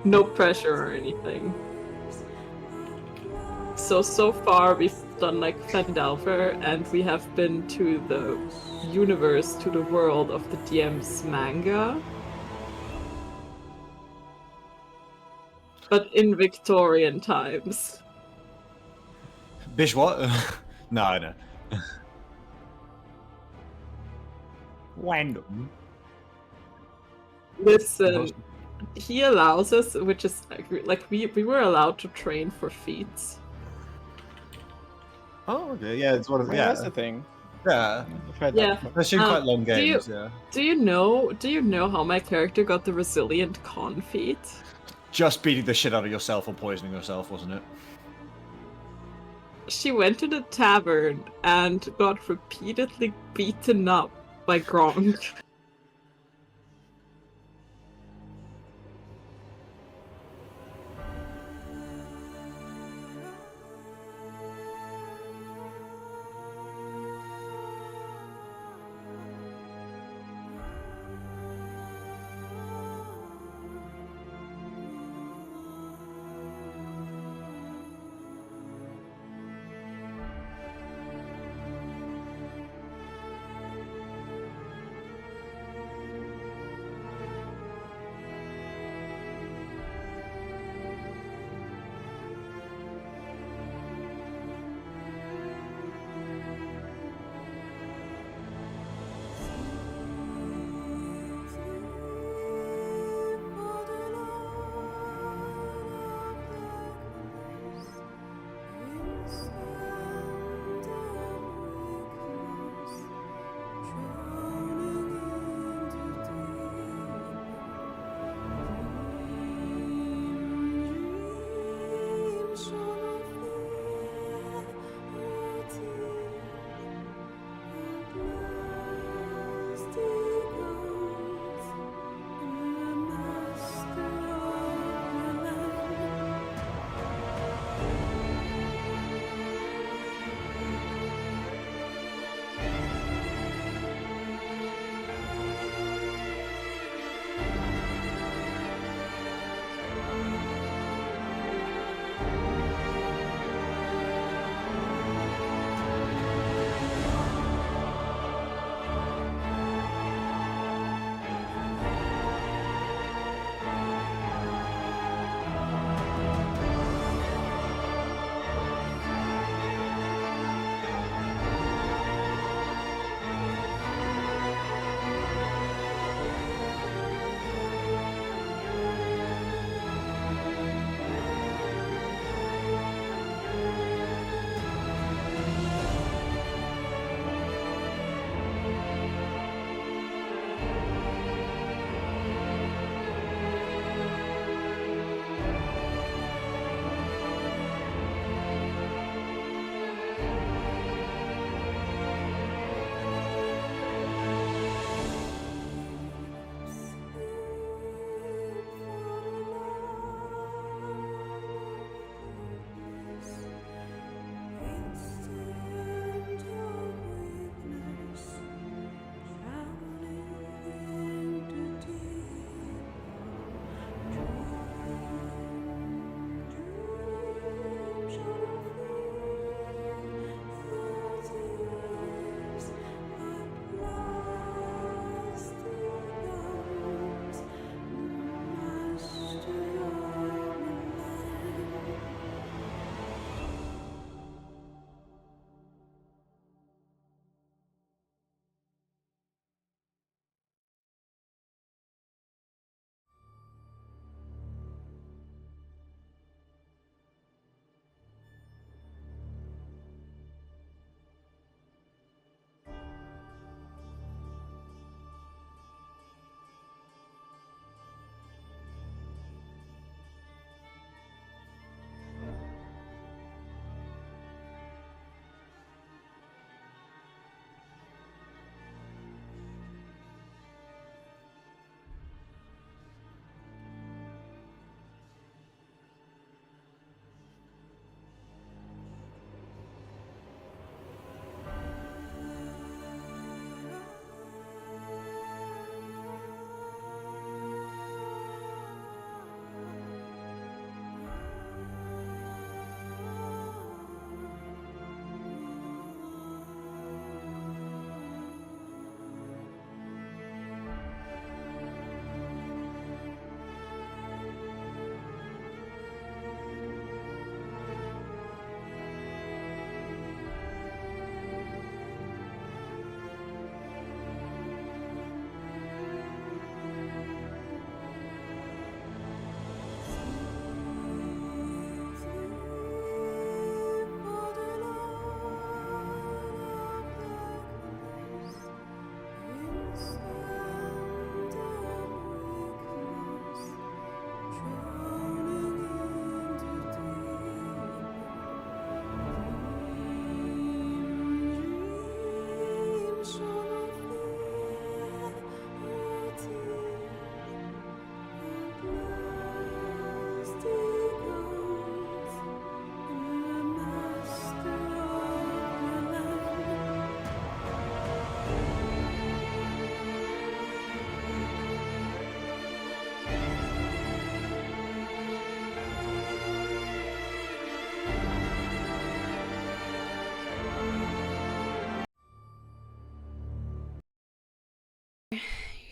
no pressure or anything. So far we've done like Fendelver, and we have been to the universe, to the world of the DM's manga. But in Victorian times. Bish what? No, I know. Random. Listen, he allows us, which is like we were allowed to train for feats. Oh, okay. Yeah, it's one of Yeah, that's the thing. Yeah. I've heard Yeah. that before. Especially in quite long games, Do you know how my character got the resilient con feat? Just beating the shit out of yourself or poisoning yourself, wasn't it? She went to the tavern and got repeatedly beaten up by Gronk.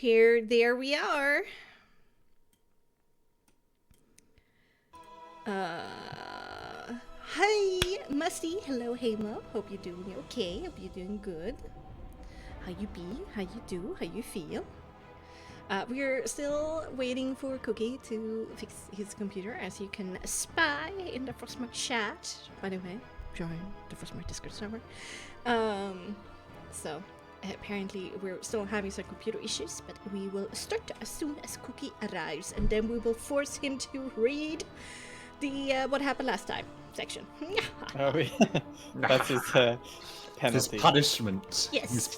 there we are. Hi, Musty. Hello, Hamo. Hope you're doing okay. Hope you're doing good. How you be? How you do? How you feel? We're still waiting for Cookie to fix his computer, as you can spy in the Frostmark chat. By the way, join the Frostmark Discord server. So apparently we're still having some computer issues, but we will start as soon as Cookie arrives, and then we will force him to read the what happened last time section. That's his penalty. His punishment. Yes. His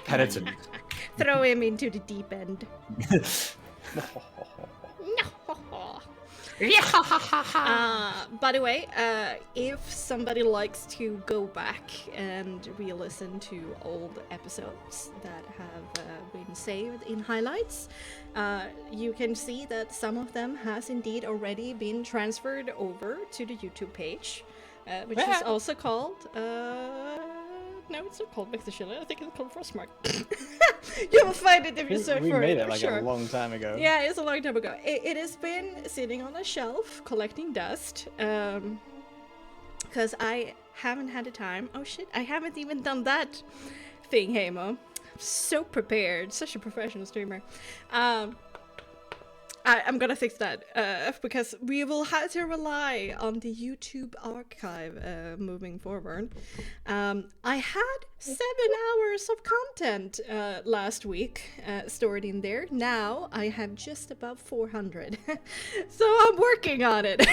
penitent. Throw him into the deep end. By the way, if somebody likes to go back and re-listen to old episodes that have been saved in highlights, you can see that some of them has indeed already been transferred over to the YouTube page, which is also called no, it's not called Bexxy. I think it's called Frostmark. You will find it if you search for it. We made it like sure. a long time ago. Yeah, it's a long time ago. It has been sitting on a shelf collecting dust because I haven't had the time. Oh shit, I haven't even done that thing, Hamo. I'm so prepared. Such a professional streamer. I'm gonna fix that because we will have to rely on the YouTube archive moving forward. I had 7 hours of content last week stored in there. Now I have just about 400, so I'm working on it.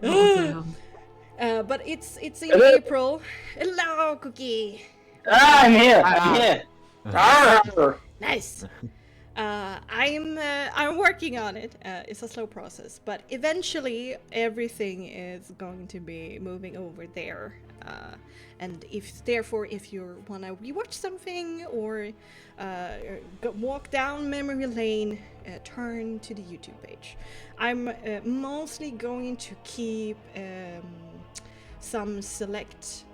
But it's in April. Hello, Cookie. I'm here. I'm here. Nice. I'm working on it. It's a slow process, but eventually everything is going to be moving over there. And if you wanna rewatch something or walk down memory lane, turn to the YouTube page. I'm mostly going to keep some select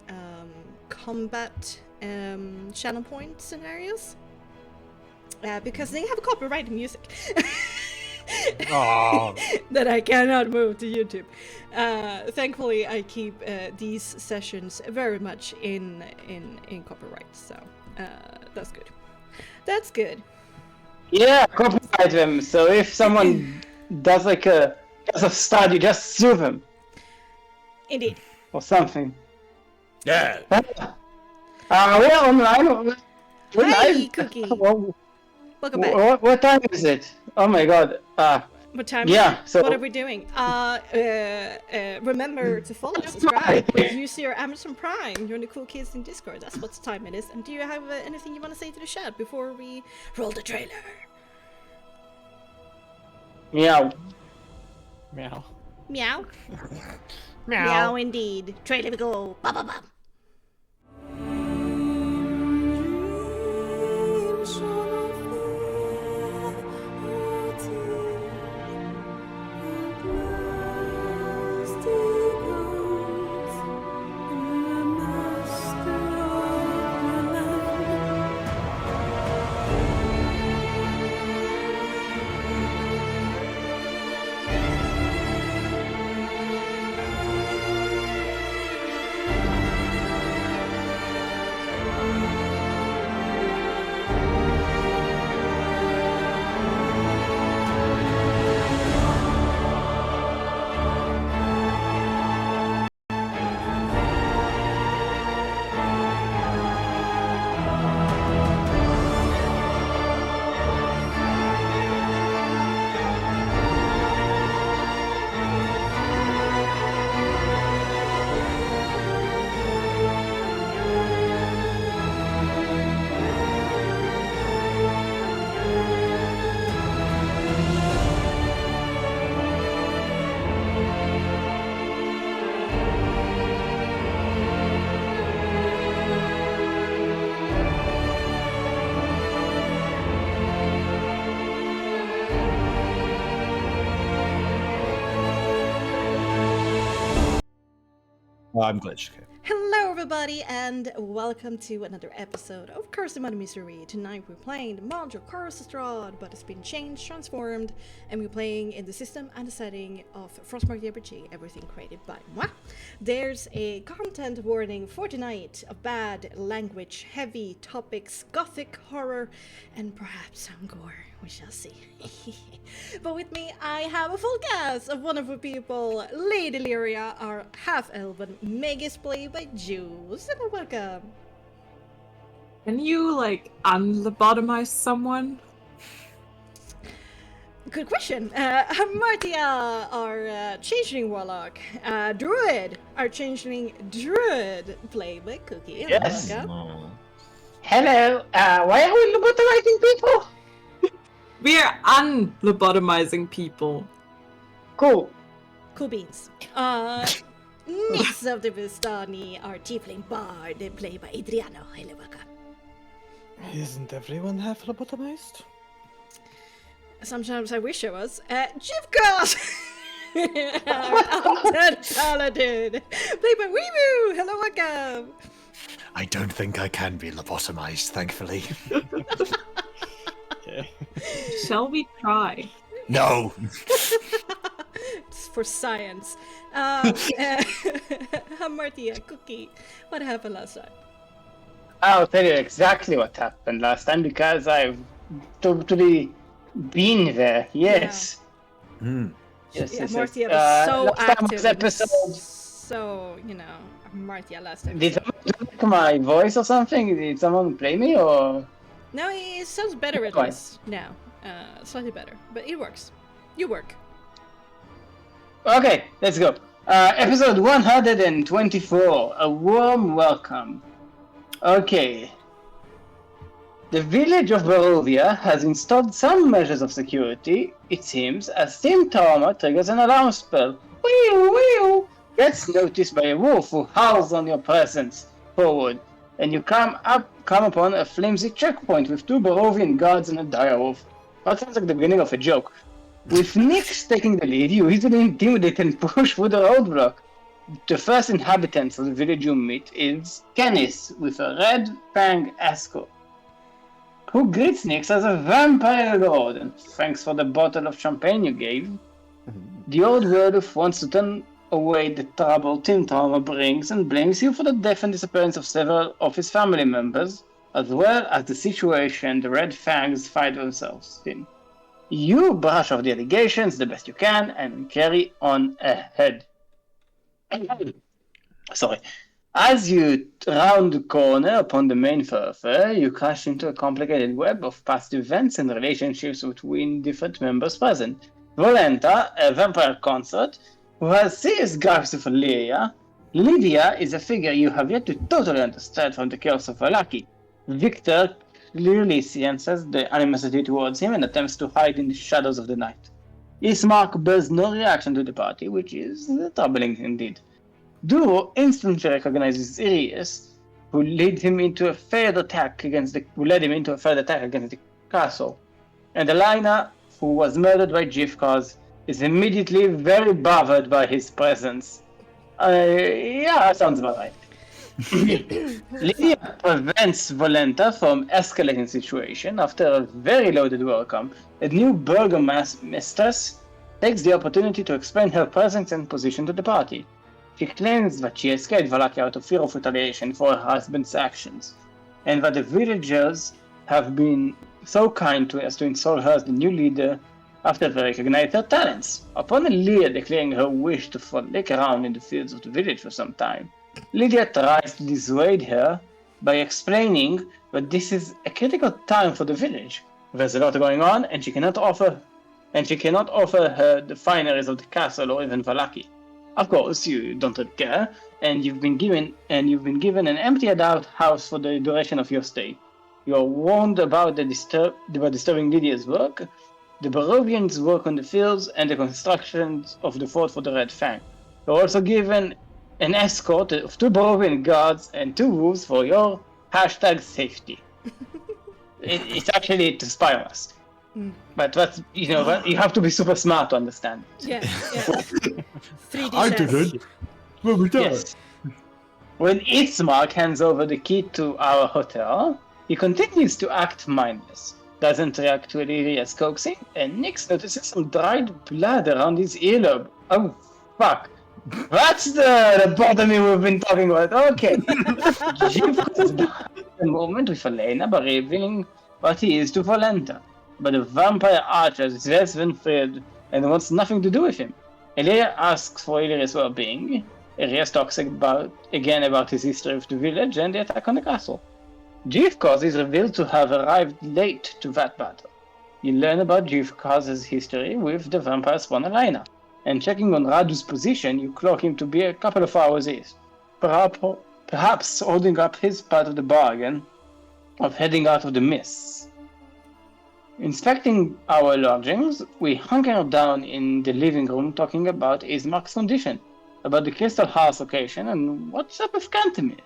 combat channel point scenarios. Because they have copyrighted music that I cannot move to YouTube. Thankfully, I keep these sessions very much in copyright, so that's good. That's good. Yeah, copyright them. So if someone does like a stud, you just sue them Indeed. or something. Yeah. We're online. We're Hi, live. Cookie. Well, Welcome back. what time is it? Oh my god. What time? Yeah. So what are we doing? Remember to follow, subscribe, use your Amazon Prime. Join the cool kids in Discord. That's what time it is. And do you have anything you want to say to the chat before we roll the trailer? meow. Meow. Meow. Meow indeed. Trailer we go. Ba ba ba. I'm glitched. Okay. Hello, everybody, and welcome to another episode of Charismatic Mystery. Tonight we're playing the module Charismatic, but it's been changed, transformed, and we're playing in the system and the setting of Frostmark RPG, everything created by moi. There's a content warning for tonight of bad language, heavy topics, gothic horror, and perhaps some gore. We shall see. But with me, I have a full cast of wonderful people. Lady Lyria, our half-elven magus played by Jules. Welcome. Can you, like, unlobotomize someone? Good question. Martia, our changeling warlock. Druid, our changeling druid played by Cookie. Yes. Welcome. Hello. Why are we lobotomizing people? We are unlobotomizing people. Cool. Cool beans. Next of the Vistani, our tiefling bard, played by Adriano. Hello, welcome. Isn't everyone half lobotomized? Sometimes I wish I was. Jivka! Our undead paladin, played by Weemoo. Hello, welcome. I don't think I can be lobotomized, thankfully. Okay. Shall we try? No. It's for science. Martia, Cookie, what happened last time? I'll tell you exactly what happened last time because I've totally been there. Yes. Hmm. Yes, Yeah, yes, Martia yes. was so last time active. was in episode. So, Martia last time. Did someone like my voice or something? Did someone play me or? No, it sounds better at Why? least now. Slightly better, but it works. You work. Okay, let's go. Episode 124. A warm welcome. Okay. The village of Barovia has installed some measures of security, it seems, as Steam Trauma triggers an alarm spell. Wee wee gets noticed by a wolf who howls on your presence. Forward, and you come upon a flimsy checkpoint with 2 Barovian guards and a direwolf. That sounds like the beginning of a joke. With Nyx taking the lead, you easily intimidate and push through the roadblock. The first inhabitants of the village you meet is Canis, with a red fang escort, who greets Nyx as a vampire lord, and thanks for the bottle of champagne you gave. The old werewolf wants to turn away the trouble Team Trauma brings and blames you for the death and disappearance of several of his family members, as well as the situation the Red Fangs find themselves in. You brush off the allegations the best you can and carry on ahead. Sorry. As you round the corner upon the main thoroughfare, you crash into a complicated web of past events and relationships between different members present. Volenta, a vampire consort, who has serious gripes with Lyria. Lydia is a figure you have yet to totally understand from the chaos of Valaki. Victor clearly senses the animosity towards him and attempts to hide in the shadows of the night. Marc bears no reaction to the party, which is troubling indeed. Duro instantly recognizes Irius, who led him into a failed attack against the castle. And Elena, who was murdered by Jifkaz, is immediately very bothered by his presence. Yeah, sounds about right. Lydia prevents Volenta from escalating the situation after a very loaded welcome. A new burgomastress takes the opportunity to explain her presence and position to the party. She claims that she escaped Valaki out of fear of retaliation for her husband's actions, and that the villagers have been so kind as to install her as the new leader after they recognize her talents. Upon Lydia declaring her wish to frolic around in the fields of the village for some time, Lydia tries to dissuade her by explaining that this is a critical time for the village. There's a lot going on, and she cannot offer her the fineries of the castle or even Valaki. Of course, you don't really care, and you've been given an emptied-out house for the duration of your stay. You are warned about disturbing Lydia's work, the Barovians' work on the fields, and the construction of the fort for the Red Fang. You're also given an escort of 2 Barovian guards and 2 wolves for your #safety. It's actually to spy on us. But that's, you have to be super smart to understand. Yeah. 3D I chess. didn't. Well, we don't. Yes. When Itzmark hands over the key to our hotel, he continues to act mindless, doesn't react to Lydia's coaxing, and Nix notices some dried blood around his earlobe. Oh, fuck. That's the botany we've been talking about. Okay. Jim comes back the moment with Elena by revealing what he is to Volenta. But the vampire archer is less than thrilled and wants nothing to do with him. Elia asks for Illyria's well-being. Elias talks again about his history with the village and the attack on the castle. Jivkos is revealed to have arrived late to that battle. You learn about Jivkos' history with the vampire spawn Elena, and checking on Radu's position, you clock him to be a couple of hours east, perhaps holding up his part of the bargain of heading out of the mists. Inspecting our lodgings, we hunker down in the living room talking about Ismark's condition, about the Crystal House location, and what's up with Cantemir.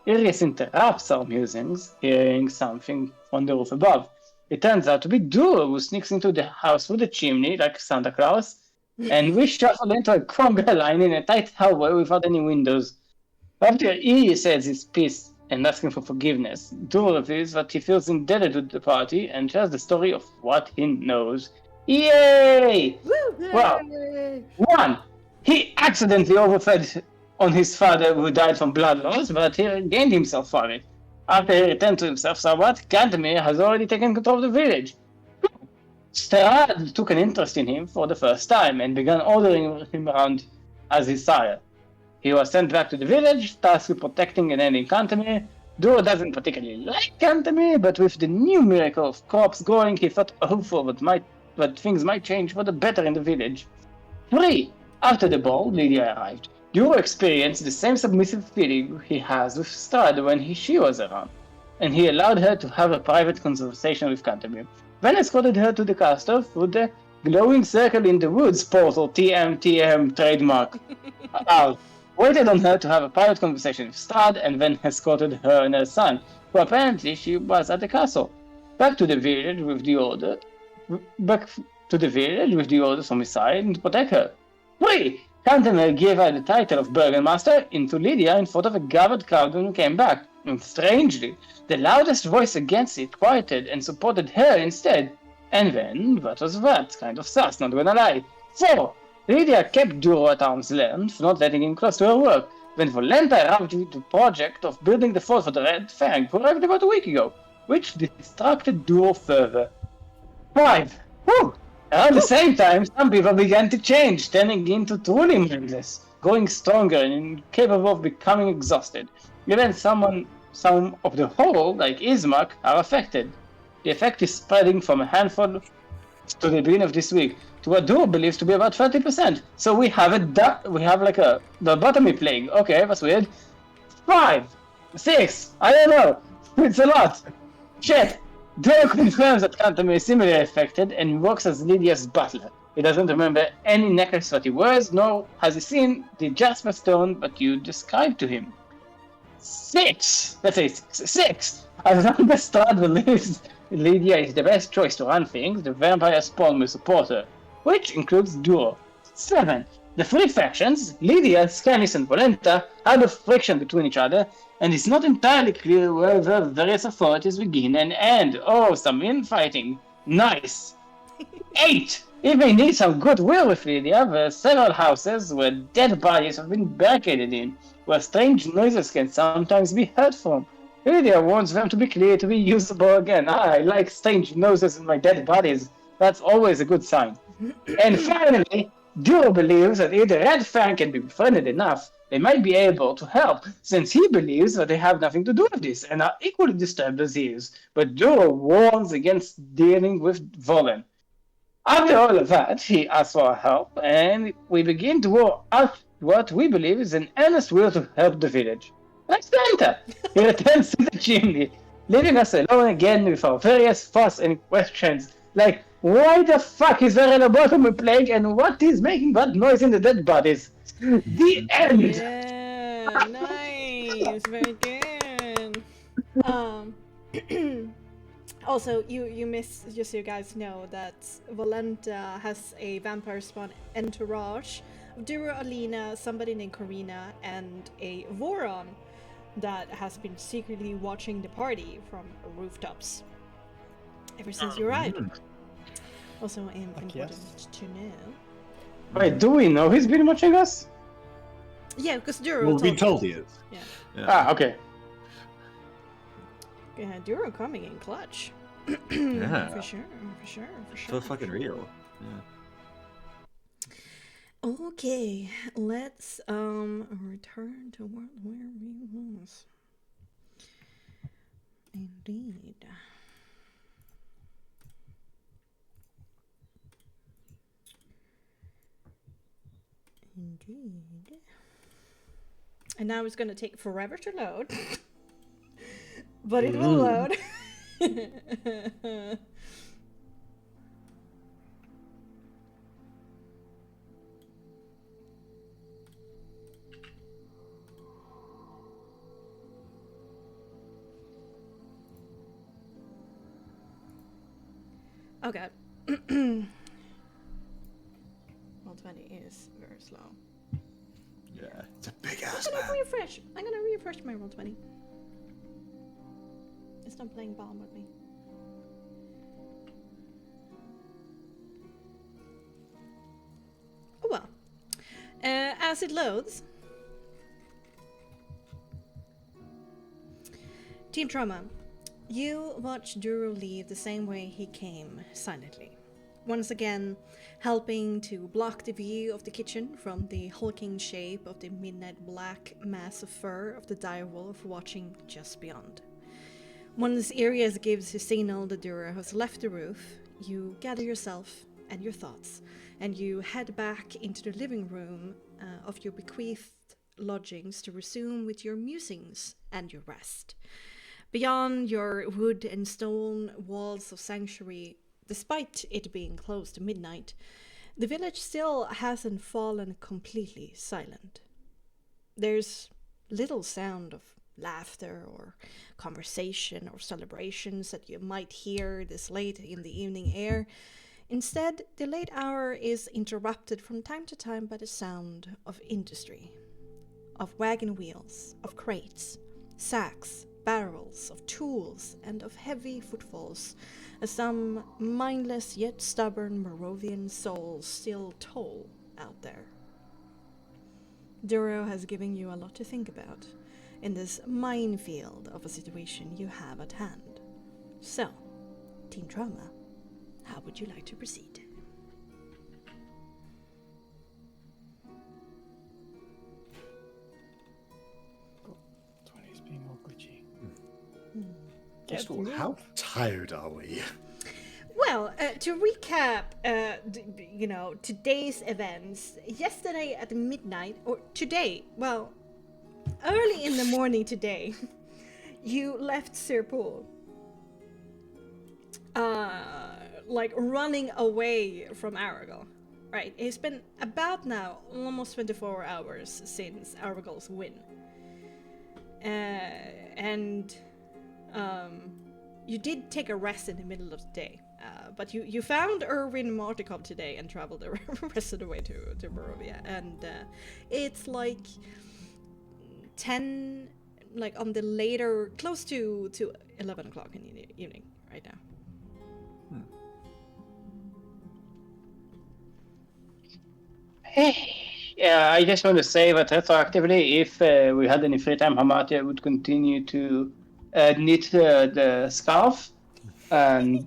Iris interrupts our musings, hearing something on the roof above. It turns out to be Duro, who sneaks into the house through the chimney like Santa Claus, and we shuffle into a conga line in a tight hallway without any windows. After Iris says his piece and asking for forgiveness, Duro reveals that he feels indebted to the party and shares the story of what he knows. Yay! Well, 1. He accidentally overfed on his father who died from blood loss, but he regained himself from it. After he returned to himself somewhat, Cantemir has already taken control of the village. Strahd took an interest in him for the first time and began ordering him around as his sire. He was sent back to the village, tasked with protecting and ending Cantemir. Duro doesn't particularly like Cantemir, but with the new miracle of crops growing, he felt hopeful that things might change for the better in the village. 3. After the ball, Lydia arrived. Duro experienced the same submissive feeling he has with Strahd when she was around, and he allowed her to have a private conversation with Cantemir. Then escorted her to the castle through the glowing circle in the woods portal, TM trademark. Waited on her to have a private conversation with Strahd, and then escorted her and her son, who apparently she was at the castle, back to the village with the order from his side and to protect her. 3. Cantemir gave her the title of Burgomaster into Lydia in front of a gathered crowd when he came back, and strangely, the loudest voice against it quieted and supported her instead. And then, that was that, kind of sus, not gonna lie. 4. Lydia kept Duro at arm's length, not letting him close to her work. Then Volenta arrived with the project of building the fort for the Red Fang, who arrived about a week ago, which distracted Duro further. 5. Whew! Around the same time, some people began to change, turning into truly mindless, growing stronger and incapable of becoming exhausted. Even some of the whole, like Ismark, are affected. The effect is spreading from a handful to the beginning of this week to what Duro believes to be about 30%. So we have the lobotomy plague. Okay, that's weird. 5, 6, I don't know. It's a lot. Shit. Duro confirms that Cantemir is similarly affected and works as Lydia's butler. He doesn't remember any necklace that he wears, nor has he seen the jasper stone that you described to him. 6! Let's say 6! As long as Strahd believes Lydia is the best choice to run things, the vampire spawn will support her, which includes Duro. 7. The three factions, Lydia, Scanis, and Volenta, had a friction between each other, and it's not entirely clear where the various authorities begin and end. Oh, some infighting. Nice. 8. If they need some goodwill with Lydia, there are several houses where dead bodies have been barricaded in, where strange noises can sometimes be heard from. Lydia wants them to be clear to be usable again. I like strange noises in my dead bodies. That's always a good sign. And finally, Duro believes that if the Red Fang can be befriended enough, they might be able to help, since he believes that they have nothing to do with this and are equally disturbed as he is. But Duro warns against dealing with Volen. After all of that, he asks for our help, and we begin to work out what we believe is an earnest will to help the village. Like Santa, he returns to the chimney, leaving us alone again with our various thoughts and questions, like, why the fuck is there a lobotomy plague and what is making that noise in the dead bodies? The end! Yeah, nice, very good. Also, just so you guys know that Volenta has a vampire spawn entourage of Duro, Alina, somebody named Corina, and a Voron, that has been secretly watching the party from rooftops ever since you arrived. Also important to know. Wait, do we know he's been watching us? Yeah, because Duro Well, we've been told told he is. Yeah. Ah, okay. Yeah, Duro coming in clutch. Yeah. For sure. So fucking real. Yeah. Okay, let's return to where we was. Indeed. And now it's gonna take forever to load. But it will load. Oh god. Well, 20 is very slow. Yeah, it's a big ass I'm man. gonna refresh. I'm gonna refresh my roll 20. It's not playing bomb with me. Oh well. As it loads, Team Trauma, you watch Duro leave the same way he came, silently. Once again, helping to block the view of the kitchen from the hulking shape of the midnight black mass of fur of the direwolf watching just beyond. Once Arias gives his signal that Duro has left the roof, you gather yourself and your thoughts, and you head back into the living room of your bequeathed lodgings to resume with your musings and your rest. Beyond your wood and stone walls of sanctuary, despite it being close to midnight, the village still hasn't fallen completely silent. There's little sound of laughter or conversation or celebrations that you might hear this late in the evening air. Instead, the late hour is interrupted from time to time by the sound of industry, of wagon wheels, of crates, sacks, barrels, of tools, and of heavy footfalls, as some mindless yet stubborn Moravian souls still toll out there. Duro has given you a lot to think about in this minefield of a situation you have at hand. So, Team Trauma, how would you like to proceed? Being all glitchy. First of all, how tired are we? Well, to recap, today's events. Yesterday at midnight, or today, well, early in the morning today, you left Sirpool. Running away from Aragal. Right, it's been about now almost 24 hours since Aragal's win. You did take a rest in the middle of the day, but you found Erwin Martikov today and traveled the rest of the way to Barovia, and it's like 10, like on the later, close to 11 o'clock in the evening right now. I just want to say that retroactively, if we had any free time, Hamatia would continue to knit the scarf, and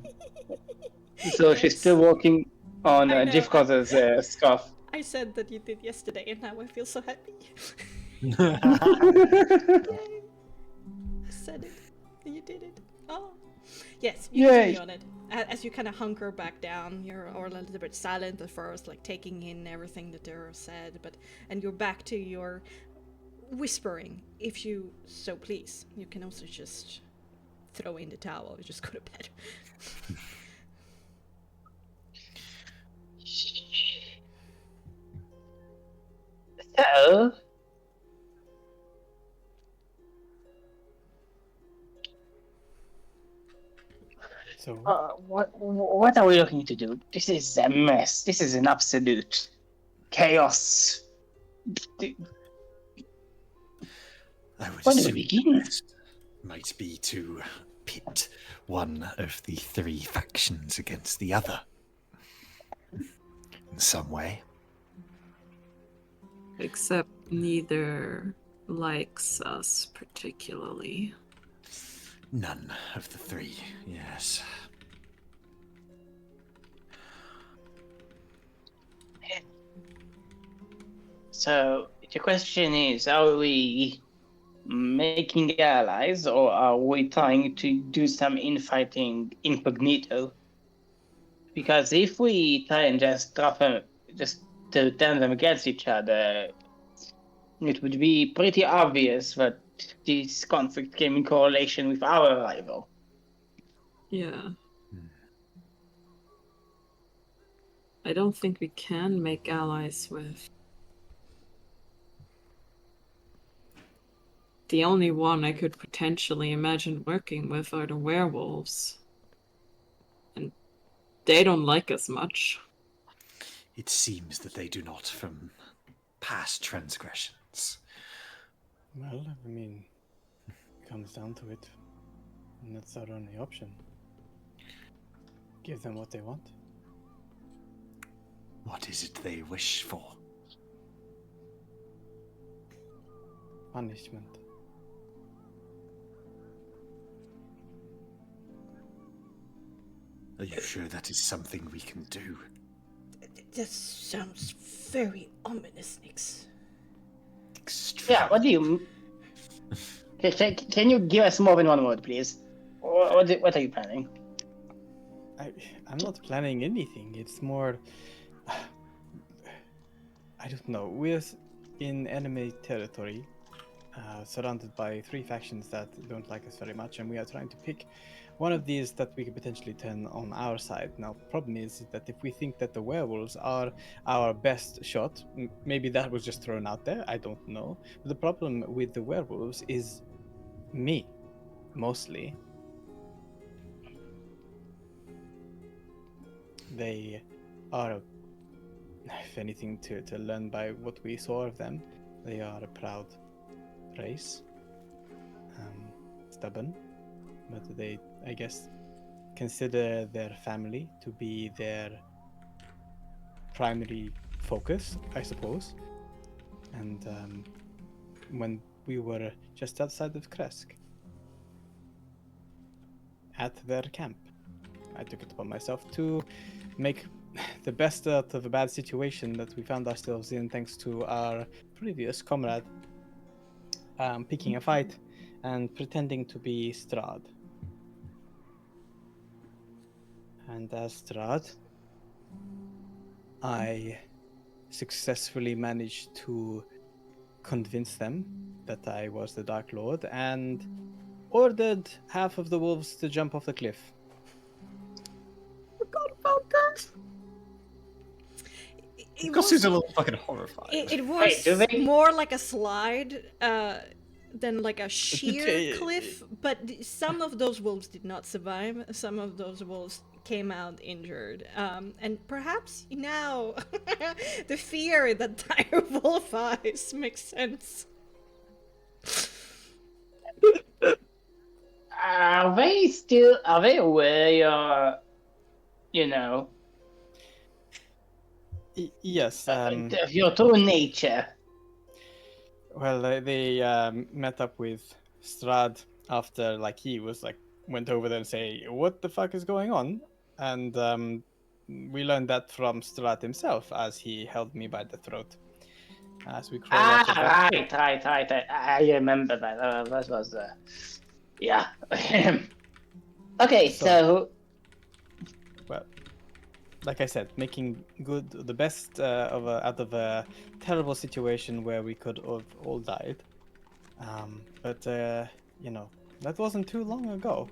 so she's still working on Jifkoz's scarf. I said that you did yesterday, and now I feel so happy. Yay. I said it, and you did it. Oh, yes, you continue on it. As you kind of hunker back down, you're a little bit silent at first, like taking in everything that Duro said, and you're back to your whispering, if you so please. You can also just throw in the towel, you just go to bed. So, what are we looking to do? This is a mess. This is an absolute chaos. I would When do we assume begin? that might be to pit one of the three factions against the other in some way. Except neither likes us particularly. None of the three, yes. So the question is, are we making allies or are we trying to do some infighting incognito? Because if we try and just drop them, just to turn them against each other, it would be pretty obvious that this conflict came in correlation with our rival. Yeah. I don't think we can make allies with. The only one I could potentially imagine working with are the werewolves. And they don't like us much. It seems that they do not from past transgressions. Well, I mean, it comes down to it. And that's our only option. Give them what they want. What is it they wish for? Punishment. Are you sure that is something we can do? That sounds very ominous, Nix. Yeah, what do you... Can you give us more than one word, please? What are you planning? I'm not planning anything. It's more... I don't know. We're in enemy territory, surrounded by three factions that don't like us very much, and we are trying to pick one of these that we could potentially turn on our side. Now, the problem is that if we think that the werewolves are our best shot, maybe that was just thrown out there, I don't know. But the problem with the werewolves is me, mostly. They are, if anything, to learn by what we saw of them, they are a proud race. Stubborn, but they, I guess, consider their family to be their primary focus, I suppose. And when we were just outside of Kresk, at their camp, I took it upon myself to make the best out of a bad situation that we found ourselves in, thanks to our previous comrade picking a fight and pretending to be Strahd. And as Strahd, I successfully managed to convince them that I was the Dark Lord and ordered half of the wolves to jump off the cliff. Forgot about that. Gus is a little fucking horrified. It was Wait, do they- more like a slide than like a sheer It- cliff, but some of those wolves did not survive. Some of those wolves came out injured. And perhaps now the fear that dire wolf eyes makes sense. Are they aware you're, you know, Yes. of your true nature? Well, they met up with Strahd after, like, he was like went over there and say, "What the fuck is going on?" And we learned that from Strahd himself as he held me by the throat as we crawled out of that. Right. I remember that. That was, yeah. Okay, so Well, like I said, making the best out of a terrible situation where we could have all died. But that wasn't too long ago,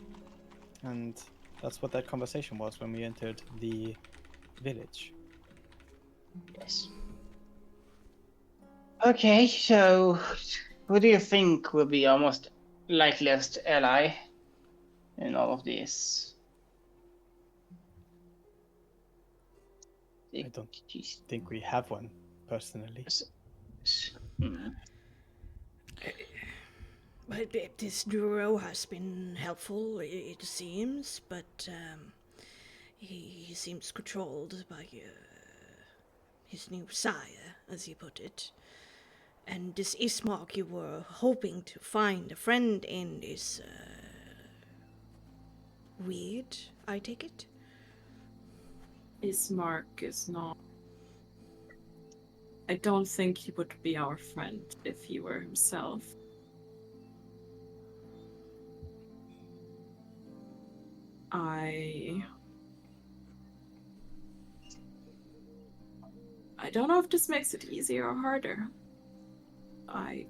and that's what that conversation was when we entered the village. yes. Okay, so who do you think will be our most likeliest ally in all of this? I don't think we have one, personally. Hmm. But this Duro has been helpful, it seems, but he seems controlled by his new sire, as you put it. And this Ismark you were hoping to find a friend in is weird, I take it? Ismark is not. I don't think he would be our friend if he were himself. I don't know if this makes it easier or harder. I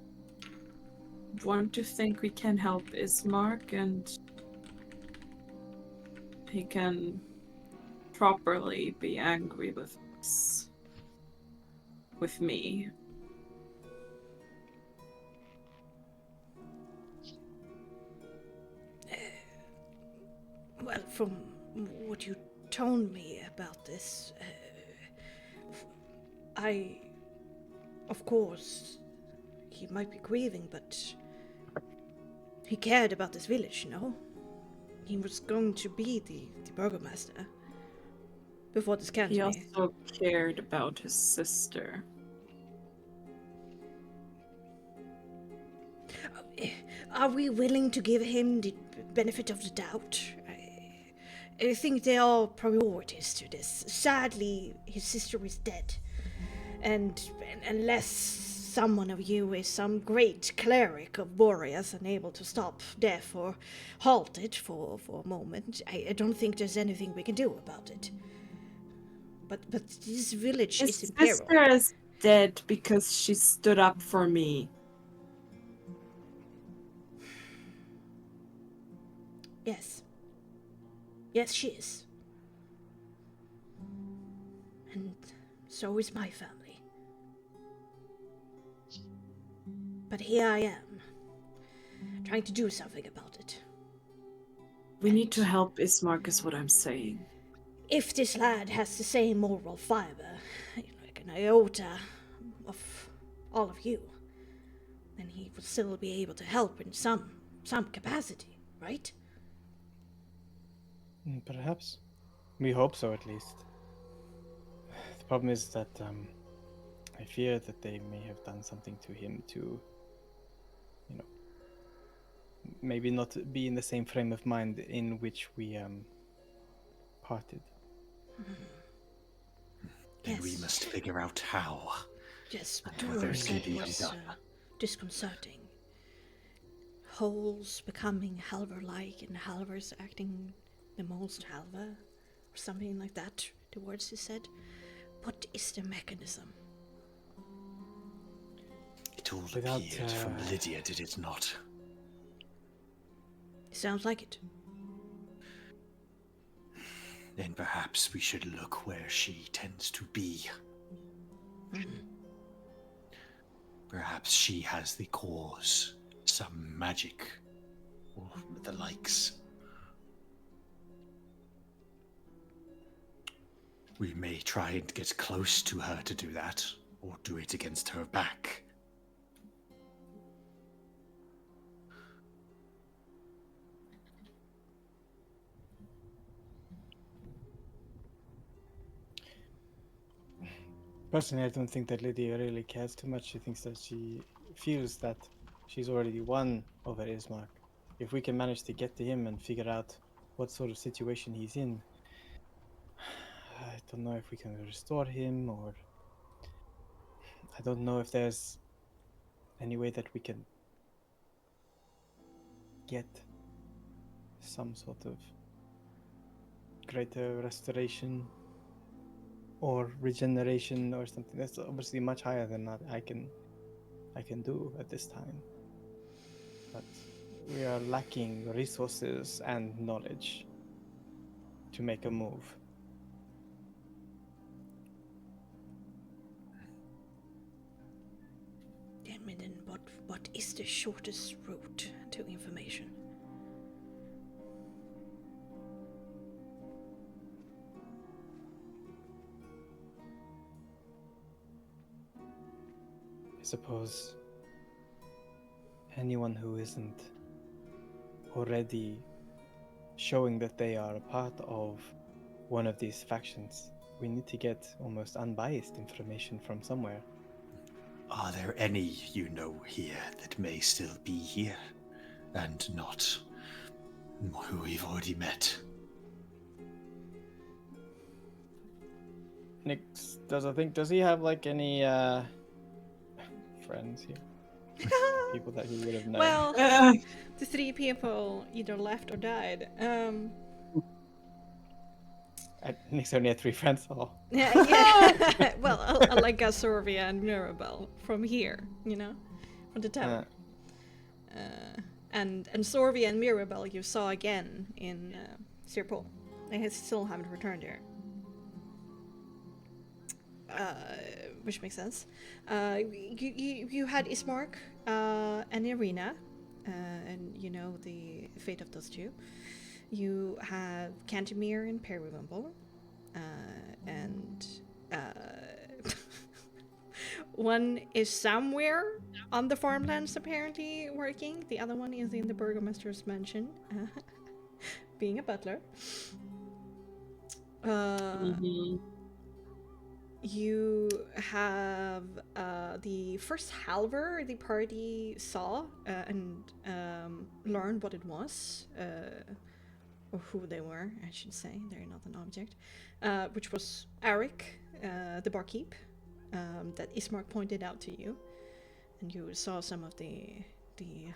want to think we can help Ismark and he can properly be angry with us. With me. Well, from what you told me about this, of course, he might be grieving, but he cared about this village, no? He was going to be the burgomaster before this can't He be. also cared about his sister. Are we willing to give him the benefit of the doubt? I think there are priorities to this. Sadly, his sister is dead. And unless someone of you is some great cleric of Boreas unable to stop death or halt it for a moment, I don't think there's anything we can do about it. But this village is in peril. His sister is dead because she stood up for me. Yes. Yes, she is. And so is my family. But here I am, trying to do something about it. We need to help Ismark, is what I'm saying. If this lad has the same moral fiber, like an iota of all of you, then he will still be able to help in some capacity, right? Perhaps. We hope so, at least. The problem is that I fear that they may have done something to him to, maybe not be in the same frame of mind in which we parted. Then we must figure out how. Yes, but Whether Duro it said can be it was done. disconcerting. Holes becoming Halvar-like and Halvars acting the most Halvar, or something like that, the words he said. What is the mechanism? It all Without, appeared from Lydia, did it not? Sounds like it. Then perhaps we should look where she tends to be. Perhaps she has the cause, some magic, or the likes. We may try and get close to her to do that, or do it against her back. Personally, I don't think that Lydia really cares too much. She thinks that she feels that she's already won over Ismark. If we can manage to get to him and figure out what sort of situation he's in, I don't know if we can restore him, or I don't know if there's any way that we can get some sort of greater restoration or regeneration or something. That's obviously much higher than that I can do at this time. But we are lacking resources and knowledge to make a move. Then what is the shortest route to information? I suppose anyone who isn't already showing that they are a part of one of these factions. We need to get almost unbiased information from somewhere. Are there any you know here that may still be here and not who we've already met? Nix does he have like any friends here? People that he would have known. Well, the 3 people either left or died. Nix only had 3 friends. Oh. Yeah. Well, like Sorbia and Mirabelle from here, from the tower. And Sorbia and Mirabelle you saw again in Sirpol. They still haven't returned here. Which makes sense. You had Ismark and Irina, and you know the fate of those 2. You have Cantemir and Periwimbledon, and one is somewhere on the farmlands apparently working. The other one is in the Burgomaster's mansion, being a butler. You have the first halver the party saw and learned what it was, or who they were, I should say. They're not an object. Which was Eric, the barkeep, that Ismark pointed out to you. And you saw some of the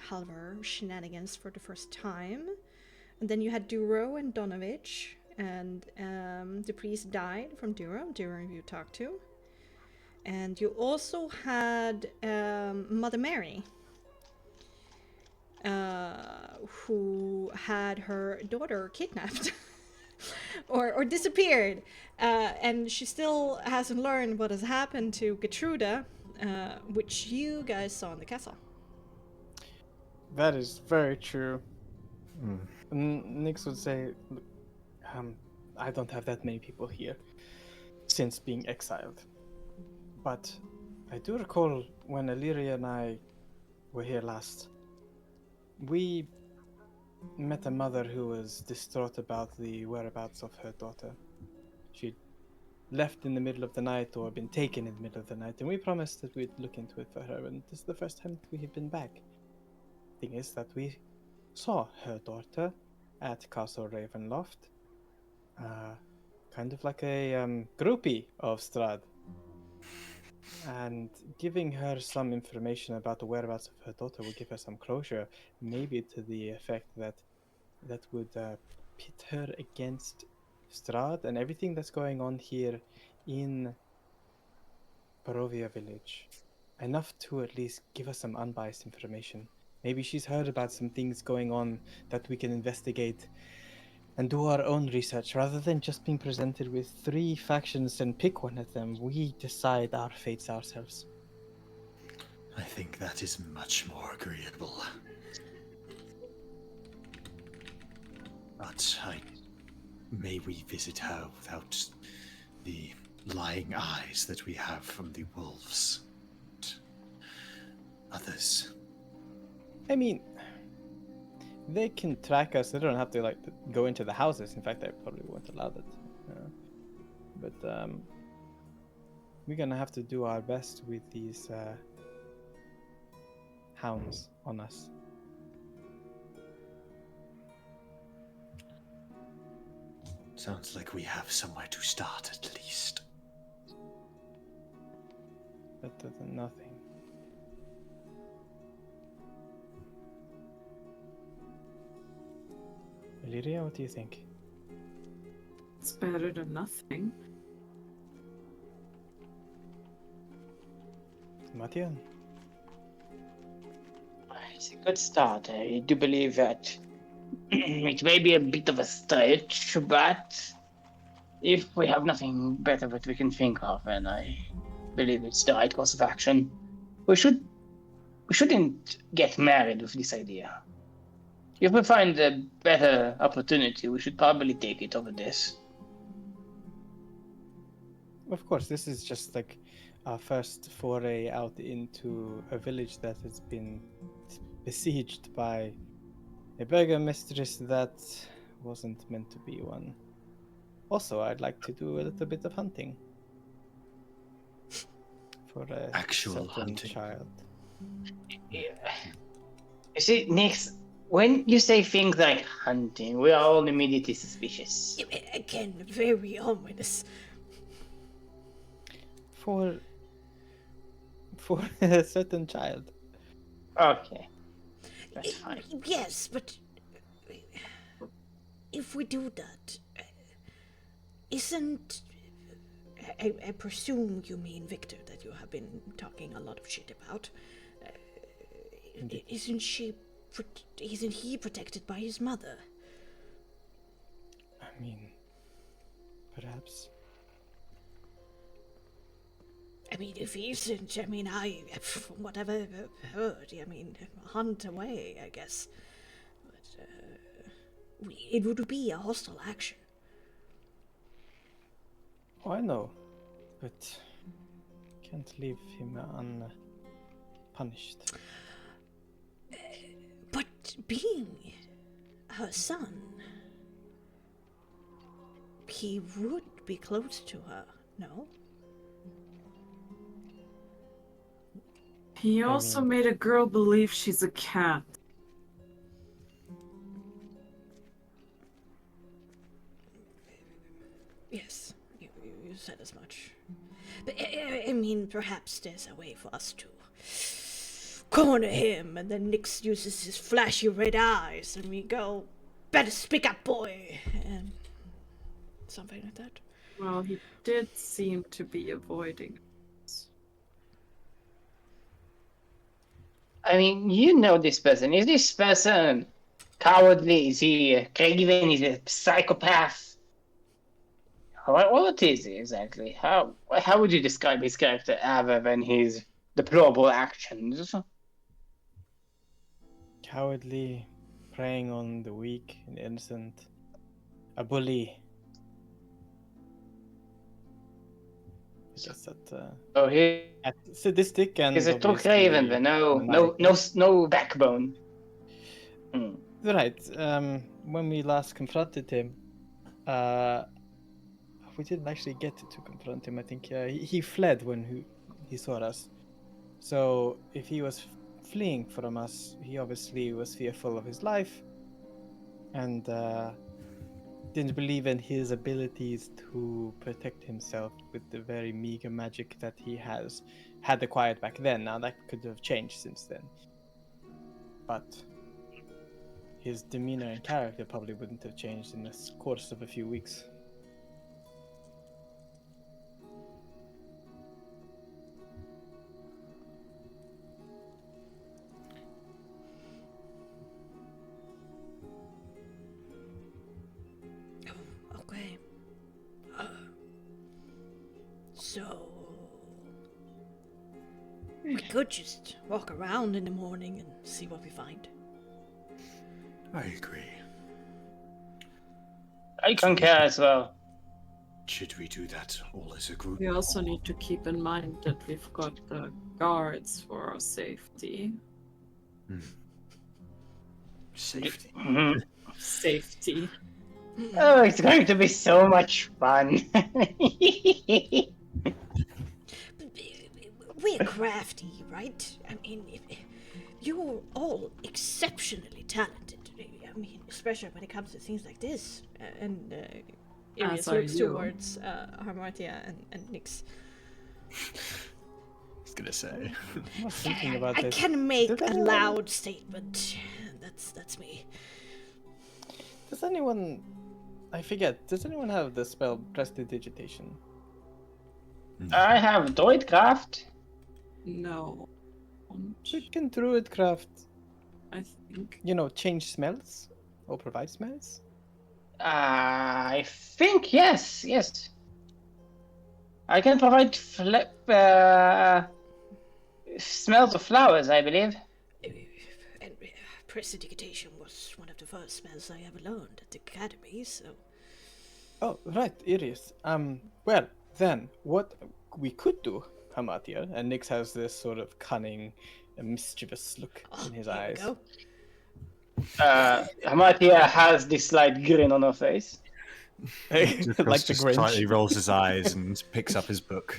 halver shenanigans for the first time. And then you had Duro and Donovich. And the priest died from Durham you talked to. And you also had Mother Mary, who had her daughter kidnapped or disappeared. And she still hasn't learned what has happened to Gertruda, which you guys saw in the castle. That is very true. Nix would say, look, I don't have that many people here since being exiled. But I do recall when Illyria and I were here last, we met a mother who was distraught about the whereabouts of her daughter. She'd left in the middle of the night or been taken in the middle of the night, and we promised that we'd look into it for her, and this is the first time that we have been back. Thing is that we saw her daughter at Castle Ravenloft. Kind of like a groupie of Strahd. And giving her some information about the whereabouts of her daughter would give her some closure, maybe to the effect that would pit her against Strahd and everything that's going on here in Barovia village. Enough to at least give us some unbiased information. Maybe she's heard about some things going on that we can investigate and do our own research. Rather than just being presented with 3 factions and pick one of them, we decide our fates ourselves. I think that is much more agreeable. But may we visit her without the lying eyes that we have from the wolves and others. I mean, they can track us. They don't have to go into the houses. In fact, they probably won't allow that. But we're gonna have to do our best with these hounds on us. Sounds like we have somewhere to start at least. Better than nothing. Illyria, what do you think? It's better than nothing. Matian? It's a good start. I do believe that it may be a bit of a stretch, but if we have nothing better that we can think of, then I believe it's the right course of action. We shouldn't get married with this idea. If we find a better opportunity, we should probably take it over this. Of course, this is just like our first foray out into a village that has been besieged by a burgomistress that wasn't meant to be one. Also, I'd like to do a little bit of hunting for a Actual certain hunting. child. Yeah. You see, Nix, when you say things like hunting, we are all immediately suspicious. Again, very ominous. For a certain child. Okay. That's fine. Yes, but if we do that, isn't... I presume you mean Victor that you have been talking a lot of shit about. Isn't he protected by his mother? I mean, perhaps. I mean, if he isn't, I mean, from what I've heard, I mean, hunt away, I guess. But it would be a hostile action. Oh, I know, but can't leave him unpunished. But being her son, he would be close to her, no? He also made a girl believe she's a cat. Yes, you said as much. But I mean, perhaps there's a way for us to corner him, and then Nix uses his flashy red eyes, and we go, "Better speak up, boy," and something like that. Well, he did seem to be avoiding us. I mean, you know this person. Is this person cowardly? Is he craven? Is he a psychopath? What is he exactly? How would you describe his character other than his deplorable actions? Cowardly, preying on the weak and innocent. A bully. I guess that. Oh, he Sadistic and. is a true obviously craven. Then no backbone. Hmm. Right. When we last confronted him, we didn't actually get to confront him. I think he fled when he saw us. So if he was fleeing from us, he obviously was fearful of his life, and didn't believe in his abilities to protect himself with the very meager magic that he had acquired back then. Now that could have changed since then, but his demeanor and character probably wouldn't have changed in the course of a few weeks. Okay. So we could just walk around in the morning and see what we find. I agree. I concur as well. Should we do that all as a group? We also need to keep in mind that we've got the guards for our safety. Safety. Mhm. Safety. Oh, it's going to be so much fun. We're crafty, right? I mean, you're all exceptionally talented. I mean, especially when it comes to things like this. And Irius are looks you. towards Harmartia and Nix. I was gonna say. I was thinking about I this. can make Does a anyone- loud statement. That's me. Does anyone? I forget. Does anyone have the spell Prestidigitation? I have Droidcraft. No. Can Druidcraft, I think. change smells or provide smells? I think yes. I can provide smells of flowers, I believe. And prestidigitation was one of the first spells I ever learned at the academy, so... Oh, right, Irius. Well, then, what we could do, Hamatia, and Nyx has this sort of cunning a mischievous look in his Here we eyes. go. Hamatia has this slight grin on her face. Jifkos Like the just Grinch. slightly rolls his eyes and picks up his book.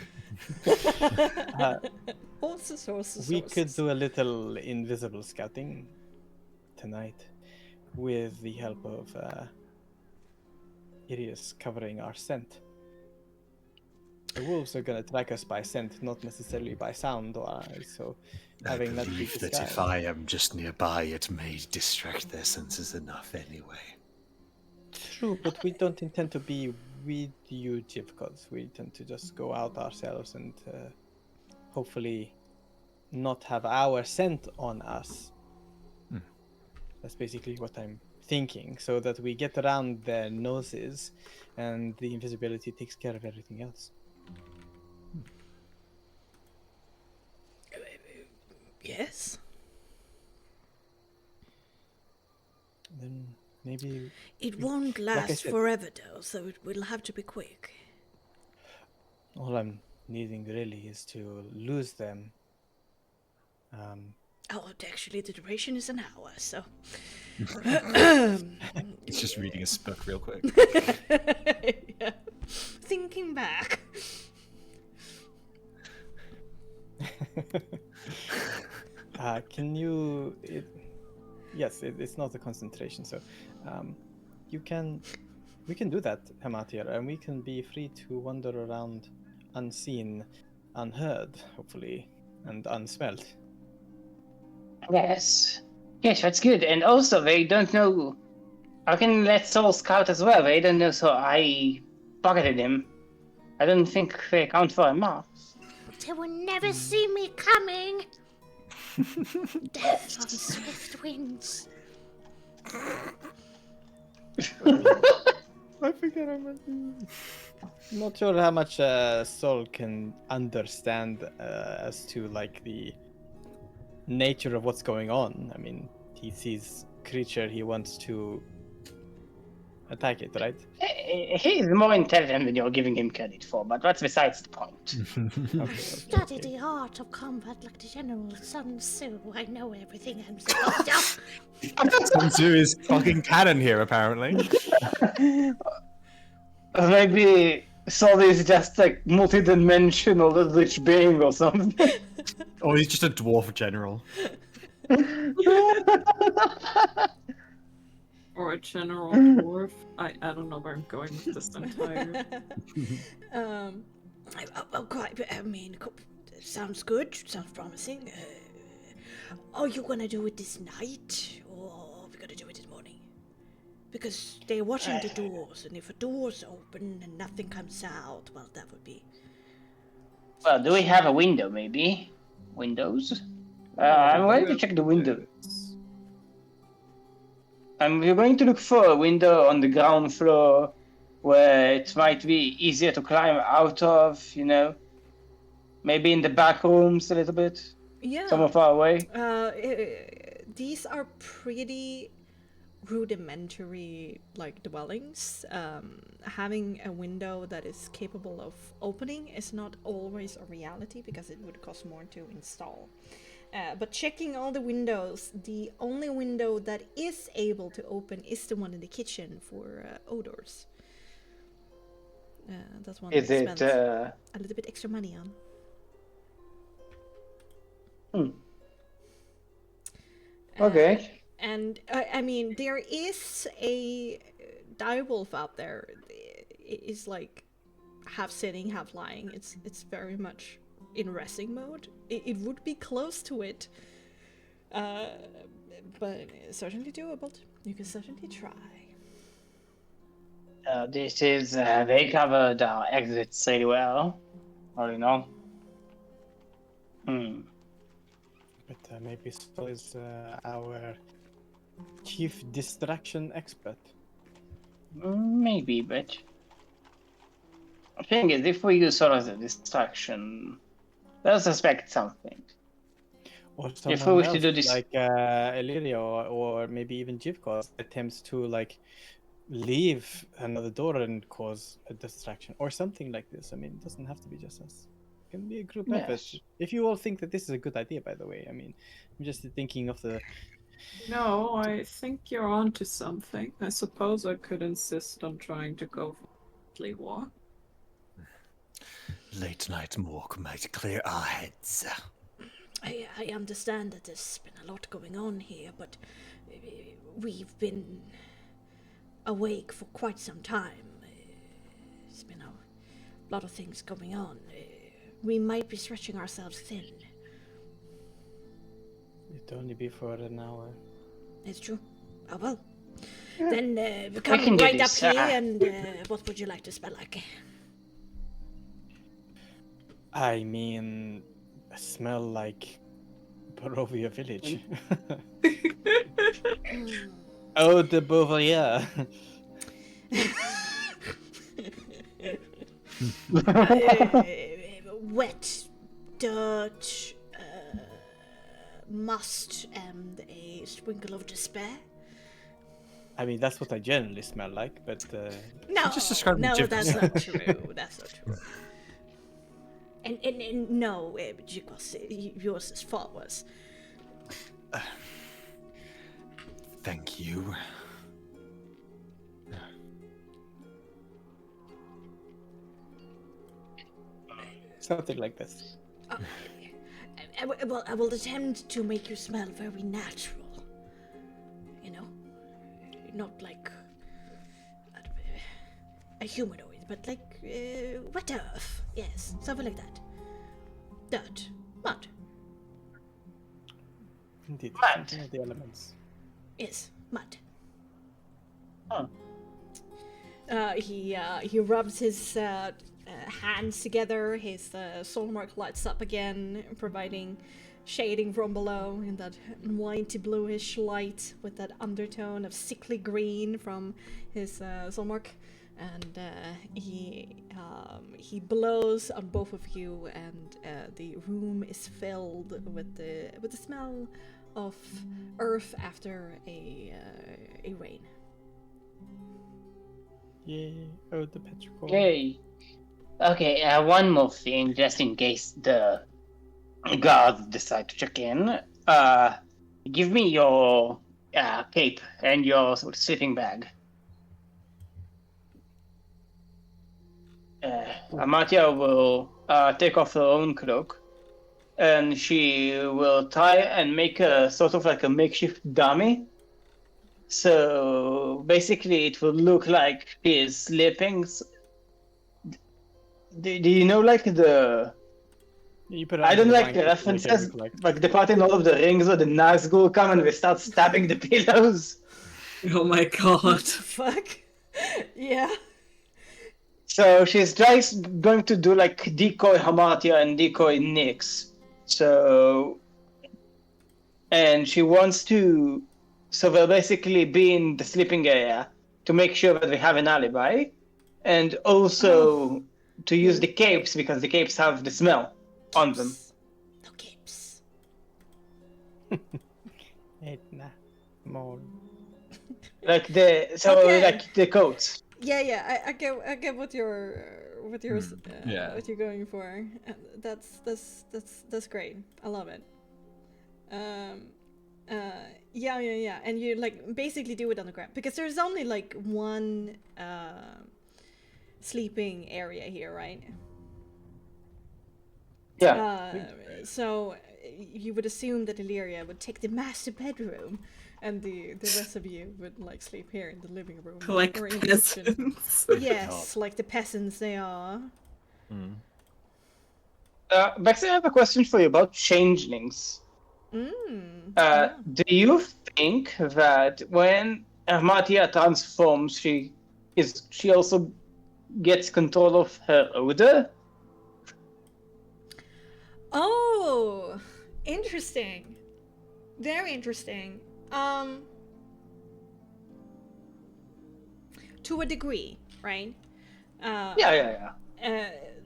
Horses. We could do a little invisible scouting tonight with the help of Irius covering our scent. The wolves are going to track us by scent, not necessarily by sound or eyes, so having I that be believe that disguised. if I am just nearby, it may distract their senses enough anyway. True, but we don't intend to be with you, Jivkods. We tend to just go out ourselves and hopefully not have our scent on us. That's basically what I'm thinking, so that we get around their noses and the invisibility takes care of everything else. Yes. Then maybe It won't I last said- forever, though, so it will have to be quick. all I'm needing really is to lose them. Oh, actually, the duration is an hour, so. He's just reading his book real quick. Yeah. Thinking back. Can you? Yes, it's not a concentration, so we can do that, Hamatir, and we can be free to wander around unseen, unheard, hopefully, and unsmelled. Yes. Yes, that's good. And also, they don't know. I can let Soul scout as well. They don't know, so I pocketed him. I don't think they count for a mark. They will never see me coming. Death on swift winds. I forget how much. Not sure how much Soul can understand as to like the nature of what's going on. I mean, he sees creature, he wants to attack it, right? He's more intelligent than you're giving him credit for, but that's besides the point. Study the art of combat like the General Sun Tzu. I know everything I'm supposed to. Sun Tzu is fucking canon here, apparently. Maybe Soul is just like multi-dimensional rich being or something. Or he's just a dwarf general. Or a general dwarf. I don't know where I'm going with this entire. I mean, sounds good. Sounds promising. Are you gonna do it this night, or are we gonna do it this morning? Because they're watching the doors, and if a door's open and nothing comes out, well, that would be. Well, do we have a window, maybe? Windows? I'm going to check the window. We're going to look for a window on the ground floor where it might be easier to climb out of, you know? Maybe in the back rooms a little bit? Yeah. Somewhere far away? These are pretty rudimentary, like, dwellings. Having a window that is capable of opening is not always a reality because it would cost more to install. But checking all the windows, the only window that is able to open is the one in the kitchen for odors. That's one Is we it, spent a little bit extra money on. Okay. And I mean, there is a direwolf out there. It is like half sitting, half lying. It's very much in resting mode. It would be close to it, but certainly doable. You can certainly try. This is, they covered our exits really well. All in all. But maybe Soul is our chief distraction expert. Maybe, but the thing is, if we use Soul as a distraction, they'll suspect something. Or If we someone wish to else, do this- like Illyria or maybe even Jivkos attempts to like leave another door and cause a distraction or something like this. I mean, it doesn't have to be just us. can be a group Yes. effort. If you all think that this is a good idea, by the way, I mean, I'm just thinking of the. No, I think you're onto something. I suppose I could insist on trying to go for a walk. Late night walk might clear our heads. I understand that there's been a lot going on here, but we've been awake for quite some time. There's been a lot of things going on. We might be stretching ourselves thin. It'd only be for an hour. It's true. Oh well. Then can come do right up this, here, and what would you like to spell like? I mean, smell like Barovia village. Oh, the Bavaria. Wet, dirt, must, and a sprinkle of despair. I mean, that's what I generally smell like, but No, just describe no, Jip- that's not true. That's not true. And no, Jikos, yours is far worse. Thank you. something like this. Well, I will attempt to make you smell very natural. You know? Not like a humanoid, but like wet earth. Yes, something like that. Dirt. Mud. Indeed. Mud. One of the elements. Yes, mud. Huh. He rubs his hands together. His soul mark lights up again, providing shading from below in that whitey bluish light with that undertone of sickly green from his soul mark. And he blows on both of you, and the room is filled with the smell of earth after a rain. Yay! Oh, the petrichor. Okay. Okay, one more thing, just in case the guards decide to check in. Give me your cape and your sleeping bag. Amatia will take off her own cloak, and she will try and make a sort of like a makeshift dummy. So basically, it will look like she is sleeping. Do you know, like the? You put it I under don't the like the blanket to make it references, look like the part in Lord of the Rings where the Nazgul come and they start stabbing the pillows. Oh my god. Fuck. Yeah. So she's just going to do like decoy Hamatia and decoy Nyx. So, and she wants to, so they'll basically be in the sleeping area to make sure that they have an alibi, and also to use the capes because the capes have the smell on them. No capes. Edna, more. Like the Okay. like the coats. Yeah. I get what you're yeah. what you're going for. That's great. I love it. Yeah. And you like basically do it on the ground because there's only like one sleeping area here, right? Yeah. So you would assume that Illyria would take the master bedroom, and the rest of you would like sleep here in the living room Like or in the kitchen. peasants. Yes, like the peasants they are. Bexxy, I have a question for you about changelings. Yeah. Do you think that when Matia transforms, she also gets control of her odor? Oh, interesting. Very interesting. To a degree, right? Yeah.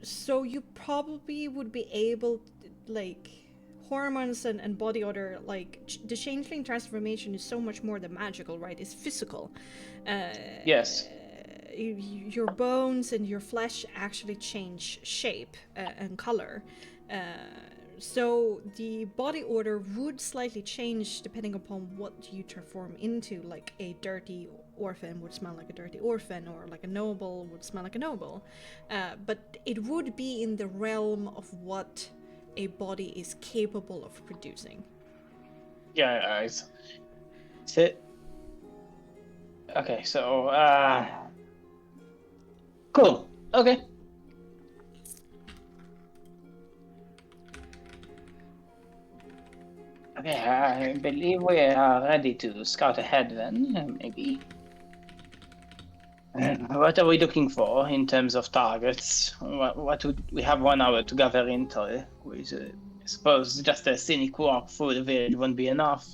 So you probably would be able to, like, hormones and body odor, like, the changeling transformation is so much more than magical, right? It's physical. Yes. your bones and your flesh actually change shape and color. So the body odor would slightly change depending upon what you transform into. Like a dirty orphan would smell like a dirty orphan, or like a noble would smell like a noble. But it would be in the realm of what a body is capable of producing. Yeah, okay, so cool. Okay. Okay, I believe we are ready to scout ahead then, maybe. What are we looking for in terms of targets? What would we have 1 hour to gather intel? I suppose just a scenic walk through the village won't be enough.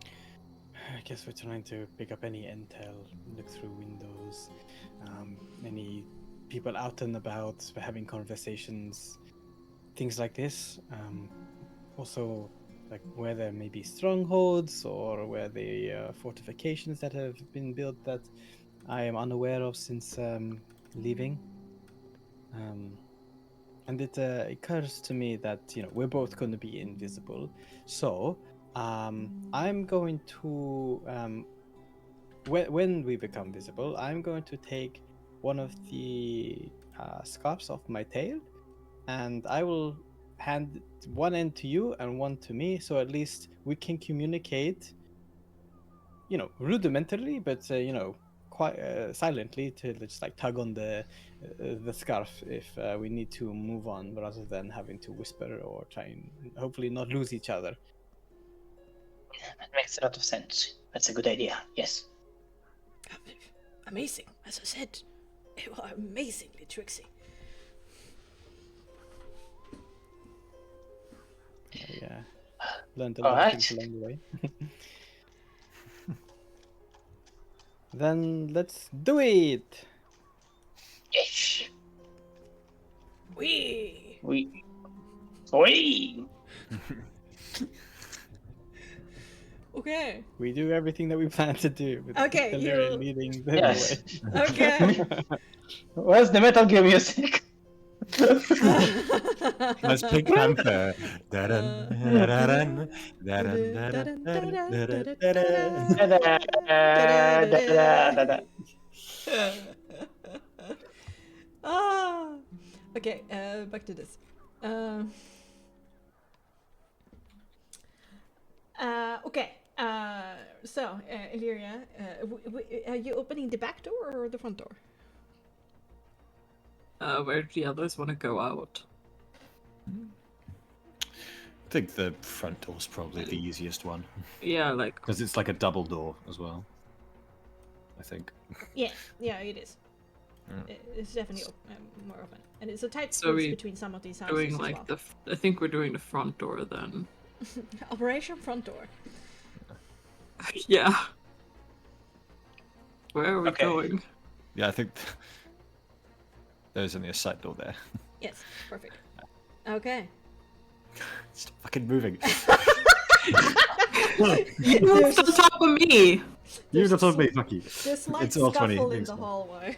I guess we're trying to pick up any intel, look through windows, any people out and about, having conversations, things like this. Also, like where there may be strongholds or where the fortifications that have been built that I am unaware of since leaving. And it occurs to me that we're both going to be invisible, so I'm going to when we become visible, I'm going to take one of the scarves off my tail, and I will hand one end to you and one to me, so at least we can communicate, rudimentarily, but quite silently, to just like tug on the scarf if we need to move on, rather than having to whisper or try and hopefully not lose each other. That makes a lot of sense. That's a good idea. Yes. Amazing, as I said, you are amazingly tricksy. Yeah, learned a lot of things along the way. Then let's do it. Yes. We. Okay. We do everything that we plan to do. With Okay, Illyrian leading the Yes. way. Okay. Where's the Metal Gear music? That's Pink Panther. Okay, back to this. Okay, so, Illyria, are you opening the back door or the front door? Where do the others want to go out? I think the front door's probably the easiest one. Yeah, like... Because it's like a double door as well. I think. Yeah, it is. It's definitely more open. And it's a tight So space between some of these houses doing as like well. I think we're doing the front door then. Operation front door. Yeah. Where are we Okay. going? Yeah, I think there's only a side door there. Yes, perfect. Okay. Stop fucking moving. You moved on top of me! You don't talk to me, fuck you. There's slight It's all funny, scuffle in it's the fine. hallway.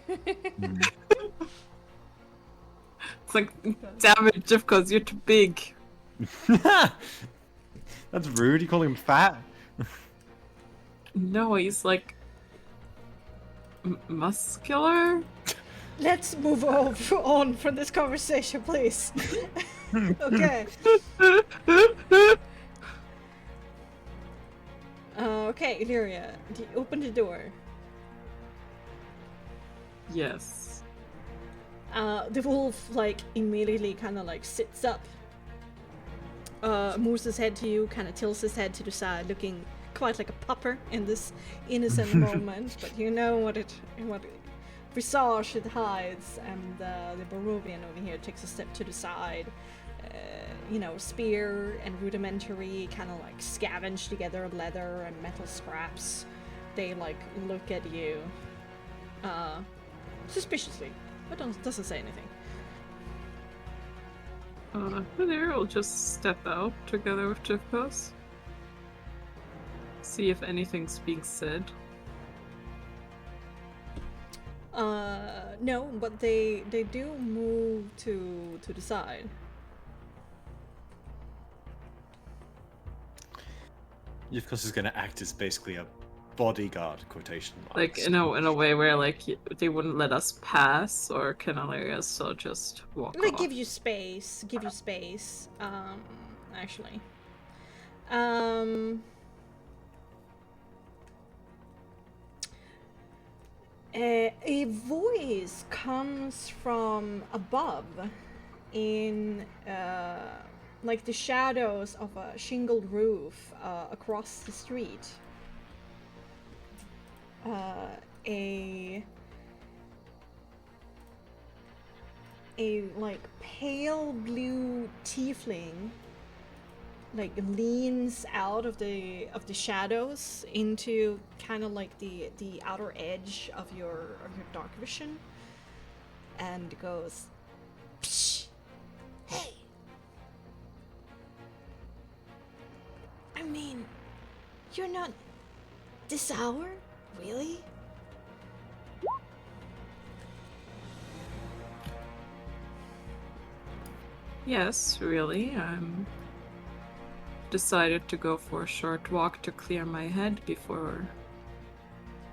It's like, damn it, Jeff, because you're too big. That's rude. You calling him fat? No, he's like... muscular? Let's move on from this conversation, please. Okay. Okay, Illyria, open the door. Yes. The wolf, like, immediately kind of, like, sits up. Moves his head to you, kind of tilts his head to the side, looking quite like a pupper in this innocent moment. But you know what visage it hides, and the Barovian over here takes a step to the side. Spear and rudimentary kind of like scavenge together leather and metal scraps. They like look at you suspiciously, but doesn't say anything. There, we'll just step out together with Jeffcos. See if anything's being said. No, but they do move to the side. Of course, is going to act as basically a bodyguard, quotation marks. Like in a way where like they wouldn't let us pass, or can I let us so just walk Like off? give you space. Actually. A voice comes from above in like the shadows of a shingled roof across the street. A like pale blue tiefling like leans out of the shadows into kind of like the outer edge of your dark vision, and goes, "Psh, hey, I mean, you're not this hour, really?" Yes, really. I'm decided to go for a short walk to clear my head before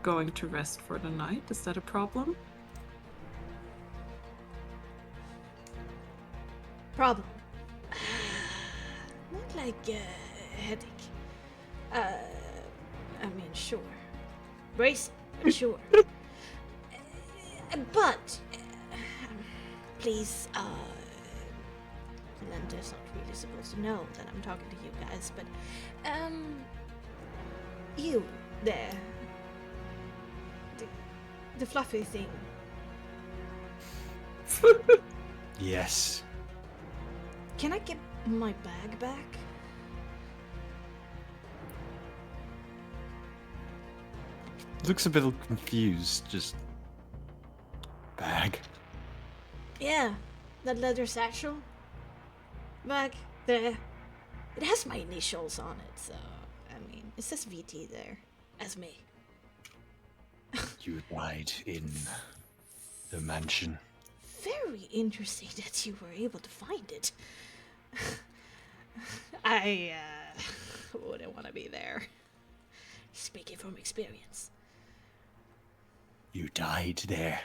going to rest for the night. Is that a problem? Problem. Not like a headache. I mean, sure. Brace, sure. But, please, Linda's not really supposed to know that I'm talking to you guys, but, you there. The fluffy thing. Yes. Can I get my bag back? Looks a bit confused, just... Bag? Yeah, that leather satchel. Back there. It has my initials on it, so, I mean, it says VT there, as me. You died in the mansion. Very interesting that you were able to find it. I, wouldn't want to be there. Speaking from experience. You died there.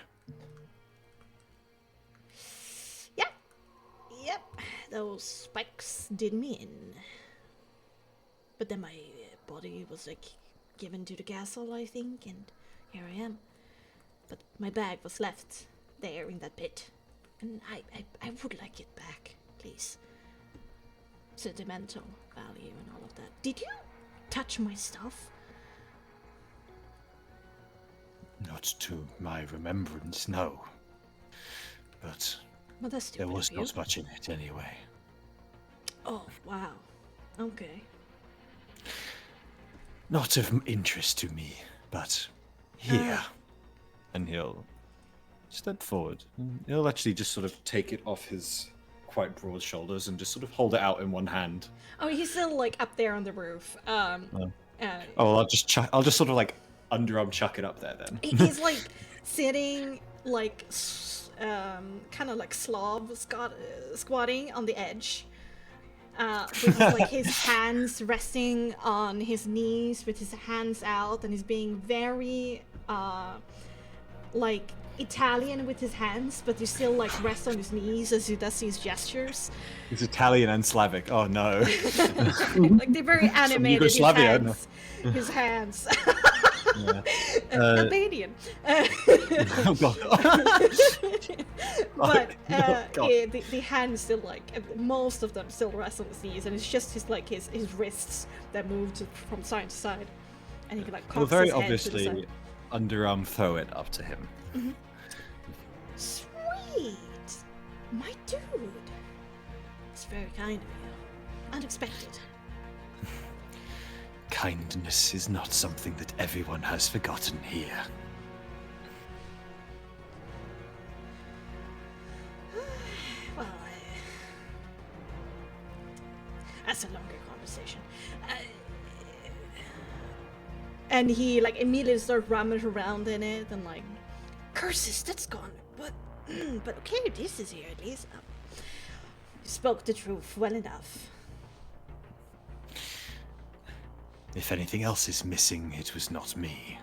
Yep, those spikes did me in. But then my body was, like, given to the castle, I think, and here I am. But my bag was left there in that pit. And I would like it back, please. Sentimental value and all of that. Did you touch my stuff? Not to my remembrance, no. But Well, that's stupid there was of you. not much in it anyway. Oh, wow. Okay. Not of interest to me, but here. And he'll step forward. He'll actually just sort of take it off his quite broad shoulders and just sort of hold it out in one hand. Oh, he's still, like, up there on the roof. Oh, well, I'll just sort of like underarm chuck it up there then. He's like sitting like kind of like squatting on the edge with like his hands resting on his knees with his hands out, and he's being very like Italian with his hands, but he still like rests on his knees as he does these gestures. He's Italian and Slavic. Oh no. Like they're very animated. Yugoslavia, His hands. Yeah. Albanian. Oh god. But Oh, God. the hands still like most of them still rest on his knees, and it's just his like his wrists that move from side to side, and he can like Well, cocks very his head obviously, to the side. underarm throw it up to him. Sweet, my dude. It's very kind of you. Unexpected. Kindness is not something that everyone has forgotten here. Well, that's a longer conversation. And he like immediately starts rummaging around in it and like curses, that's gone. But okay, this is here at least. You spoke the truth well enough. If anything else is missing, it was not me.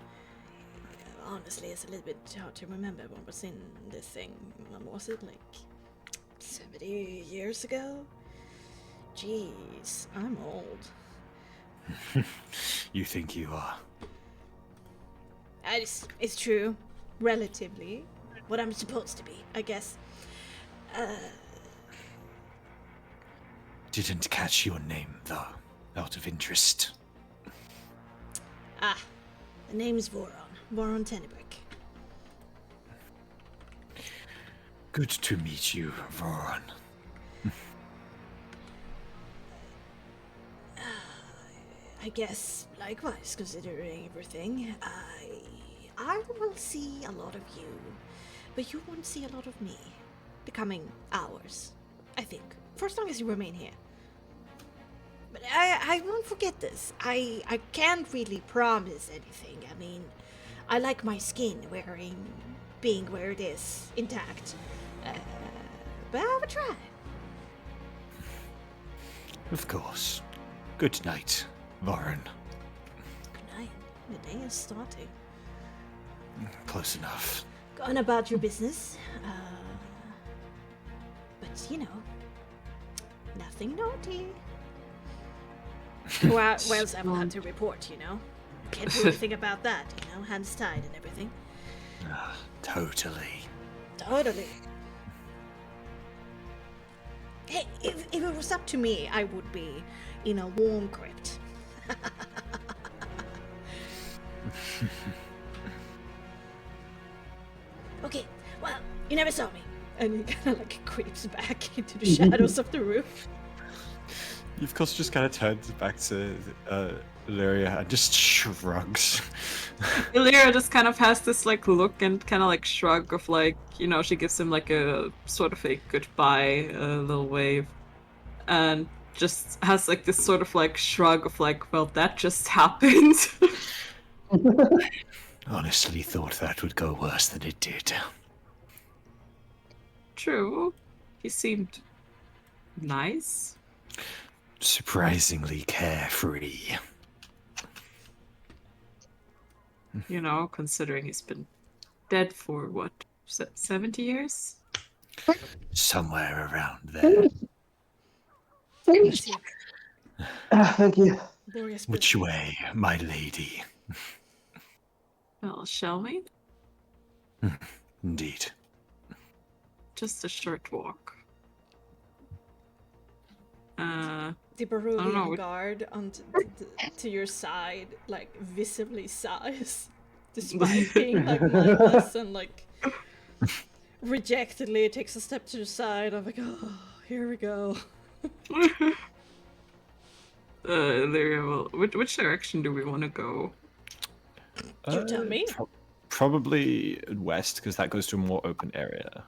Honestly, it's a little bit hard to remember what was in this thing. When was it, like 70 years ago? Jeez, I'm old. You think you are? It's true, relatively. What I'm supposed to be, I guess. Didn't catch your name, though, out of interest. The name's Voron. Voron Tennebrick. Good to meet you, Voron. I guess, likewise, considering everything, I will see a lot of you, but you won't see a lot of me. The coming hours, I think, for as long as you remain here. But I won't forget this. I can't really promise anything. I mean, I like my skin being where it is, intact. But I will try. Of course. Good night, Voron. Good night. The day is starting. Close enough. Going about your business. But, you know, nothing naughty. Well, I will have to report, you know. Can't do anything about that, you know, hands tied and everything. Totally. Totally. Hey, if it was up to me, I would be in a warm crypt. Okay, well, you never saw me. And he kind of like creeps back into the shadows of the roof. Of course, just kind of turns back to Illyria and just shrugs. Illyria just kind of has this like look and kind of like shrug of like, you know, she gives him like a sort of a goodbye, little wave, and just has like this sort of like shrug of like, well, that just happened. Honestly thought that would go worse than it did. True. He seemed nice. Surprisingly carefree. You know, considering he's been dead for what, 70 years? Somewhere around there. Thank you. Thank you. Glorious Which business. way, my lady? Well, shall we? Indeed. Just a short walk. The I don't Baruvian know. guard to your side, like, visibly sighs, despite being, like, mindless and, like, rejectedly takes a step to the side. I'm like, oh, here we go. Illyria, well, which direction do we want to go? You tell me. Probably west, because that goes to a more open area.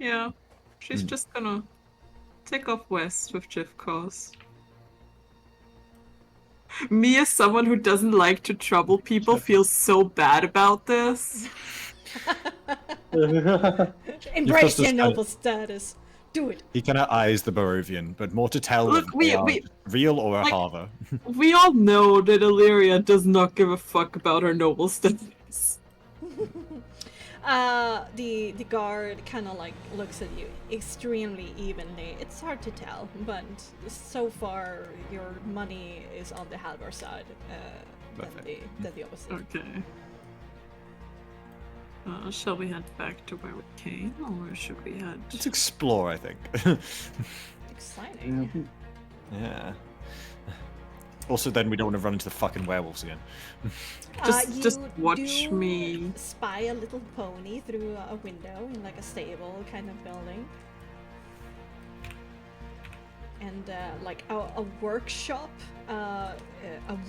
Yeah, she's just gonna take off west with Jifkos. Me, as someone who doesn't like to trouble people, feels so bad about this. Embrace just your noble status. Do it. He kind of eyes the Barovian, but more to tell Look, them we- they are we- real or a like- Hava. We all know that Illyria does not give a fuck about her noble status. The guard kind of like looks at you extremely evenly. It's hard to tell, but so far your money is on the Halvar side than the opposite. Okay. Shall we head back to where we came, or should we head? Let's explore, I think. Exciting. Yeah. Also, then we don't want to run into the fucking werewolves again. Just You watch do me. spy a little pony through a window in like a stable kind of building. And like a workshop, a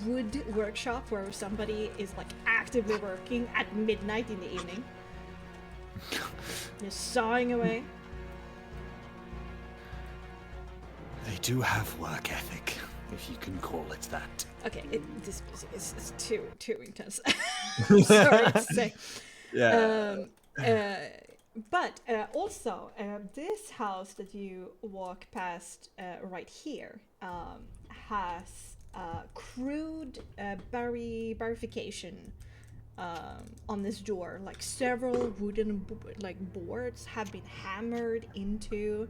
wood workshop where somebody is like actively working at midnight in the evening. Just sawing away. They do have work ethic, if you can call it that. Okay, this music is too intense. Sorry to say. Yeah. But also, this house that you walk past right here has crude barification on this door. Like several wooden boards have been hammered into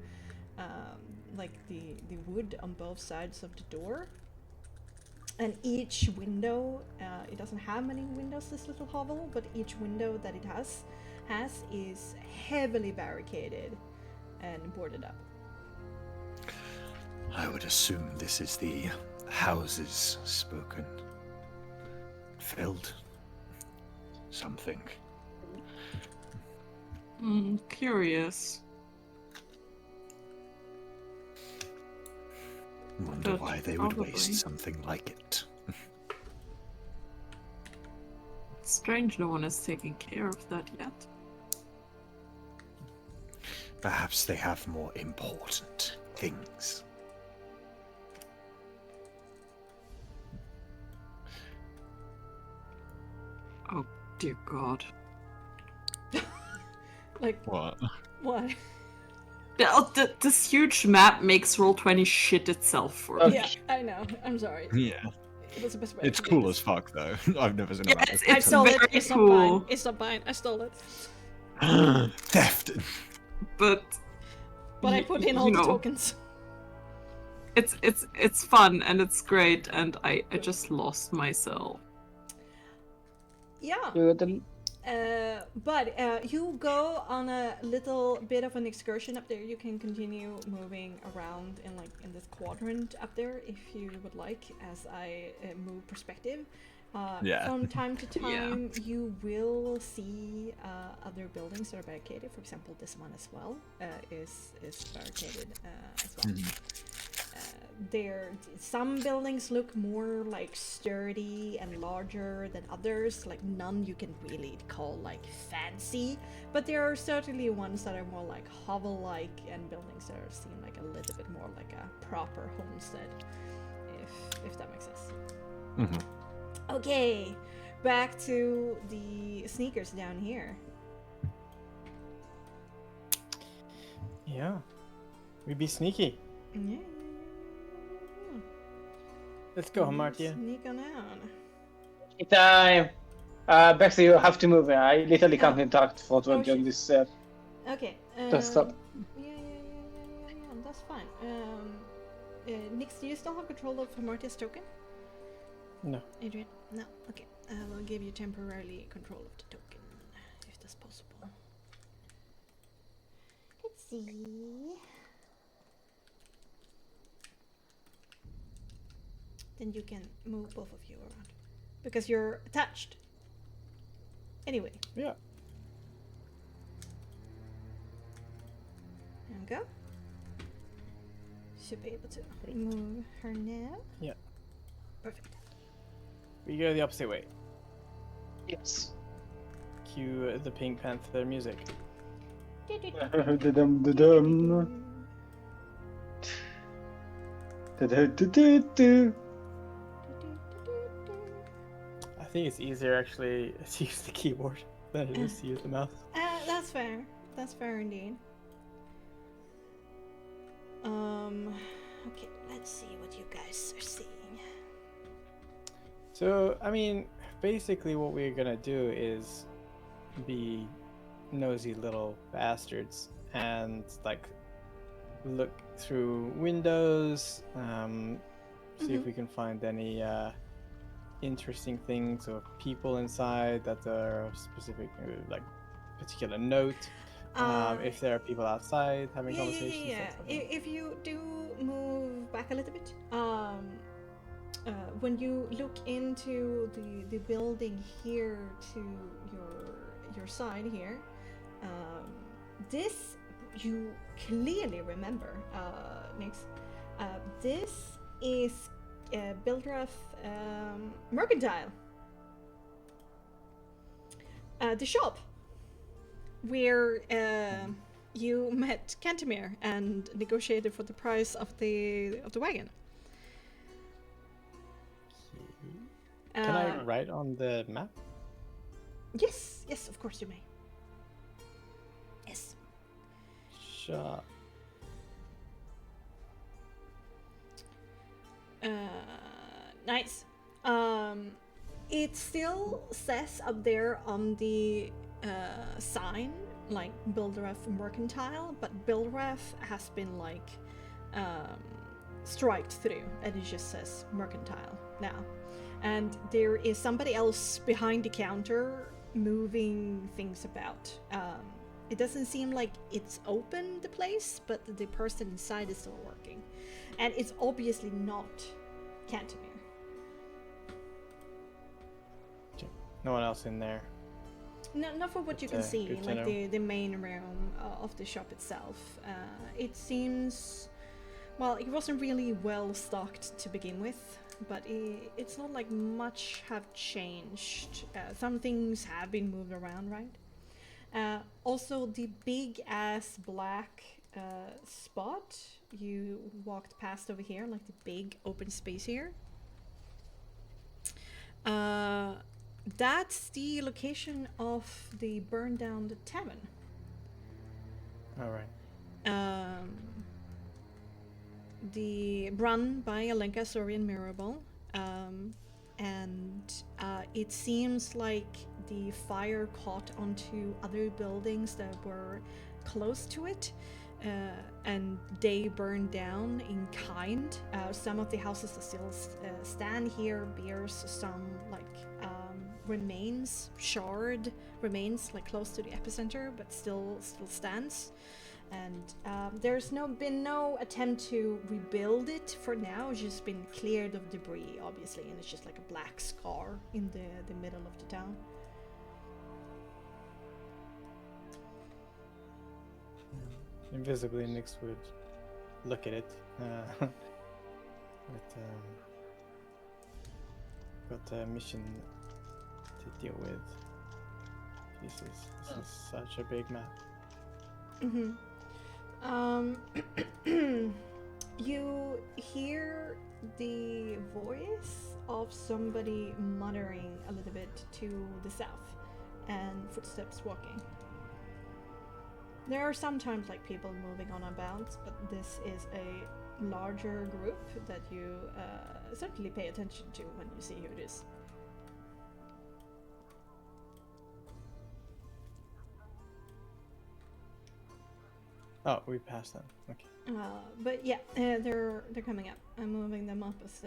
like the wood on both sides of the door. And each window, it doesn't have many windows, this little hovel, but each window that it has is heavily barricaded and boarded up. I would assume this is the houses spoken. Filled. Something. Curious. Wonder But why they would probably. waste something like it. It's strange no one has taken care of that yet. Perhaps they have more important things. Oh, dear God. Like, What? what? This huge map makes Roll20 shit itself for me. Yeah, I know. I'm sorry. Yeah. It was the best way It's to do cool this. as fuck, though. I've never seen a Yeah, map. it's- I stole it. very It's not cool. mine. It's not mine. I stole it. Theft! But But I y- put in you all the know, tokens. It's fun and it's great, and I just lost myself. Yeah. Good. But you go on a little bit of an excursion up there. You can continue moving around in this quadrant up there if you would like, as I move perspective. Yeah. From time to Yeah. time, you will see other buildings that are barricaded. For example, this one as well is barricaded as well. Some buildings look more like sturdy and larger than others, like none you can really call like fancy, but there are certainly ones that are more like hovel-like and buildings that are seem like a little bit more like a proper homestead, if that makes sense. Mm-hmm. Okay, back to the sneakers down here. Yeah. We be sneaky. Yeah. Let's go, Martia. Sneak on out. Time. Bexxy, you have to move. I literally can't interact for 20 on shit. this. Okay. Desktop. Yeah, that's fine. Nix, do you still have control of Martia's token? No. Adrian? No. Okay. I will give you temporarily control of the token, if that's possible. Let's see. Then you can move both of you around. Because you're attached. Anyway. Yeah. There we go. Should be able to move her now. Yeah. Perfect. We go the opposite way. Yes. Cue the Pink Panther music. Da-dum, da-dum. Da-da-da-da-da. I think it's easier actually to use the keyboard than it is to use the mouse. That's fair. That's fair indeed. Okay, let's see what you guys are seeing. So, I mean, basically what we're gonna do is be nosy little bastards and like look through windows, see if we can find any interesting things or people inside that are of specific like particular note. If there are people outside having conversations. Yeah. that sort of thing. If you do move back a little bit, when you look into the building here to your side here, this you clearly remember, Nix. This is Bildroth Mercantile. The shop where you met Cantemir and negotiated for the price of the wagon. Can I write on the map? Yes, yes, of course you may. Yes. Sure. Nice. It still says up there on the sign, like Bilderef Mercantile, but Bilderef has been like striked through, and it just says Mercantile now. And there is somebody else behind the counter moving things about. It doesn't seem like it's open, the place, but the person inside is still working. And it's obviously not Cantomir. No one else in there. No, not for what you can see, good to like know. the main room of the shop itself. It seems, well, it wasn't really well stocked to begin with, but it's not like much have changed. Some things have been moved around, right? Also, the big ass black spot you walked past over here, like the big open space here. That's the location of the burned down tavern. All right. The run by Alenka Sorian Mirabel, and it seems like the fire caught onto other buildings that were close to it, and they burned down in kind. Some of the houses that still stand here bears some like remains, charred remains, like close to the epicenter, but still stands. And there's been no attempt to rebuild it for now. It's just been cleared of debris, obviously, and it's just like a black scar in the middle of the town. Invisibly, Nix would look at it. Got a mission to deal with. This is such a big map. Mm-hmm. You hear the voice of somebody muttering a little bit to the south, and footsteps walking. There are sometimes like people moving on about, but this is a larger group that you certainly pay attention to when you see who it is. Oh, we passed them. Okay. But yeah, they're coming up. I'm moving them up as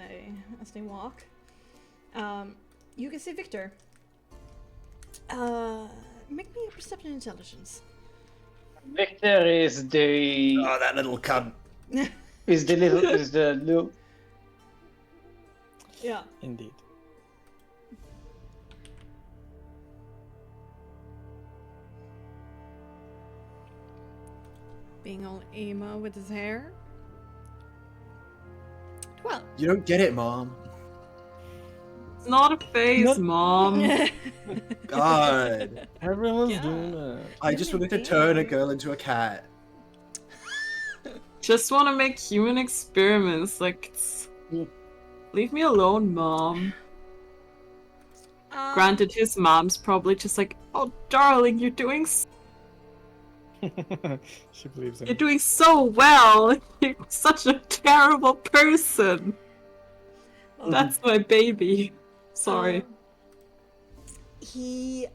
they walk. You can see Victor. Make me a perception intelligence. Victor is the Oh, that little cunt. is the little Yeah. Indeed. Being all emo with his hair. Well. You don't get it, Mom. It's not a phase, Mom. God. Everyone's Yeah. doing it. I just wanted to turn a girl into a cat. Just want to make human experiments. Like, leave me alone, Mom. Granted, his mom's probably just like, oh, darling, you're doing She believes in you're it. doing so well. You're such a terrible person. That's my baby. Sorry. He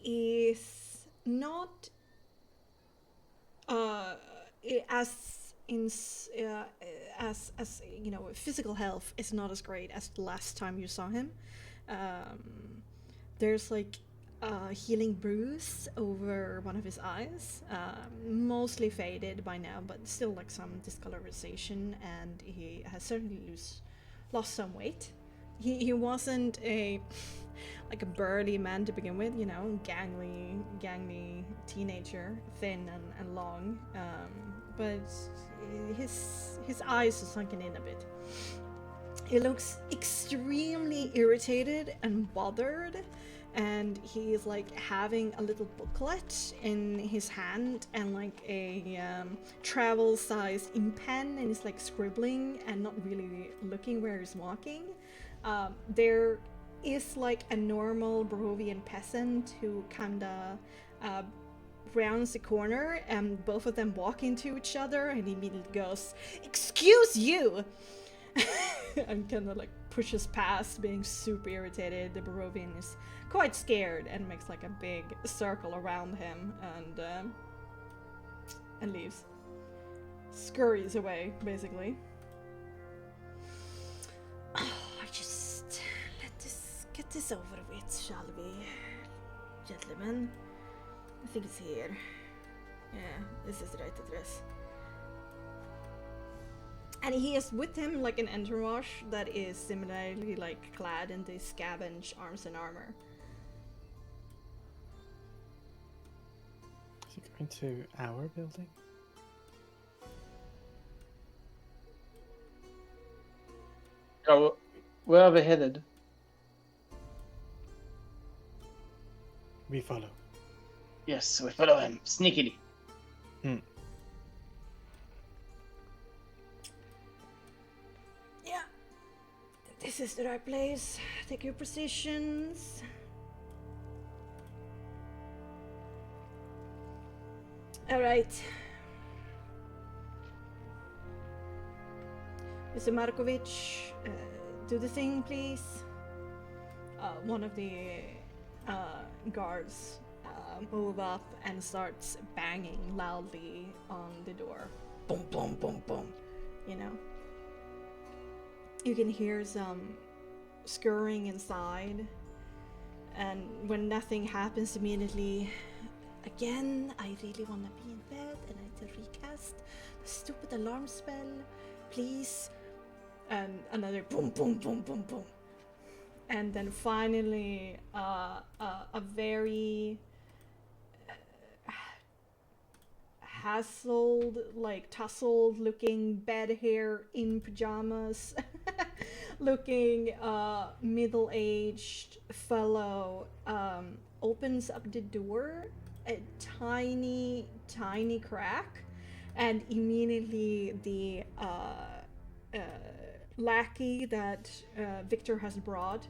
is not as you know, physical health is not as great as the last time you saw him. There's like a healing bruise over one of his eyes, mostly faded by now, but still like some discolorization, and he has certainly lost some weight. He wasn't a burly man to begin with, you know, gangly teenager, thin and long, but his eyes are sunken in a bit. He looks extremely irritated and bothered, and he's like having a little booklet in his hand and like a travel-sized ink pen, and he's like scribbling and not really looking where he's walking. There is like a normal Barovian peasant who kinda rounds the corner, and both of them walk into each other, and he immediately goes, "Excuse you!" and kinda like pushes past, being super irritated. The Barovian is quite scared and makes like a big circle around him and leaves. Scurries away, basically. Just get this over with, shall we, gentlemen? I think it's here. Yeah, this is the right address. And he is with him like an entourage that is similarly like clad in these scavenge arms and armor. Is he going to our building? Oh, where are they headed? We follow. Yes, we follow him sneakily. Yeah, this is the right place. Take your positions. All right. Mr. Markovich, do the thing, please. One of the guards move up and starts banging loudly on the door. Boom, boom, boom, boom. You know? You can hear some scurrying inside, and when nothing happens immediately, again, I really want to be in bed and I need to recast the stupid alarm spell, please. And another boom, boom, boom, boom, boom. And then finally, a very hassled, like tousled looking bed hair in pajamas looking middle-aged fellow opens up the door a tiny crack, and immediately the lackey that Victor has brought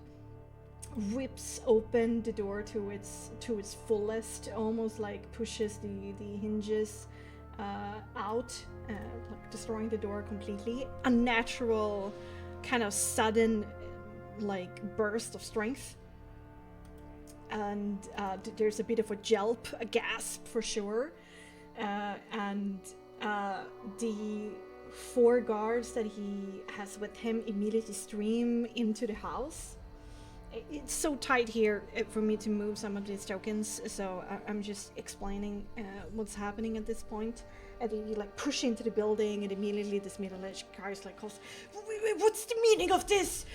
rips open the door to its fullest, almost like pushes the hinges out, like destroying the door completely. A natural kind of sudden like burst of strength, and there's a bit of a yelp, a gasp for sure, and the 4 guards that he has with him immediately stream into the house. It's so tight here for me to move some of these tokens, so I'm just explaining what's happening at this point. And he like push into the building, and immediately this middle-aged guy is like, "What's the meaning of this?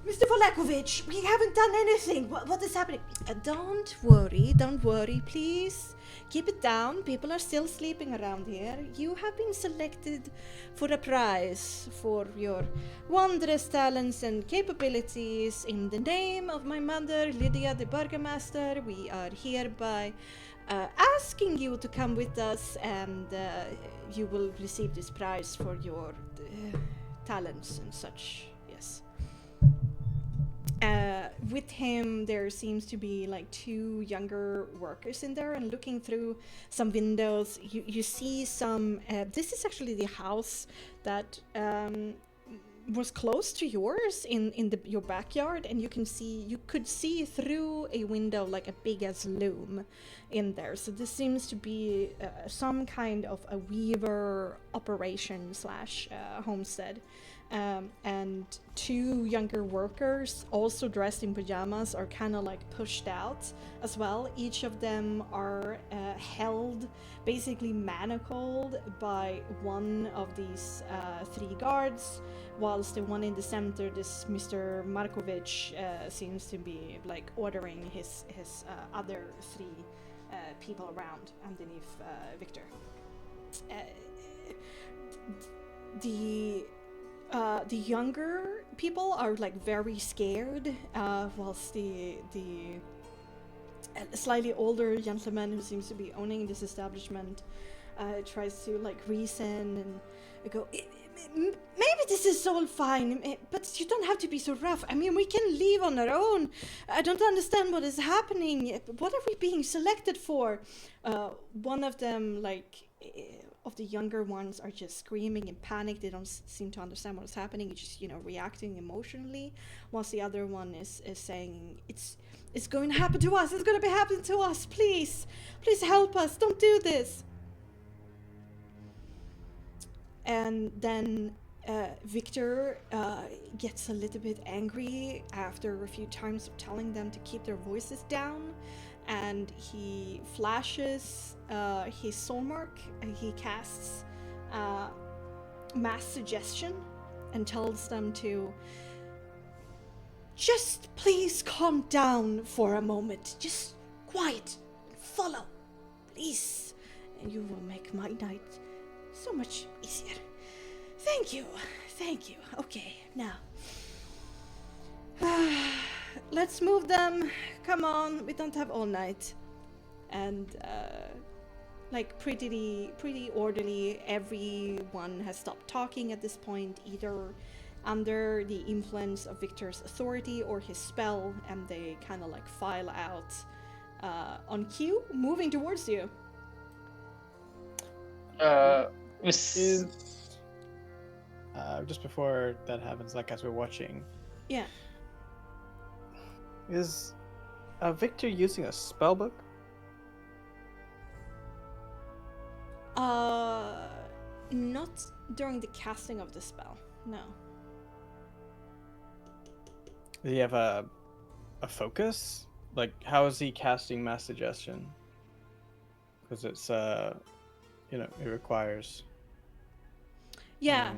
Mr. Volakovich, we haven't done anything. What is happening?" Don't worry, please. Keep it down. People are still sleeping around here. You have been selected for a prize for your wondrous talents and capabilities. In the name of my mother, Lydia the Burgomaster, we are hereby asking you to come with us, and you will receive this prize for your talents and such. Yes. With him, there seems to be like 2 younger workers in there, and looking through some windows, you see some. This is actually the house that was close to yours in your backyard, and you could see through a window like a big as loom in there. So this seems to be some kind of a weaver operation / homestead. And 2 younger workers, also dressed in pajamas, are kind of like pushed out as well. Each of them are held, basically manacled by one of these 3 guards, whilst the one in the center, this Mr. Markovich, seems to be like ordering his other 3 people around underneath Victor. The younger people are like very scared, whilst the slightly older gentleman who seems to be owning this establishment tries to like reason and go, Maybe this is all fine, but you don't have to be so rough. I mean, we can leave on our own. I don't understand what is happening. What are we being selected for? One of them, of the younger ones, are just screaming in panic. They don't seem to understand what is happening. It's just, reacting emotionally. Whilst the other one is saying, it's going to happen to us. It's going to be happening to us. Please help us. Don't do this. And then Victor gets a little bit angry after a few times of telling them to keep their voices down, and he flashes his soul mark, and he casts mass suggestion and tells them to just please calm down for a moment. Just quiet. Follow. Please. And you will make my night so much easier. Thank you. Okay, now. Let's move them. Come on, we don't have all night. And, pretty orderly, everyone has stopped talking at this point, either under the influence of Victor's authority or his spell, and they kind of file out on cue, moving towards you. Just before that happens, as we're watching. Yeah. Is Victor using a spell book? Not during the casting of the spell, no. Does he have a focus? How is he casting mass suggestion? Because it's it requires. Yeah,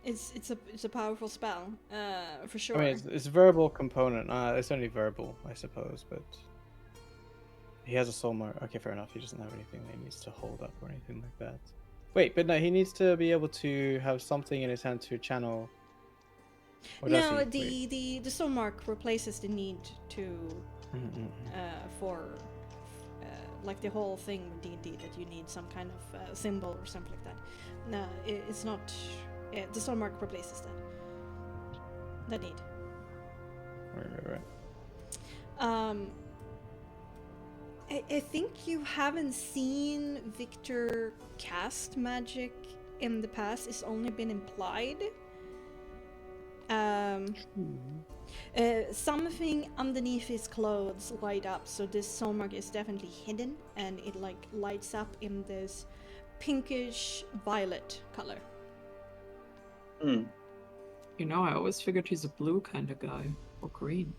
it's a powerful spell, for sure. I mean, it's verbal component. It's only verbal, I suppose, but he has a soul mark. Okay, fair enough. He doesn't have anything that he needs to hold up or anything like that. Wait, but no, he needs to be able to have something in his hand to channel. No, the soul mark replaces the need to for the whole thing with D&D, that you need some kind of symbol or something like that. No, it's not. The soul mark replaces that need. Right. I think you haven't seen Victor cast magic in the past. It's only been implied. Something underneath his clothes light up, so this soul mark is definitely hidden, and it lights up in this pinkish violet color. I always figured he's a blue kind of guy, or green.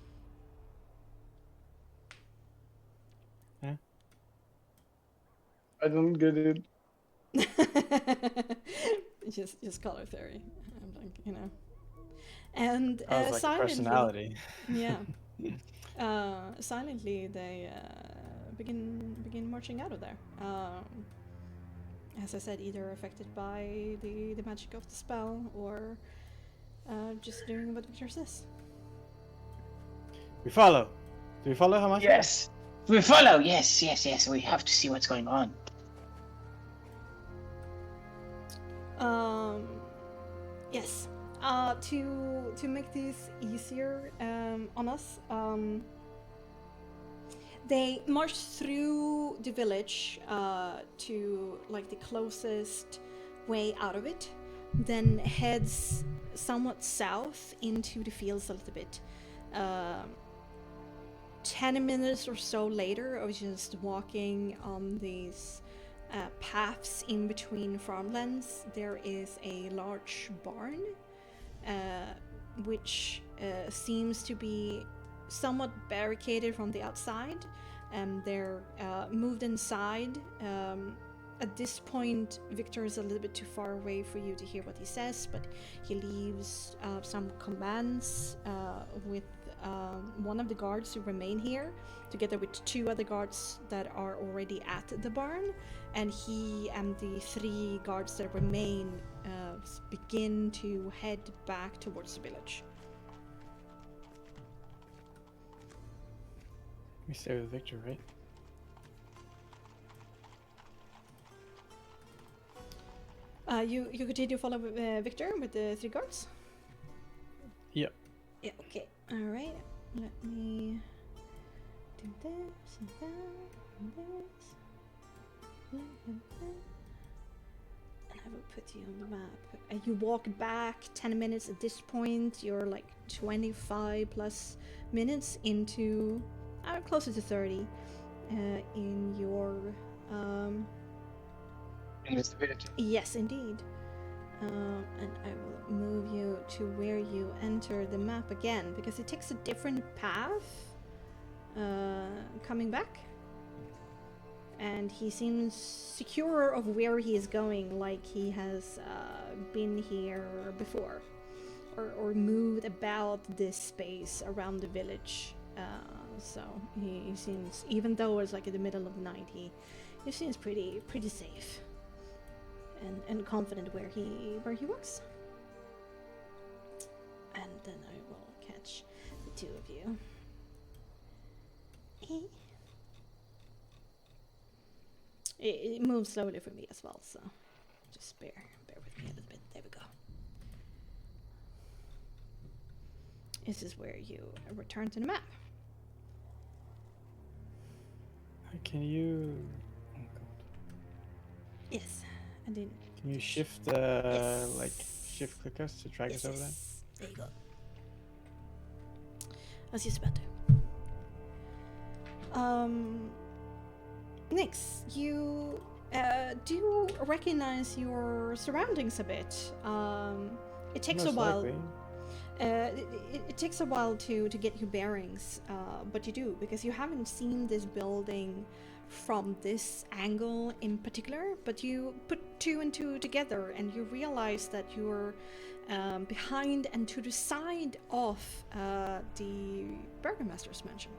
Yeah. I don't get it. just color theory. And silently, personality. Yeah. Silently, they begin marching out of there. As I said, either affected by the magic of the spell, or just doing what Victor says. We follow. Do we follow, Hamashi? Yes. We follow. Yes. We have to see what's going on. Yes. To make this easier on us, they march through the village to the closest way out of it, then heads somewhat south into the fields a little bit. 10 minutes or so later of just walking on these paths in between farmlands, there is a large barn, which seems to be somewhat barricaded from the outside, and they're moved inside. At this point, Victor is a little bit too far away for you to hear what he says, but he leaves some commands with one of the guards who remain here, together with 2 other guards that are already at the barn, and he and the 3 guards that remain begin to head back towards the village. We stay with Victor, right? You continue to follow Victor with the 3 guards? Yep. Yeah, okay. Alright. Let me do this and that and this. And I will put you on the map. And you walk back 10 minutes at this point. You're like 25 plus minutes into, closer to 30, in your Invisibility. yes, indeed. And I will move you to where you enter the map again, because it takes a different path coming back. And he seems secure of where he is going, like he has been here before, or moved about this space around the village. So he seems, even though it's like in the middle of the night, he seems pretty safe and confident where he works. And then I will catch the 2 of you. It moves slowly for me as well, so just bear with me a little bit. There we go. This is where you return to the map. Can you? Oh god. Yes, I didn't. Can you shift Yes. like shift click us to drag us over there? There you go. I was just about to. Next, you do recognize your surroundings a bit. It takes Most a while. likely. It takes a while to get your bearings, but you do, because you haven't seen this building from this angle in particular, but you put 2 and 2 together and you realize that you're behind and to the side of the Burgomaster's mansion.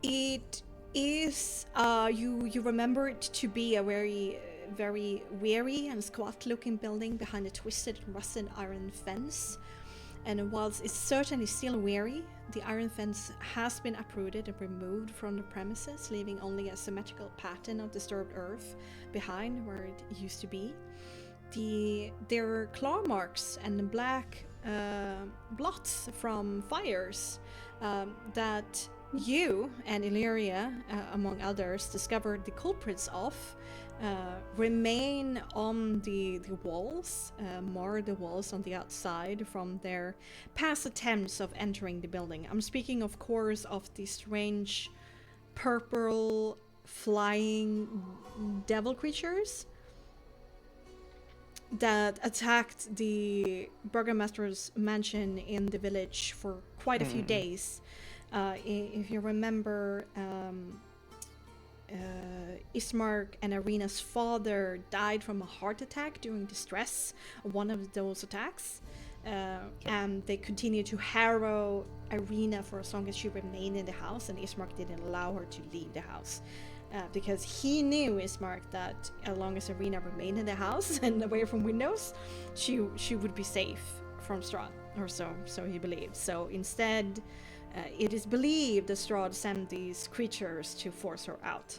It is, you remember it to be a very weary and squat-looking building behind a twisted and rusted iron fence. And whilst it's certainly still weary, the iron fence has been uprooted and removed from the premises, leaving only a symmetrical pattern of disturbed earth behind where it used to be. There are claw marks and black blots from fires that you and Illyria, among others, discovered the culprits of, remain on the walls, mar the walls on the outside from their past attempts of entering the building. I'm speaking, of course, of the strange purple flying devil creatures that attacked the Burgomaster's mansion in the village for quite a few days. If you remember, Ismark and Arena's father died from a heart attack during the stress of one of those attacks. And they continued to harrow Arena for as long as she remained in the house, and Ismark didn't allow her to leave the house. Because he knew, Ismark, that as long as Arena remained in the house and away from windows, she would be safe from Strahd, or so he believed. So instead, it is believed that Strahd sent these creatures to force her out.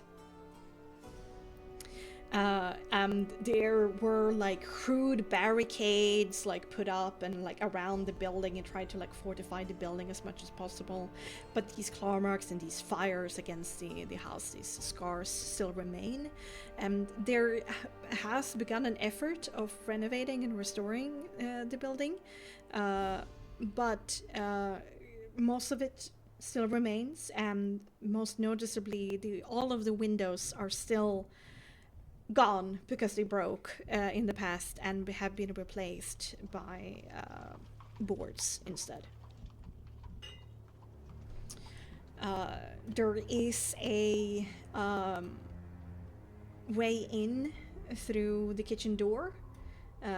And there were like crude barricades like put up and like around the building and tried to like fortify the building as much as possible. But these claw marks and these fires against the house, these scars still remain. And there has begun an effort of renovating and restoring the building. But most of it still remains, and most noticeably all of the windows are still gone because they broke in the past and have been replaced by boards instead. There is a way in through the kitchen door,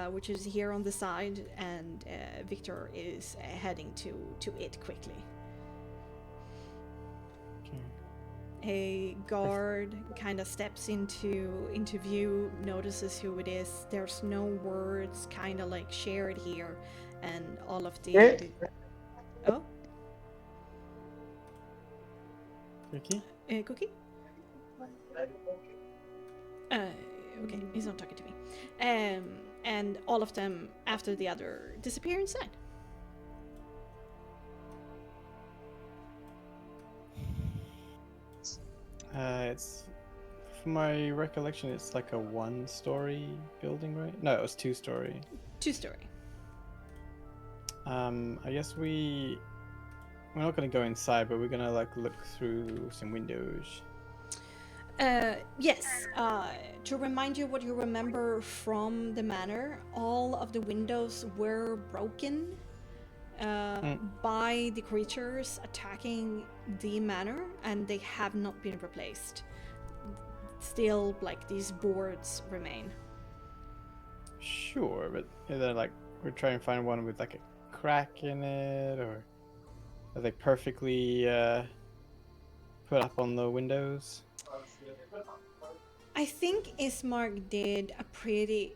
which is here on the side, and Victor is heading to it quickly. A guard kind of steps into view, notices who it is. There's no words kind of like shared here, and all of the oh, Cookie? Cookie? Okay, he's not talking to me. And all of them, after the other, disappear inside. It's from my recollection, it's like a 1-story building, right? No, it was 2-story. 2-story. I guess we're not gonna go inside, but we're gonna like look through some windows. Yes. To remind you what you remember from the manor, all of the windows were broken by the creatures attacking the manor, and they have not been replaced. Still, like, these boards remain. Sure, but either like we're trying to find one with like a crack in it, or are they perfectly put up on the windows? I think Ismark did a pretty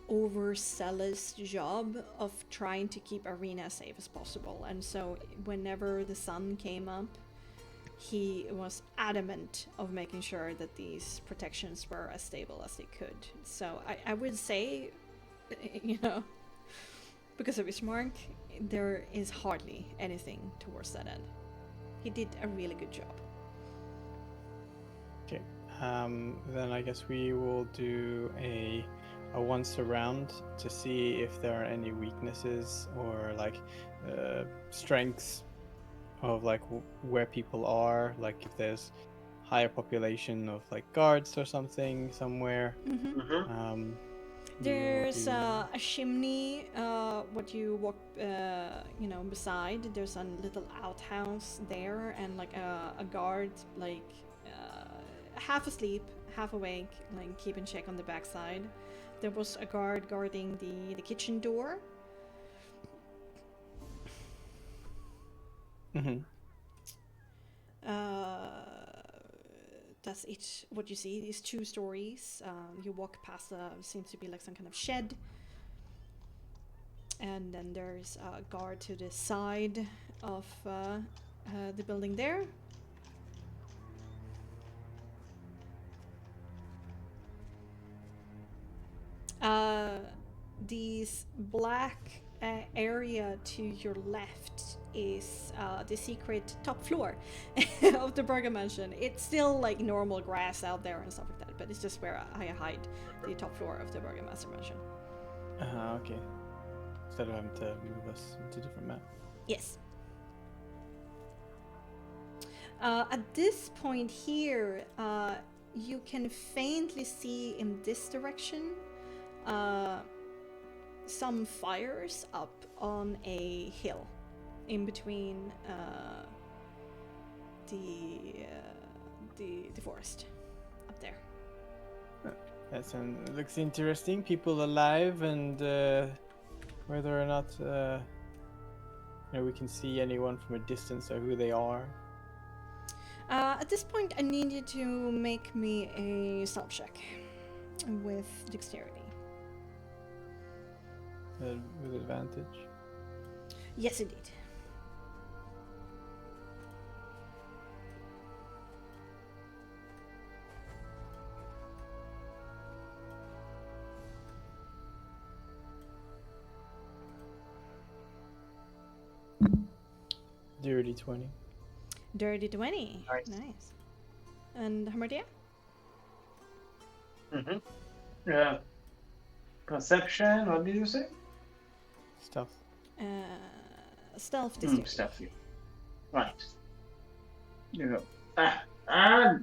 overzealous job of trying to keep Arena as safe as possible, and so whenever the sun came up, he was adamant of making sure that these protections were as stable as they could. So I would say, you know, because of Ismark, there is hardly anything towards that end. He did a really good job. Okay. Then I guess we will do a once around to see if there are any weaknesses or like strengths of like where people are, like if there's higher population of like guards or something somewhere. There's a chimney, what you walk, beside. There's a little outhouse there, and like a guard, like half asleep, half awake, like keeping check on the backside. There was a guard guarding the kitchen door. That's it. What you see, these 2 stories. You walk past seems to be like some kind of shed, and then there's a guard to the side of the building there. This black area to your left is the secret top floor of the Burger Mansion. It's still like normal grass out there and stuff like that, but it's just where I hide the top floor of the Burger Master Mansion. Okay. Instead of having to move us into a different map. Yes. At this point here, you can faintly see in this direction some fires up on a hill in between the forest up there. That looks interesting. People alive, and whether or not we can see anyone from a distance or who they are. At this point, I need you to make me a stealth check with dexterity. With advantage. Yes, indeed. Dirty 20. Dirty 20. Nice. And Hamardia? Yeah. Perception, what did you say? Stealth. Stealth dexterity. Stealthy. Right. I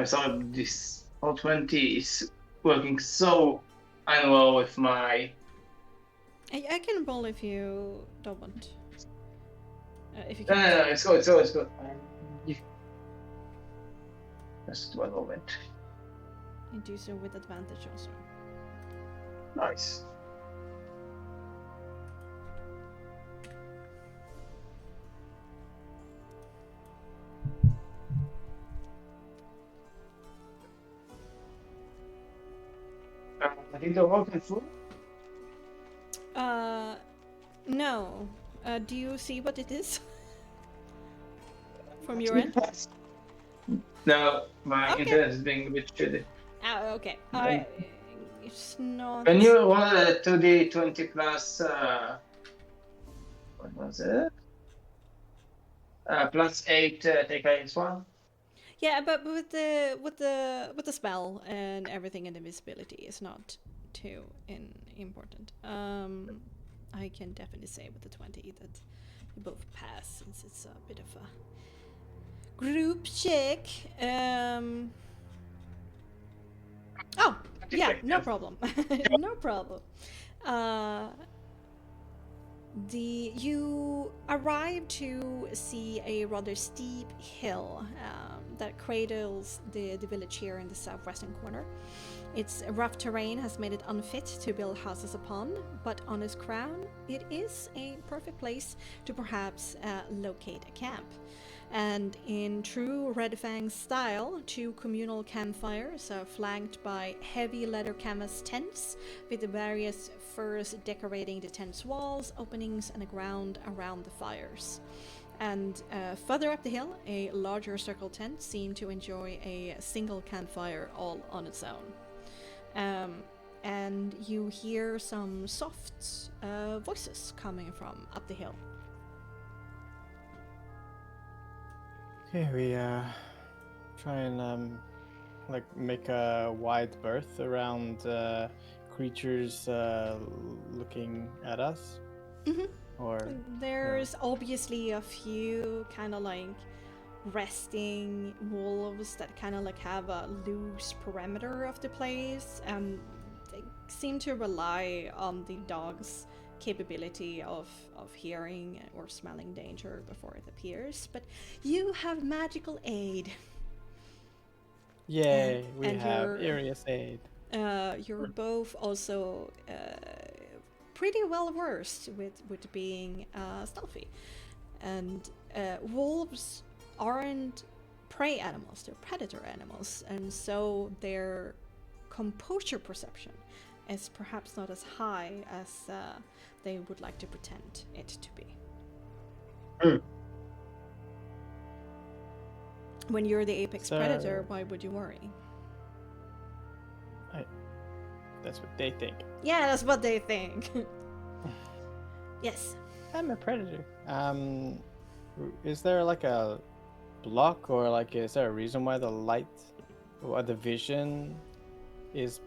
saw this O20 is working so unwell with my... I can roll if you don't want. If you No, can. it's good, it's good. Just one moment. You do so with advantage also. Nice. I think they're working full. No. Do you see what it is? From your end? No, my Okay. internet is being a bit shitty. Okay. It's not. When you roll a 2d20 plus, what was it? Plus 8, take -1. Yeah, but with the spell and everything and the visibility is not too important. I can definitely say with the 20 that you both pass since it's a bit of a group check. Oh, yeah, no problem. No problem. You arrive to see a rather steep hill that cradles the village here in the southwestern corner. Its rough terrain has made it unfit to build houses upon, but on its crown, it is a perfect place to perhaps locate a camp. And in true Red Fang style, 2 communal campfires are flanked by heavy leather canvas tents with the various furs decorating the tent's walls, openings, and the ground around the fires. And further up the hill, a larger circle tent seemed to enjoy a single campfire all on its own. And you hear some soft voices coming from up the hill. Okay, we try and like make a wide berth around creatures looking at us. Mhm. Or There's obviously a few kind of like resting wolves that kind of like have a loose perimeter of the place, and they seem to rely on the dog's capability of hearing or smelling danger before it appears. But you have magical aid. yay, we and have you're- Arius aid. You're both also pretty well versed with being stealthy, and wolves aren't prey animals; they're predator animals, and so their composure perception is perhaps not as high as they would like to pretend it to be. When you're the apex So- predator, why would you worry? That's what they think. Yeah, that's what they think. Yes. I'm a predator. Is there like a block, or like is there a reason why the light or the vision is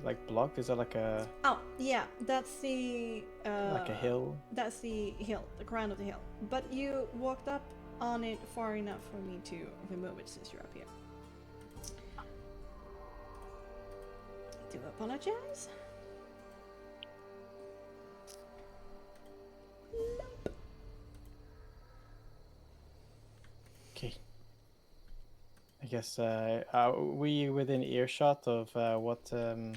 like blocked? Is there like a Oh, yeah, that's the like a hill? That's the hill, the crown of the hill. But you walked up on it far enough for me to remove it since you're up here. Do apologize. Okay. I guess are we within earshot of what the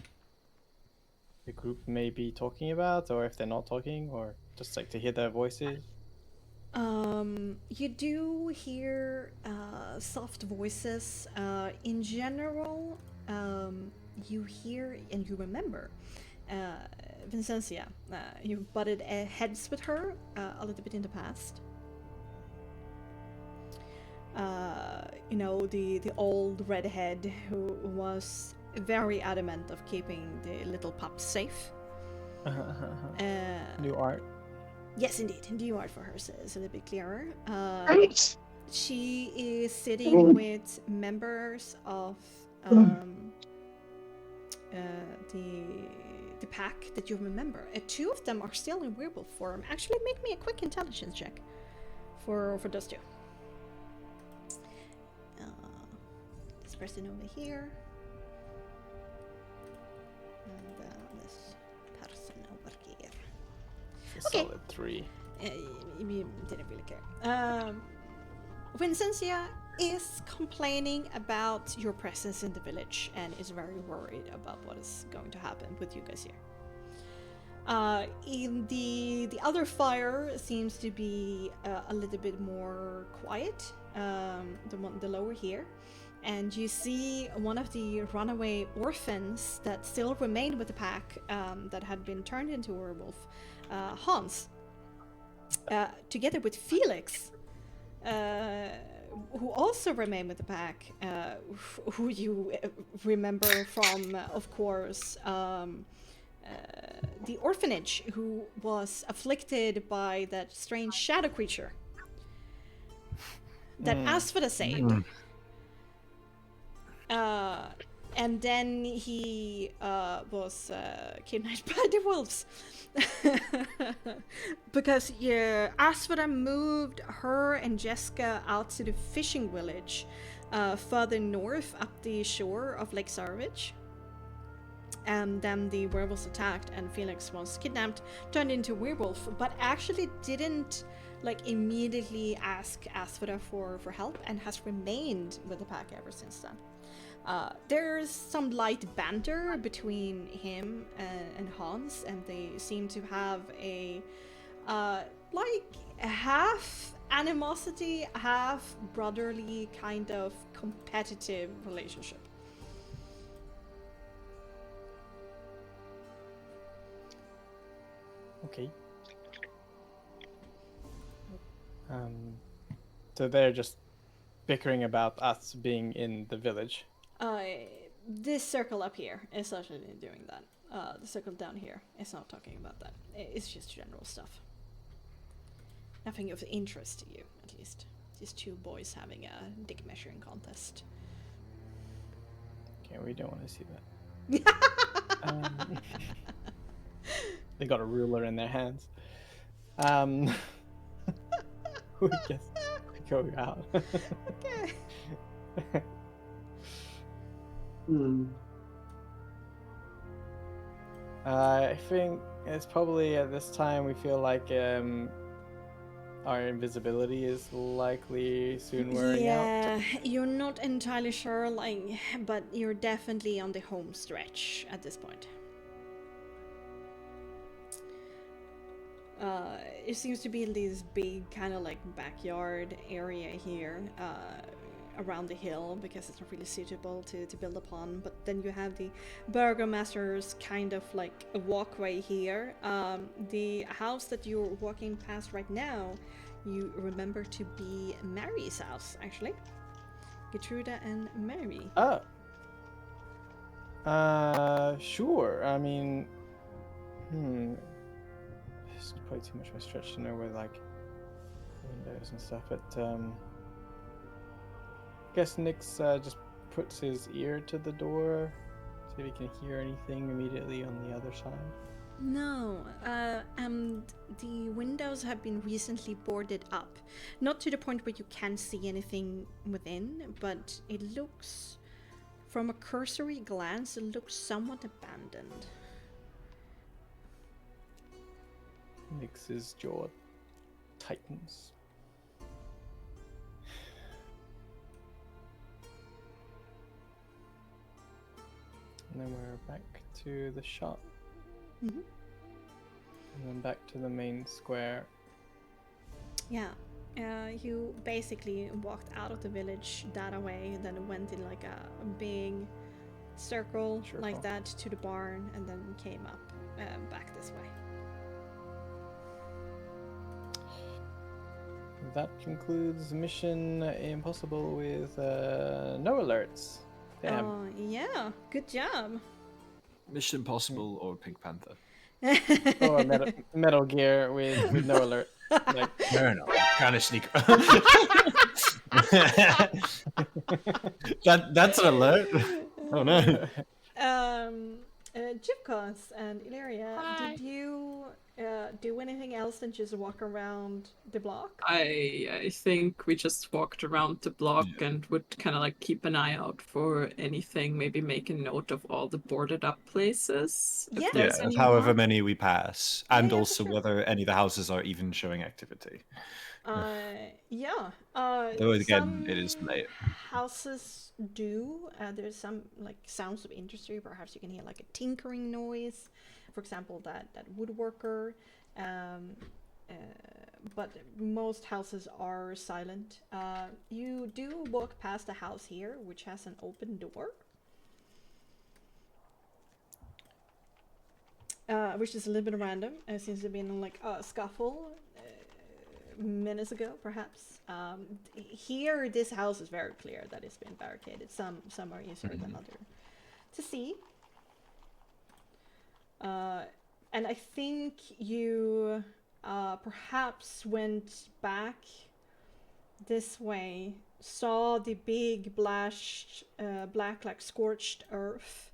group may be talking about, or if they're not talking, or just like to hear their voices? You do hear soft voices. In general, you hear and you remember Vincentia. You've butted heads with her a little bit in the past. You know, the old redhead who was very adamant of keeping the little pups safe. New art. Yes, indeed. New art for her is a little bit clearer. Great. She is sitting with members of the pack that you remember. 2 of them are still in werewolf form. Actually, make me a quick intelligence check for those 2. This person over here. And this person over here. Okay. Solid 3. You didn't really care. Vincentia is complaining about your presence in the village and is very worried about what is going to happen with you guys here. In the other fire seems to be a little bit more quiet. The lower here, and you see one of the runaway orphans that still remained with the pack that had been turned into a werewolf, Hans, together with Felix, who also remain with the pack, who you remember from, of course, the orphanage, who was afflicted by that strange shadow creature that Asphoda saved. And then he was kidnapped by the wolves. Because Asphoda moved her and Jessica out to the fishing village further north up the shore of Lake Sarovich. And then the werewolves attacked and Felix was kidnapped, turned into a werewolf, but actually didn't immediately ask Asphoda for help and has remained with the pack ever since then. There's some light banter between him and Hans, and they seem to have a half animosity, half brotherly kind of competitive relationship. Okay. So they're just bickering about us being in the village. This circle up here is certainly doing that. The circle down here is not talking about that. It's just general stuff. Nothing of interest to you, at least. These two boys having a dick measuring contest. Okay, we don't want to see that. They got a ruler in their hands. We guess go out. Okay. I think it's probably at this time we feel like our invisibility is likely soon wearing out. Yeah, you're not entirely sure, but you're definitely on the home stretch at this point. It seems to be this big kind of backyard area here around the hill, because it's not really suitable to build upon. But then you have the burgomaster's kind of a walkway here. The house that you're walking past right now, you remember to be Mary's house, actually. Gertruda and Mary. Oh. Sure. I mean, it's probably too much of a stretch to know where windows and stuff, but I guess Nyx just puts his ear to the door, see if he can hear anything immediately on the other side. No, and the windows have been recently boarded up. Not to the point where you can't see anything within, but it looks, from a cursory glance, it looks somewhat abandoned. Nyx's jaw tightens. And then we're back to the shop. Mm-hmm. And then back to the main square. Yeah, you basically walked out of the village that way, and then went in a big circle like that to the barn, and then came up back this way. That concludes Mission Impossible with no alerts. Damn. Oh, yeah, good job. Mission Impossible or Pink Panther? Or Metal Gear with no alert. Fair enough. Kind of sneak. That's an alert. Oh no. Jivkos and Ilaria, did you do anything else than just walk around the block? I think we just walked around the block and would kind of keep an eye out for anything, maybe make a note of all the boarded up places. Yeah. If there's Yeah, any however more. many we pass, and Yeah, for also sure. whether any of the houses are even showing activity. Yeah. Though again, Some it is late. houses do. There's some sounds of industry. Perhaps you can hear a tinkering noise, for example, that woodworker. But most houses are silent. You do walk past a house here, which has an open door. Which is a little bit random. Seems to have been a scuffle minutes ago, perhaps. Here, this house is very clear that it's been barricaded. Some are easier than others to see. And I think you perhaps went back this way, saw the big black, like scorched earth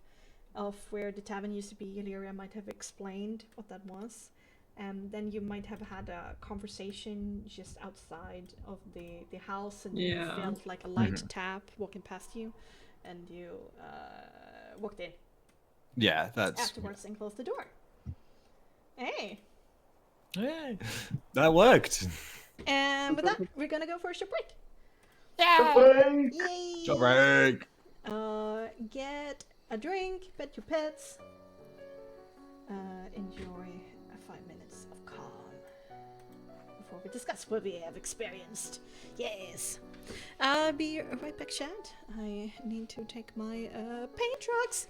of where the tavern used to be. Illyria might have explained what that was. And then you might have had a conversation just outside of the house, and you felt like a light tap walking past you, and you walked in. Yeah, that's... Afterwards and closed the door. Hey! Hey, that worked. And with that, we're gonna go for a short break. Yay! Short break. Get a drink, pet your pets. Enjoy 5 minutes of calm before we discuss what we have experienced. Yes. I'll be right back, Chad. I need to take my paint trucks.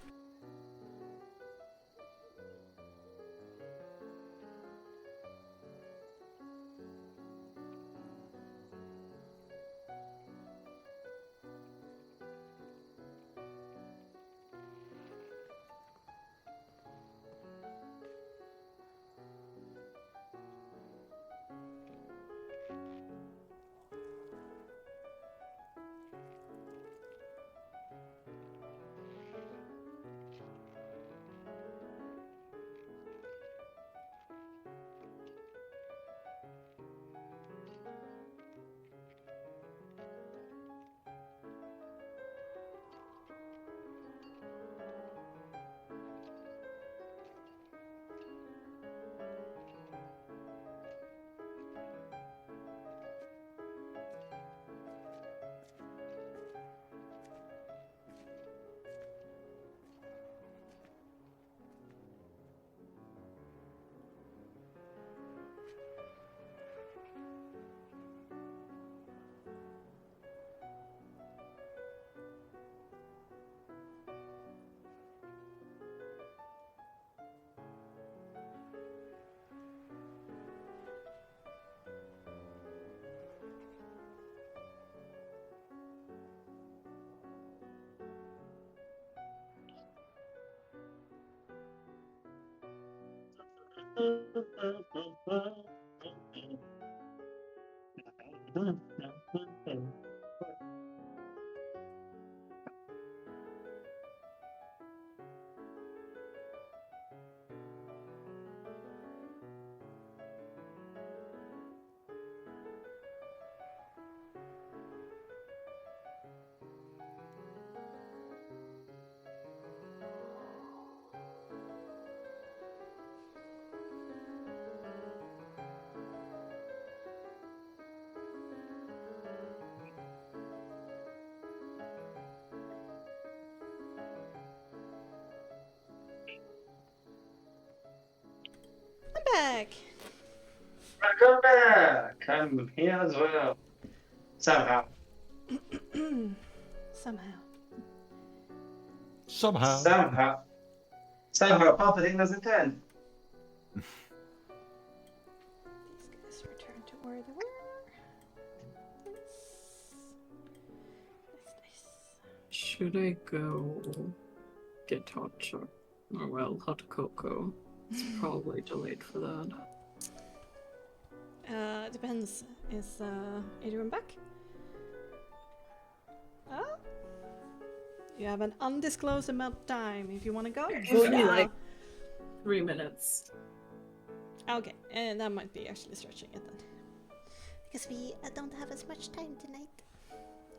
I'm back. Welcome back. I'm here as well. Somehow. Somehow, Papa does a 10. These guys return to where they were. Nice. Should I go get hot chocolate? Or, well, hot cocoa. It's probably too late for that. Depends. Is Adrian back? Oh? You have an undisclosed amount of time if you want to go. It'll be like 3 minutes. Okay, and that might be actually stretching it then. Because we don't have as much time tonight.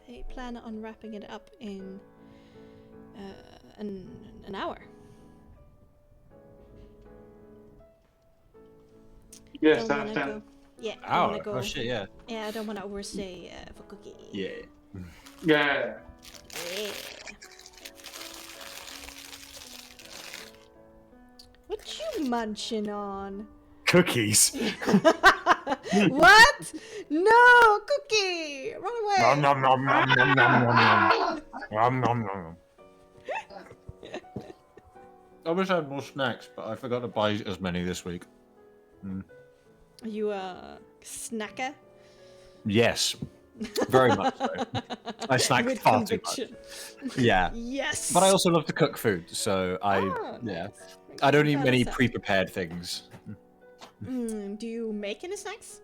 I plan on wrapping it up in an hour. Yes, Don't I've wanna done. go. Yeah, I Hour? wanna go. Oh shit, yeah. Yeah, I don't want to overstay for Cookie. Yeah. Yeah. Yeah. What you munching on? Cookies. What? No, Cookie! Run away! Nom nom nom nom nom nom nom nom nom nom. I wish I had more snacks, but I forgot to buy as many this week. Are you a snacker? Yes, very much so. I snack With far too conviction. much. Yeah, Yes. but I also love to cook food, so Ah, yeah. nice. I don't eat Balance many out. pre-prepared things. Do you make any snacks?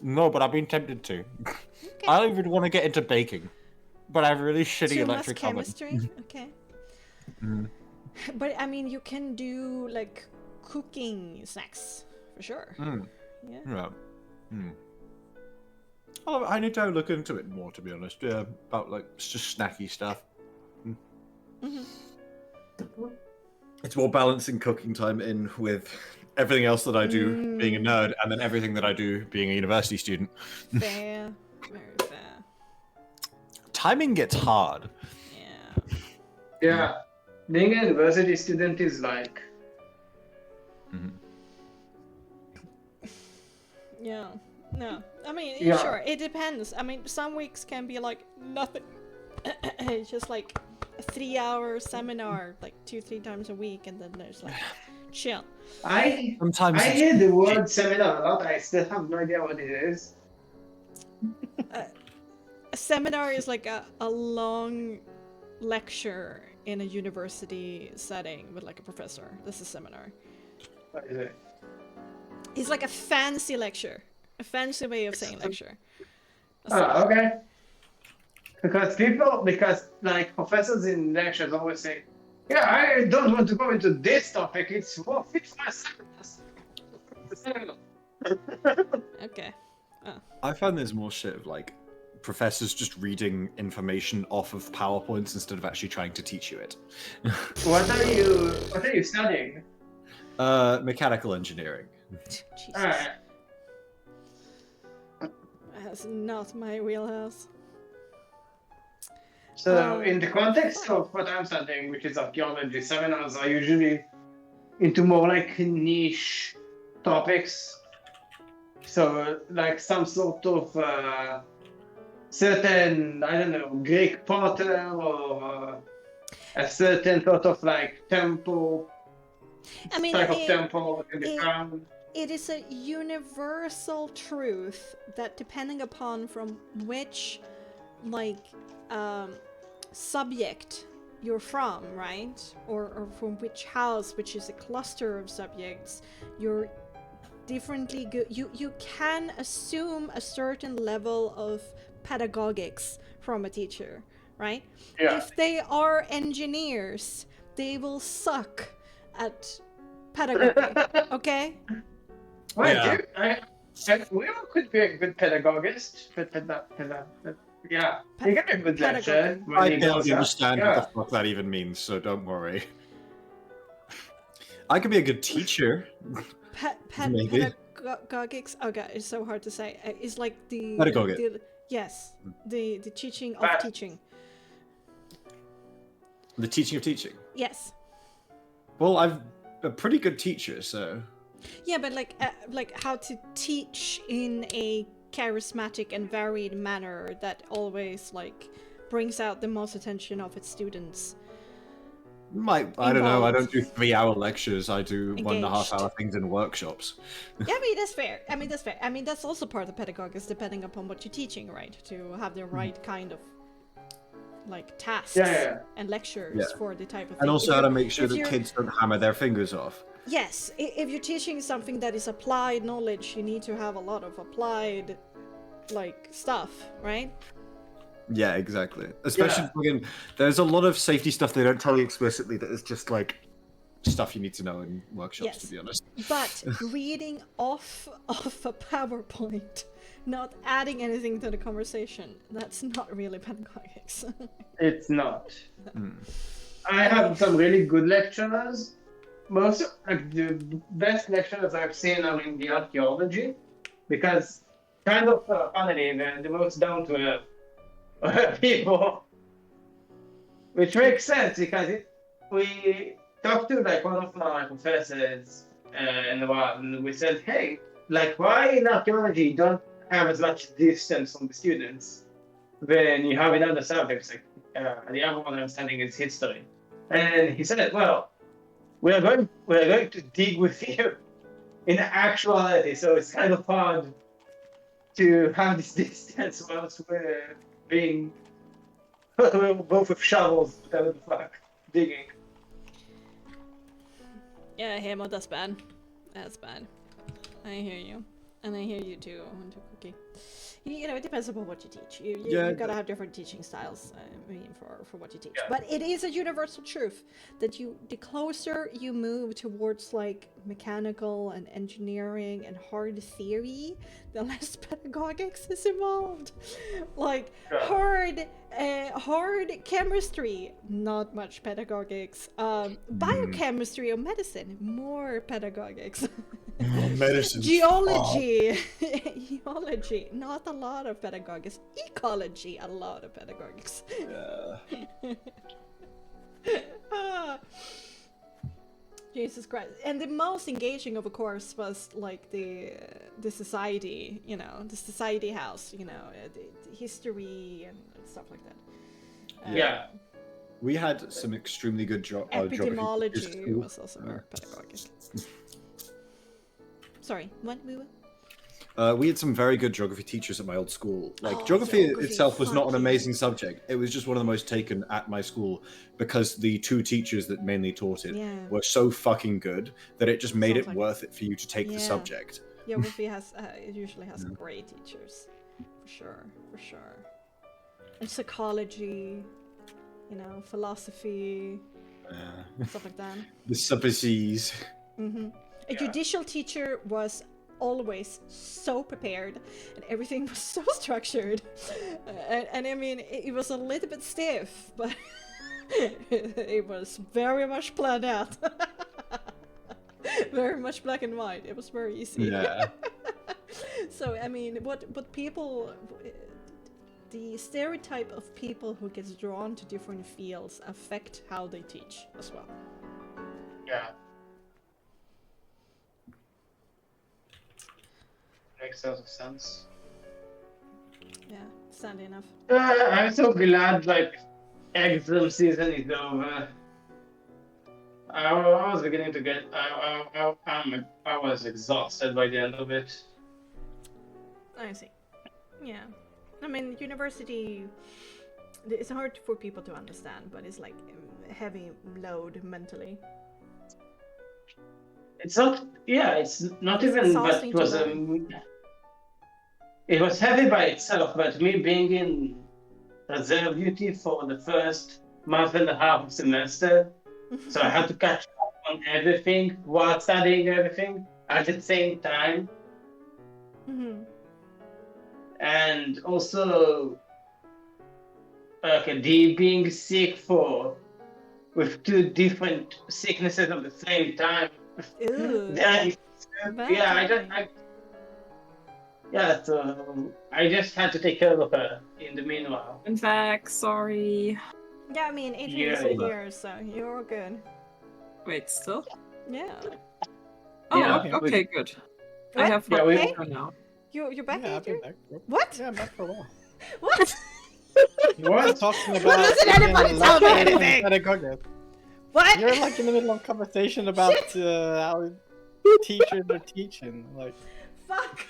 No, but I've been tempted to. Okay. I don't even want to get into baking, but I have a really shitty Too much electric oven. chemistry. Okay. But I mean, you can do like cooking snacks for sure. Yeah. Yeah. Oh, I need to look into it more, to be honest. Yeah, about like just snacky stuff. It's more balancing cooking time in with everything else that I do being a nerd, and then everything that I do being a university student. Fair. Very fair. Timing gets hard. Yeah. Yeah. Being a university student is like. Yeah. No. I mean, Yeah. sure, it depends. I mean, some weeks can be like nothing. It's just like a 3-hour seminar, like 2-3 times a week, and then there's like chill. Sometimes I it's hear the word seminar a lot. I still have no idea what it is. A seminar is like a long lecture in a university setting with like a professor. This is a seminar. What is it? It's like a fancy lecture. A fancy way of saying lecture. Oh, okay. Because like professors in lectures always say, yeah, I don't want to go into this topic. It's more fit for my syllabus. Okay. I find there's more shit of like professors just reading information off of PowerPoints instead of actually trying to teach you it. What are you studying? Mechanical engineering. Jesus. Alright. That's not my wheelhouse. So in the context of what I'm studying, which is archaeology, seminars are usually into more like niche topics. So like some sort of certain, I don't know, Greek potter or a certain sort of like temple, I mean, type of temple in the ground. it is a universal truth that depending upon from which like subject you're from, right, or from which house, which is a cluster of subjects, you're differently good. You can assume a certain level of pedagogics from a teacher, right? Yeah. If they are engineers, they will suck at pedagogy. Okay. Well, Yeah. we all could be a good pedagogist, yeah, you can be a good lecturer. when I you go don't there. understand Yeah. what the fuck that even means, so don't worry. I could be a good teacher. Maybe. Pedagogics. Oh god, it's so hard to say. It's like the Pedagogic. yes, the teaching of But- teaching. The teaching of teaching. Yes. Well, I'm a pretty good teacher, so. Yeah, but like how to teach in a charismatic and varied manner that always like brings out the most attention of its students. I don't know. I don't do Involved. 3-hour lectures. I do 1.5 hour Engaged. things in workshops. Yeah, I mean that's fair. I mean that's fair. I mean that's also part of pedagogics, depending upon what you're teaching, right? To have the right kind of like tasks Yeah. and lectures Yeah. for the type of thing. And also If how to you're- make sure if that you're- kids don't hammer their fingers off. Yes, if you're teaching something that is applied knowledge, you need to have a lot of applied like stuff, right? Yeah, exactly. Especially fucking, there's a lot of safety stuff they don't tell you explicitly that is just like stuff you need to know in workshops, Yes. to be honest. But reading off of a PowerPoint, not adding anything to the conversation, that's not really pedagogics. It's not. I have some really good lecturers. Most like the best lecturers I've seen are in the archaeology, because kind of funnily they're the most down to earth people, which makes sense because we talked to like one of my professors in a while, and we said, hey, like why in archaeology you don't have as much distance from the students than you have in other subjects? Like the other one I'm studying is history, and he said, well, we're going to dig with you in actuality, so it's kind of hard to have this distance whilst we're being both with shovels, whatever the fuck, digging. Yeah, Hemo, that's bad. That's bad. I hear you. And I hear you too, Cookie. You know, it depends upon what you teach. You gotta have different teaching styles, I mean, for what you teach. Yeah. But it is a universal truth that the closer you move towards like mechanical and engineering and hard theory, the less pedagogics is involved. Like Yeah. hard chemistry, not much pedagogics. Biochemistry or medicine, more pedagogics. Medicine. Geology, geology, not a lot of pedagogics. Ecology, a lot of pedagogics. Jesus Christ! And the most engaging of a course was like the society, you know, the society house, you know, the history and stuff like that. Yeah. We had some extremely good geography Epidemiology was also very pedagogic. Sorry, what? We had some very good geography teachers at my old school. Like, Oh, geography geography, itself was not fuck an yeah. amazing subject. It was just one of the most taken at my school because the two teachers that mainly taught it Yeah. were so fucking good that it just made Sounds it like worth it for you to take Yeah. the subject. Geography has it usually has great teachers, for sure. And psychology, you know, philosophy, stuff like that. The subspecies. A judicial teacher was always so prepared and everything was so structured. And I mean, it was a little bit stiff, but it was very much planned out. Very much black and white. It was very easy. Yeah. So, I mean, what people... The stereotype of people who gets drawn to different fields affect how they teach as well. Yeah. Makes a lot of sense. Yeah, sadly enough. I'm so glad, like, exam season is over. I was beginning to get. I was exhausted by the end of it. I see. Yeah. I mean, university, it's hard for people to understand, but it's like a heavy load mentally. It's not. Yeah, it's not It's even. But exhausting it was to learn. It was heavy by itself. But me being in reserve duty for the first month and a half of semester, so I had to catch up on everything while studying everything at the same time. Mm-hmm. And also being sick with two different sicknesses at the same time. Ooh. Then, Bad so I just had to take care of her in the meanwhile. In fact, sorry. Yeah, I mean, Adrian Yeah. isn't here, so you're good. Wait, still? Yeah. Oh, Yeah, okay, good. I What? have Yeah, we- her now. You're back, Yeah, I've been Adrian? back. What? Yeah, I'm back for a while. What? You were talking about. Doesn't anybody being tell me lucky and anything? pedagogic. What? You're like in the middle of conversation about how teachers are teaching. Like, Fuck.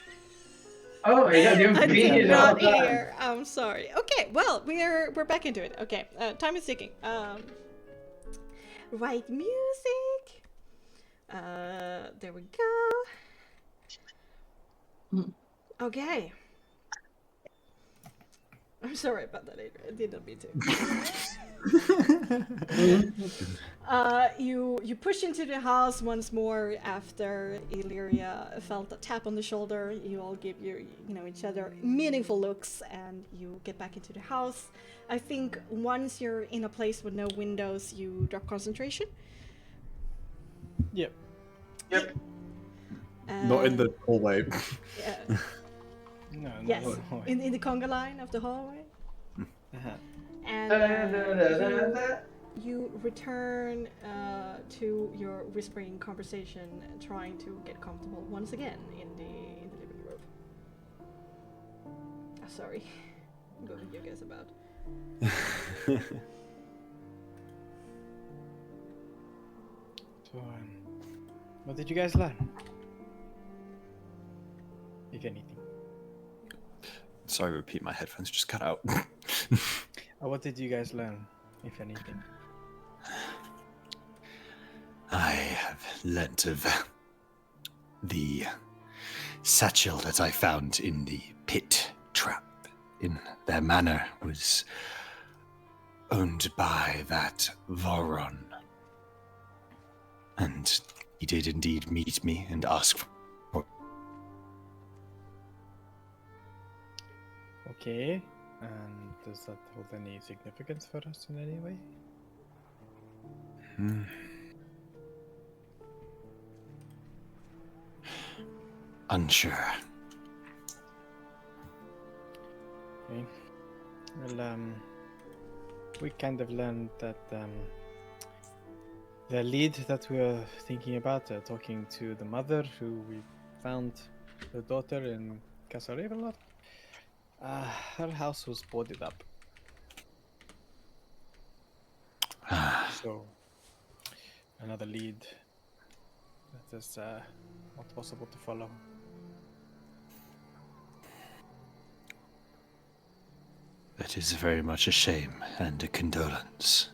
Oh my god, you've I been did here the not whole time. hear. I'm sorry. Okay, well, we're back into it. Okay, time is ticking. Right music. There we go. Okay. I'm sorry about that, Adrian. I did not mean to. You push into the house once more after Illyria felt a tap on the shoulder. You all give each other meaningful looks, and you get back into the house. I think once you're in a place with no windows, you drop concentration. yep. Yep. Not in the hallway. No. Yes, No. in the conga line of the hallway. Uh-huh. And you return to your whispering conversation, trying to get comfortable once again in the living room. Sorry, what were you guys about? So, what did you guys learn? If anything. Sorry, repeat. My headphones just cut out. What did you guys learn, if anything? I have learnt of the satchel that I found in the pit trap in their manor was owned by that Voron. And he did indeed meet me and ask for... Okay, and does that hold any significance for us in any way? Unsure. Okay. Well, we kind of learned that the lead that we were thinking about, talking to the mother who we found the daughter in Castle Ravenloft, her house was boarded up. So, another lead that is not possible to follow. That is very much a shame and a condolence.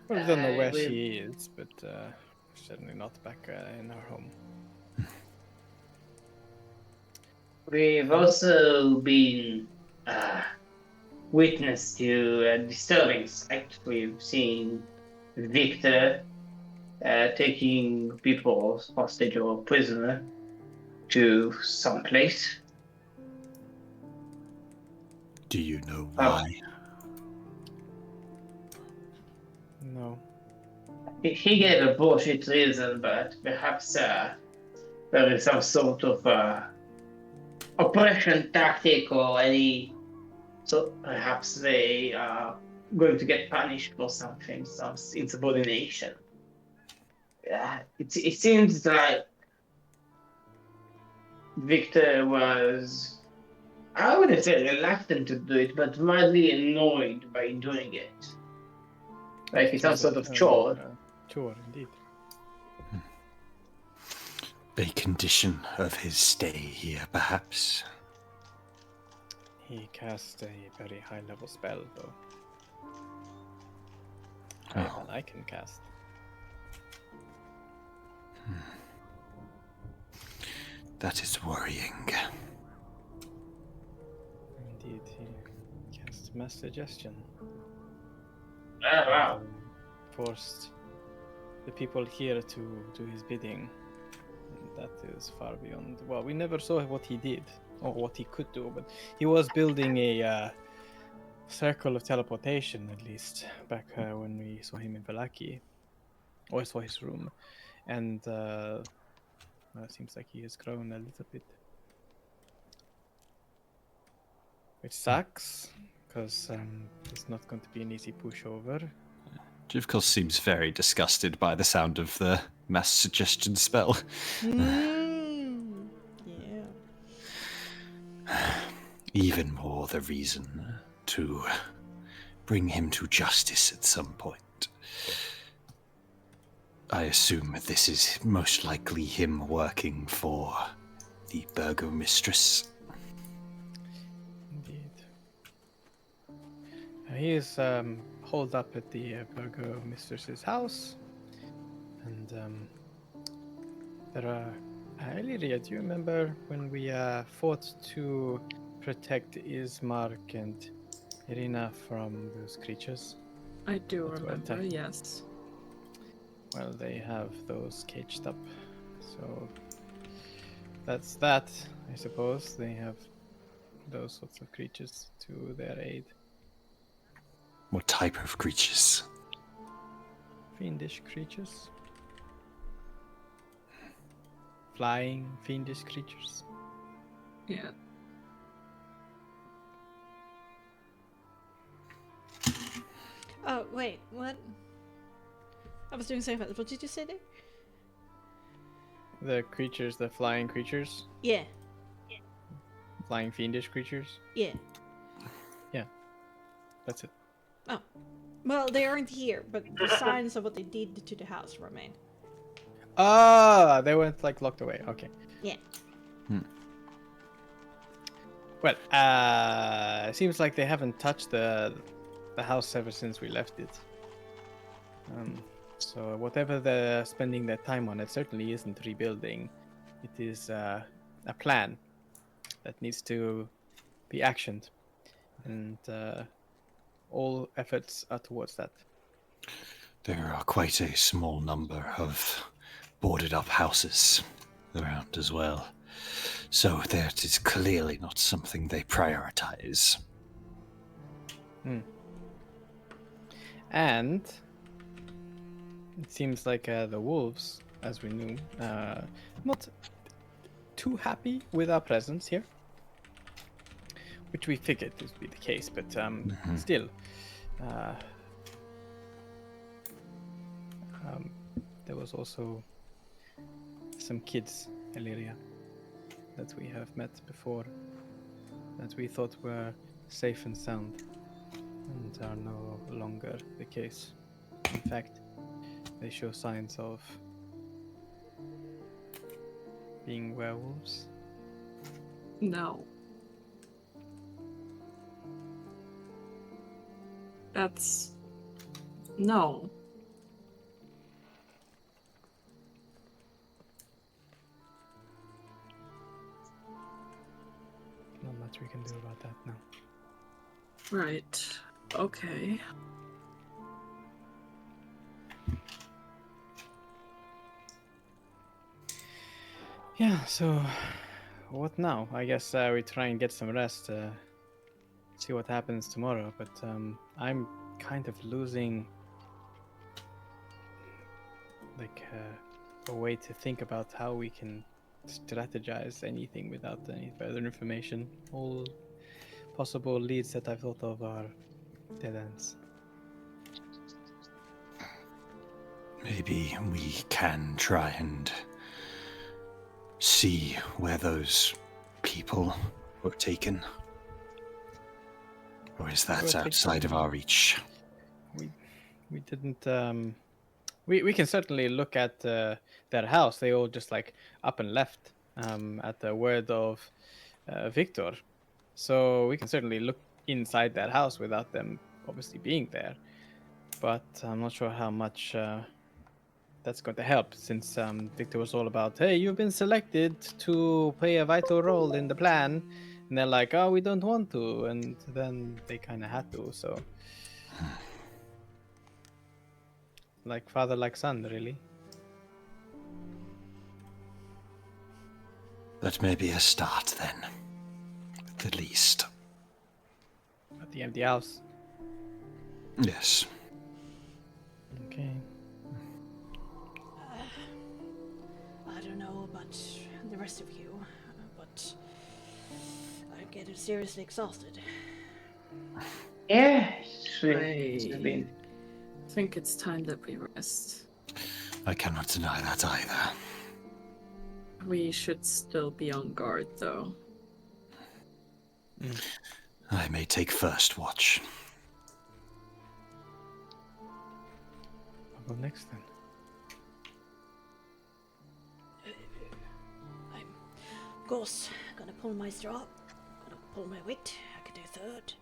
Well, we don't know where she is, but certainly not back in her home. We've also been witness to a disturbing sight. We've seen Victor taking people hostage or prisoner to some place. Do you know why? No. He gave a bullshit reason, but perhaps there is some sort of oppression tactic or any. So perhaps they are going to get punished for something, some insubordination. It seems like Victor was, I wouldn't say reluctant to do it, but mildly annoyed by doing it. Like it's some sort of chore. Chore, indeed. A condition of his stay here, perhaps? He cast a very high-level spell, though. Oh. I can cast. That is worrying. Indeed, he cast mass suggestion. Oh, wow. Forced the people here to do his bidding. That is far beyond. Well, we never saw what he did or what he could do, but he was building a circle of teleportation, at least back when we saw him in Vallaki, or saw his room, and it seems like he has grown a little bit, which sucks because it's not going to be an easy pushover. Jivkos seems very disgusted by the sound of the mass suggestion spell. Yeah. Even more the reason to bring him to justice at some point. I assume this is most likely him working for the burgomistress. Indeed. He is holed up at the burgomistress's house, and there are. Lyria, do you remember when we fought to protect Ismark and Irina from those creatures? I do That were remember, attacking? yes. Well, they have those caged up, so that's that, I suppose. They have those sorts of creatures to their aid. What type of creatures? Fiendish creatures. Flying fiendish creatures. Yeah. Oh, wait, what? I was doing so fast. What did you say there? The creatures, the flying creatures, Yeah, flying fiendish creatures. yeah. That's it. Oh. Well, they aren't here, but the signs of what they did to the house remain. Ah, they went like locked away. Okay. Yeah. Well, seems like they haven't touched the house ever since we left it. So whatever they're spending their time on, it certainly isn't rebuilding. It is a plan that needs to be actioned, and all efforts are towards that. There are quite a small number of boarded up houses around as well. So that is clearly not something they prioritize. And it seems like the wolves, as we knew, not too happy with our presence here. Which we figured would be the case, but still. There was also some kids, Illyria, that we have met before, that we thought were safe and sound, and are no longer the case. In fact, they show signs of being werewolves. No. That's... No. Not much we can do about that now. Right. Okay. Yeah, so what now? I guess we try and get some rest, see what happens tomorrow, but I'm kind of losing like a way to think about how we can strategize anything without any further information. All possible leads that I've thought of are dead ends. Maybe we can try and see where those people were taken. Or is that outside of our reach? We didn't we can certainly look at their house. They all just like up and left at the word of Victor. So we can certainly look inside that house without them obviously being there. But I'm not sure how much that's going to help, since Victor was all about, hey, you've been selected to play a vital role in the plan. And they're like, oh, we don't want to. And then they kind of had to, so... like father, like son, really. That may be a start then, at the least. At the empty house. Yes. Okay. I don't know about the rest of you, but I'm getting seriously exhausted. Yeah, it's been. I think it's time that we rest. I cannot deny that either. We should still be on guard, though. I may take first watch. I'll go next then. I'm, of course, gonna pull my straw, gonna pull my weight. I can do third.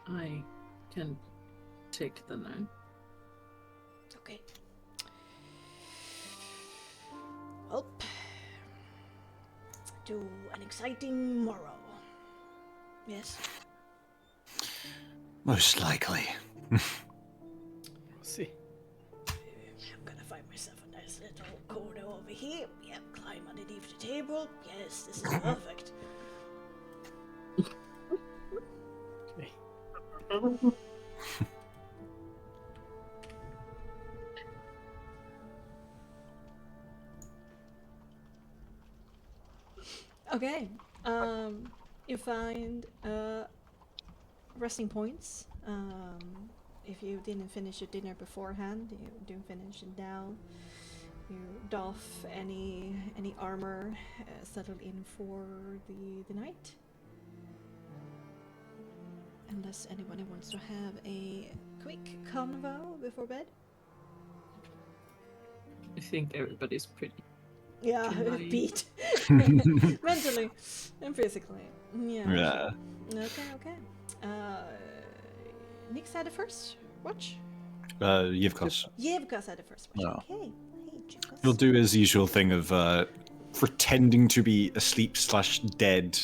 I can take the night. Okay. Well, to an exciting morrow. Yes. Most likely. We'll see. I'm gonna find myself a nice little corner over here. Yep, climb underneath the table. Yes, this is perfect. Okay. Okay. You find resting points. If you didn't finish your dinner beforehand, you do finish it now. You doff any armor, settle in for the night. Unless anybody wants to have a quick convo before bed. I think everybody's pretty Yeah, Can I- beat. Mentally and physically. Yeah. Yeah. Sure. Okay. Nix had the first watch? Yivkos. Yevka's had the first watch. Yeah. Okay. Hey, Jukos. He'll do his usual thing of pretending to be asleep/dead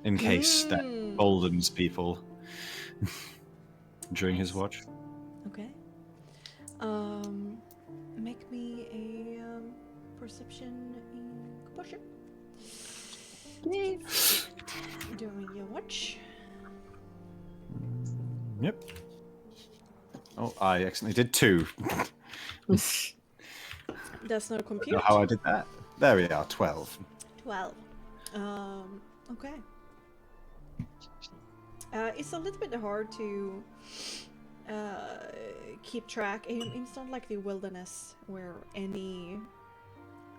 in case that emboldens people during his watch. Okay. Make me a perception in composure. During your watch. Yep. Oh, I accidentally did 2. That's not a I don't compute. know how I did that. There we are, 12. 12. Okay. It's a little bit hard to keep track. It's not like the wilderness where any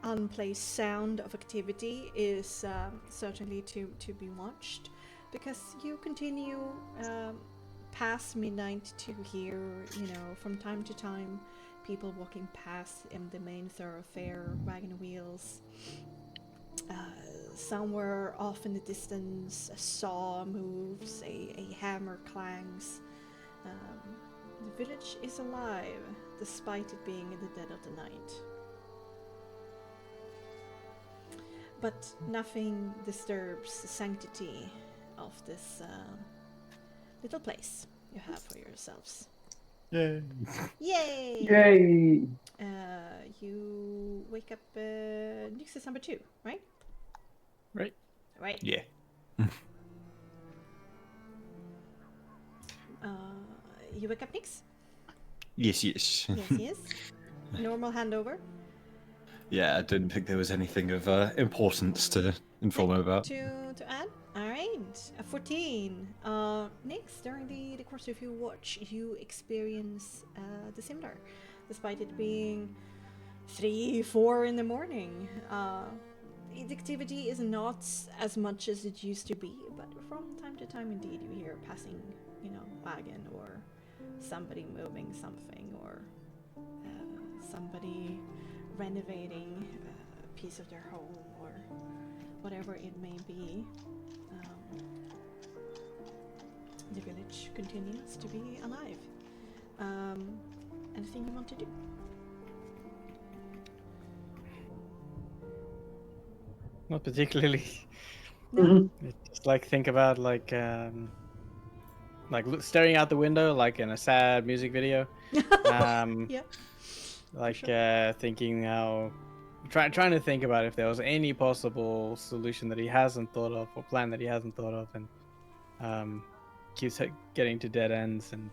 unplaced sound of activity is certainly to be watched, because you continue past midnight to hear, from time to time, people walking past in the main thoroughfare, wagon wheels. Somewhere off in the distance, a saw moves, a hammer clangs. The village is alive, despite it being in the dead of the night. But nothing disturbs the sanctity of this little place you have for yourselves. Yay. Yay! Yay! You wake up. Nix is number 2, right? Right. Right. Yeah. You wake up, Nix? Yes. Yes, yes. Normal handover. Yeah, I didn't think there was anything of importance to inform him about. To add? Alright. 14. Nix, during the course of your watch, you experience the similar. Despite it being 3, 4 in the morning. The activity is not as much as it used to be, but from time to time, indeed, you hear passing, wagon, or somebody moving something, or somebody renovating a piece of their home, or whatever it may be. The village continues to be alive. Anything you want to do? Not particularly. Mhm. It's just think about staring out the window like in a sad music video. Yeah. Thinking how trying to think about if there was any possible solution that he hasn't thought of, or plan that he hasn't thought of, and keeps getting to dead ends, and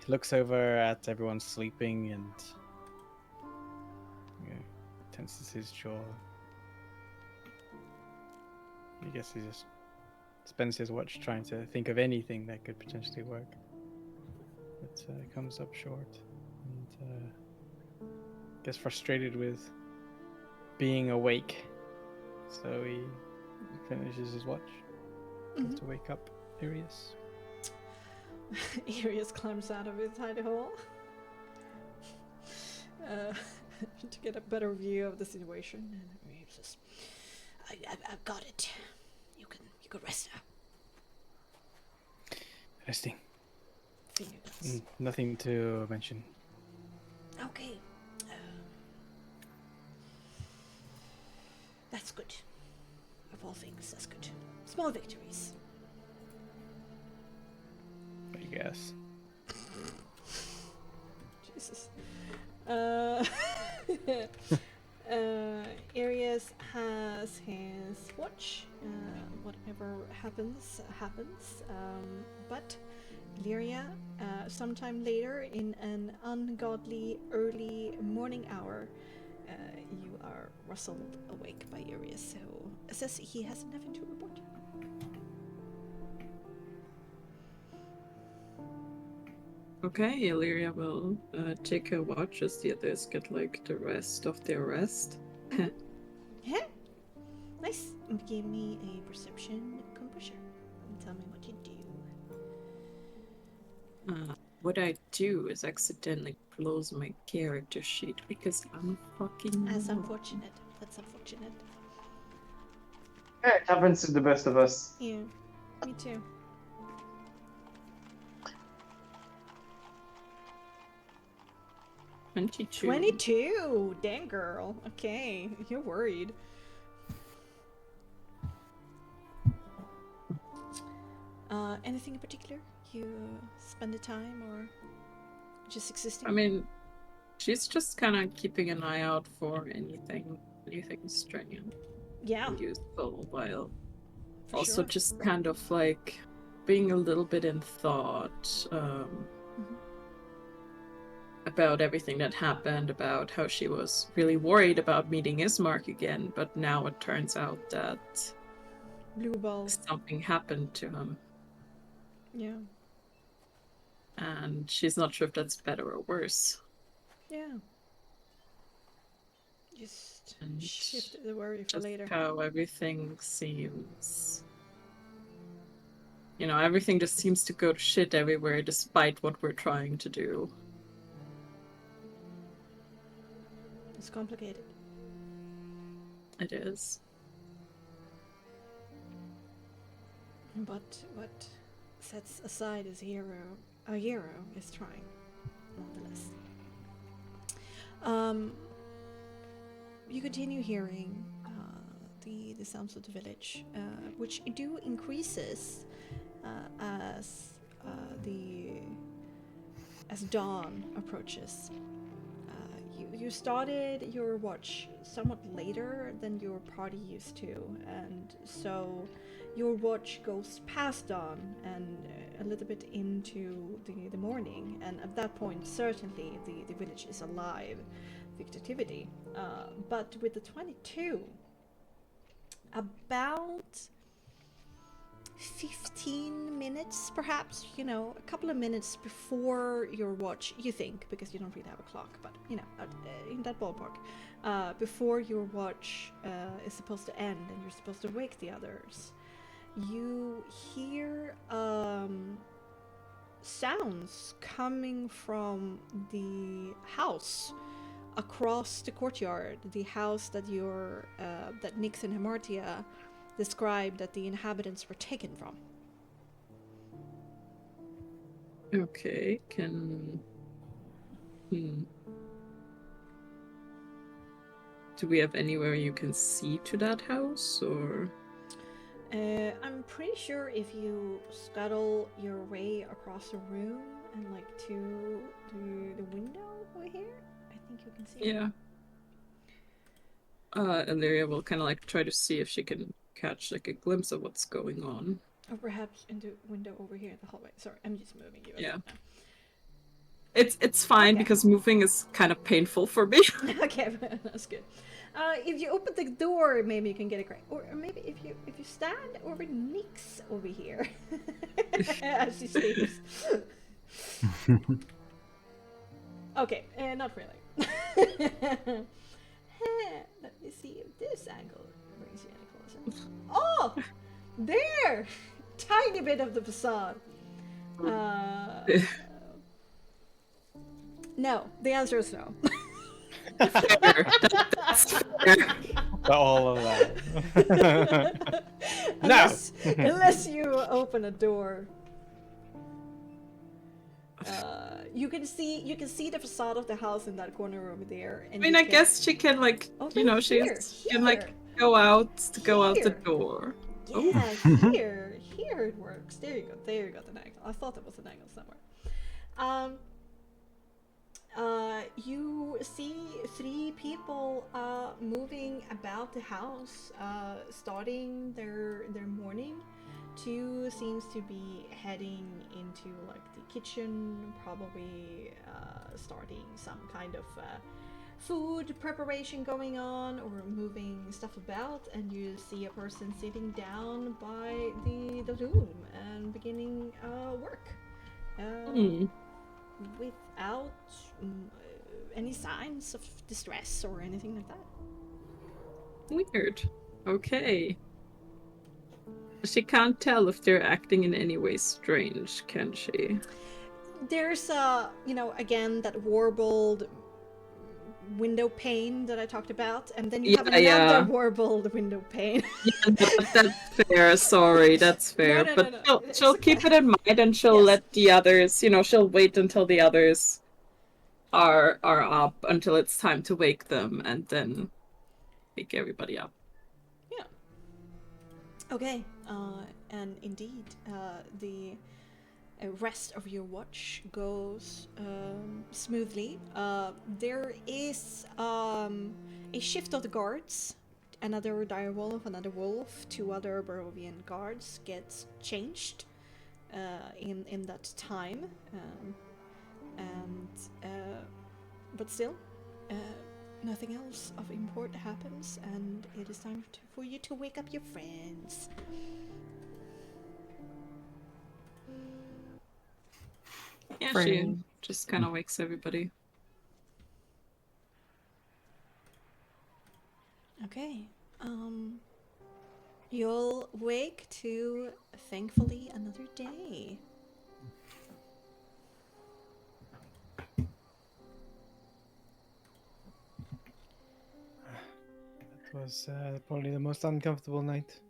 looks over at everyone sleeping and tenses his jaw. I guess he just spends his watch trying to think of anything that could potentially work. But comes up short, and gets frustrated with being awake. So he finishes his watch. Goes to wake up Arius. Arius climbs out of his hidey hole to get a better view of the situation. And he says, I've got it. You can rest now. Resting. Finger guns. Nothing to mention. Okay. That's good. Of all things, that's good. Small victories. I guess. Jesus. Arius has his watch. Whatever happens, happens. But Lyria, sometime later in an ungodly early morning hour, you are rustled awake by Arius, who says he has nothing to report. Okay, Illyria will take her watch as the others get the rest of their rest. Yeah. Nice. Give me a perception composure and tell me what you do. what I do is accidentally close my character sheet because I'm fucking. That's wrong. unfortunate. That's unfortunate. Yeah, it happens to the best of us. Yeah, me too. $22. 22! Dang, girl. Okay, you're worried. Anything in particular? You spend the time or just existing? I mean, she's just kind of keeping an eye out for anything strange yeah, and useful, while for also sure. just kind of like being a little bit in thought about everything that happened, about how she was really worried about meeting Ismark again, but now it turns out that Blue ball. something happened to him, Yeah, and she's not sure if that's better or worse. yeah. Just And shift the worry for Just later. how everything seems. You know, everything just seems to go to shit everywhere despite what we're trying to do. It's complicated. It is. But what sets aside a hero is trying, nonetheless. You continue hearing the sounds of the village, which do increases as dawn approaches. You started your watch somewhat later than your party used to, and so your watch goes past dawn and a little bit into the morning, and at that point certainly the village is alive with activity. But with the 22, about 15 minutes perhaps, you know, a couple of minutes before your watch, you think, because you don't really have a clock, but you know, in that ballpark, before your watch is supposed to end and you're supposed to wake the others, you hear sounds coming from the house across the courtyard, the house that that Nyx and Hamartia described that the inhabitants were taken from. Okay, can... Do we have anywhere you can see to that house, or...? I'm pretty sure if you scuttle your way across the room and like to the window over here, I think you can see it. Yeah. Illyria will kind of like try to see if she can catch like a glimpse of what's going on. Or perhaps in the window over here in the hallway. Sorry, I'm just moving you. Yeah. Now. It's fine Okay. because moving is kind of painful for me. Okay, that's good. If you open the door, maybe you can get a great. Or maybe if you stand over Nyx over here as she sleeps. Okay, not really. Let me see if this angle brings you any closer. Oh, there! Tiny bit of the facade. No, the answer is no. Fair. That's fair. All of that. Unless you open a door. You can see the facade of the house in that corner over there. And I mean, I guess she can like, you know, she can like go out the door. Yeah, here it works. There you go. There you got an angle. I thought there was an angle somewhere. You see 3 people moving about the house, starting their morning. 2 seems to be heading into like the kitchen, probably starting some kind of food preparation going on or moving stuff about, and you see a person sitting down by the loom and beginning work without any signs of distress or anything like that. Weird. Okay. She can't tell if they're acting in any way strange, can she? there's again that warbled window pane that I talked about, and then you have another Yeah. warbled window pane. That's fair. Sorry, that's fair. No, but no. she'll It's keep okay. it in mind, and she'll Yes. let the others. She'll wait until the others are up until it's time to wake them, and then wake everybody up. Yeah. Okay. And indeed, the rest of your watch goes smoothly. There is a shift of the guards. Another direwolf, another wolf, 2 other Barovian guards gets changed in that time. But still, nothing else of import happens, and it is time for you to wake up your friends. Yeah, she Friend. just kind of wakes everybody. Okay. You'll wake to, thankfully, another day. It was probably the most uncomfortable night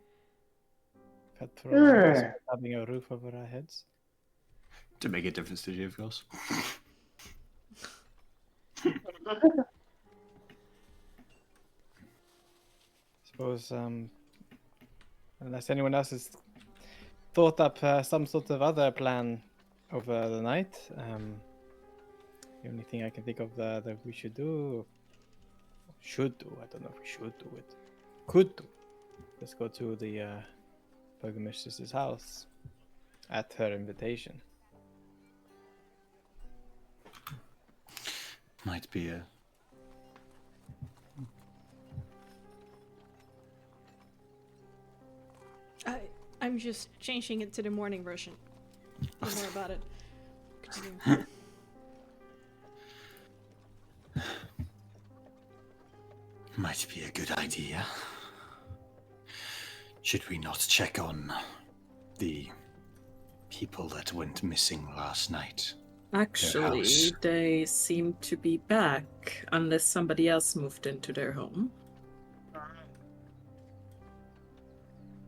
I've had for a while, despite having a roof over our heads. To make a difference to you, of course. Suppose, unless anyone else has thought up some sort of other plan over the night, the only thing I can think of that we should do, I don't know if we should do it, could do, let's go to the burgomaster's house at her invitation. Might be a... I'm just changing it to the morning version. Don't worry about it. Continue. Might be a good idea. Should we not check on the people that went missing last night? Actually, house. they seem to be back, unless somebody else moved into their home.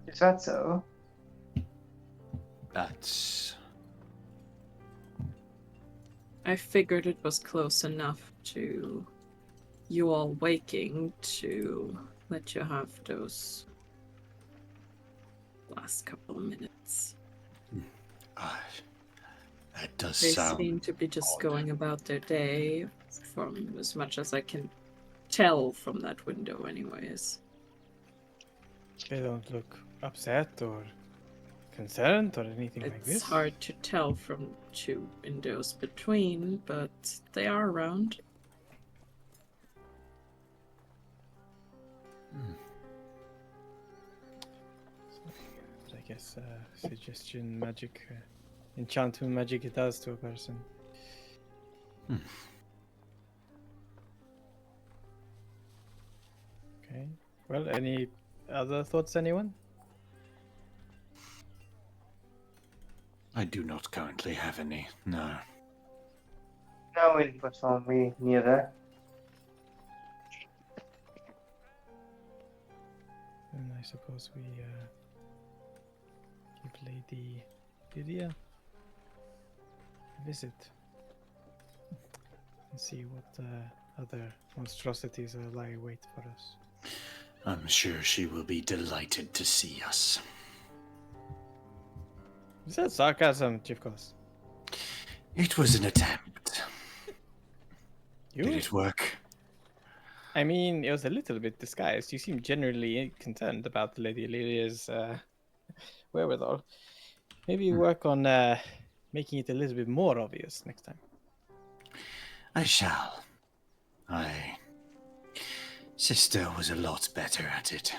Is that so? That's... I figured it was close enough to you all waking to let you have those last couple of minutes. That does They sound... seem to be just odd. going about their day, from as much as I can tell from that window anyways. They don't look upset or concerned or anything like this. It's hard to tell from 2 windows between, but they are around. I guess suggestion magic, enchantment magic it does to a person. Okay. Well, any other thoughts, anyone? I do not currently have any, no. No input from me neither. And I suppose we give Lady Lydia a visit and see what other monstrosities lie wait for us. I'm sure she will be delighted to see us. Is that sarcasm, Chief Cos? It was an attempt. You? Did it work? I mean, it was a little bit disguised. You seem generally concerned about Lady Lydia's wherewithal. Maybe work on making it a little bit more obvious next time. I shall. Sister was a lot better at it.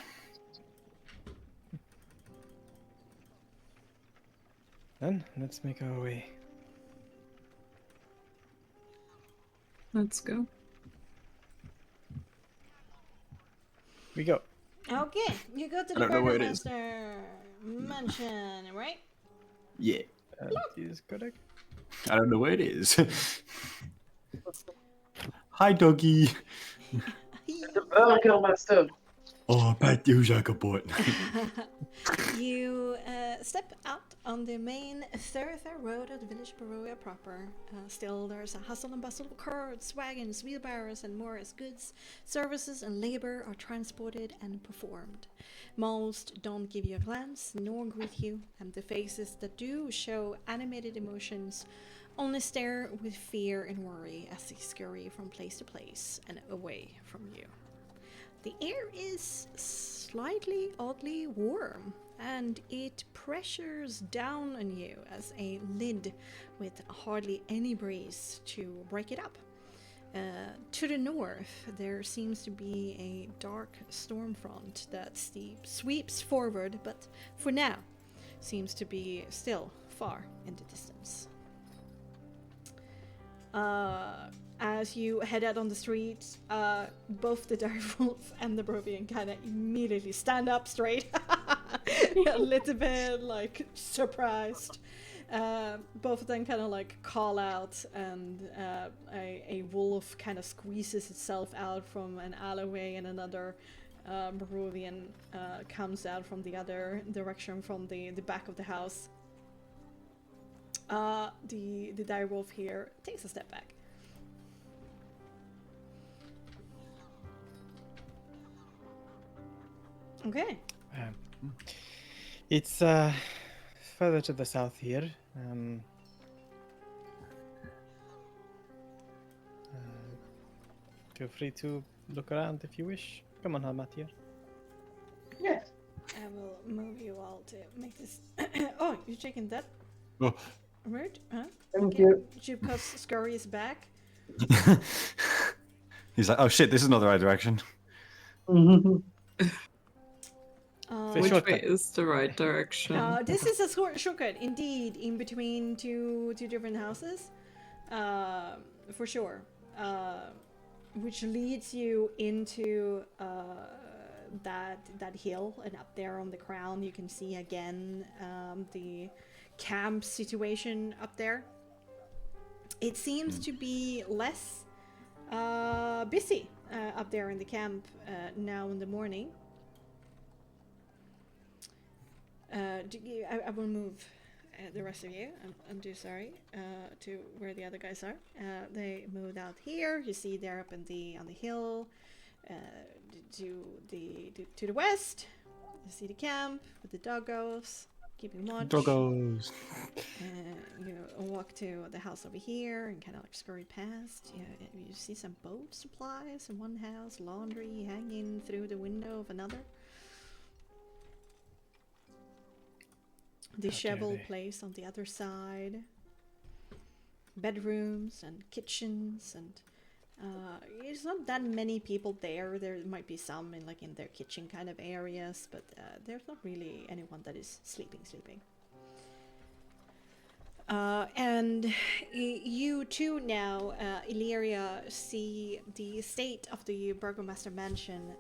Then, let's make our way. Let's go. We go. Okay, you go to the don't know where it is. Burgomaster mansion, right? Yeah. That is correct. I don't know where it is. Hi, doggy. The burger master. Oh, bad news, I got bought. You step out on the main thoroughfare road of the village Barovia proper. Still, there's a hustle and bustle of carts, wagons, wheelbarrows, and more as goods, services, and labor are transported and performed. Most don't give you a glance nor greet you, and the faces that do show animated emotions only stare with fear and worry as they scurry from place to place and away from you. The air is slightly oddly warm, and it pressures down on you as a lid with hardly any breeze to break it up. To the north, there seems to be a dark storm front that sweeps forward, but for now seems to be still far in the distance. As you head out on the street, both the direwolf and the Barovian kind of immediately stand up straight, a little bit like surprised. Both of them kind of like call out, and a wolf kind of squeezes itself out from an alleyway, and another Barovian comes out from the other direction from the back of the house. The direwolf here takes a step back. Okay. It's further to the south here. Feel free to look around if you wish. Come on, Halmat here. Yes. I will move you all to make this. Oh, you're taking that? Oh. Weird, huh? Thank you. Jupka's scurry is back. He's like, oh shit, this is not the right direction. Which shortcut. way is the right direction? This is a shortcut, indeed, in between two different houses, for sure. Which leads you into that hill, and up there on the crown you can see again the camp situation up there. It seems to be less busy up there in the camp now in the morning. I will move the rest of you. I'm too sorry to where the other guys are. They moved out here. You see they're up on the hill to the west. You see the camp with the doggos keeping watch. Doggos. You walk to the house over here and kind of like scurry past. You see some boat supplies in one house, laundry hanging through the window of another. Disheveled place on the other side. Bedrooms and kitchens, and there's not that many people there. There might be some in their kitchen kind of areas, but there's not really anyone that is sleeping. And you too now, Illyria, see the state of the Burgomaster Mansion,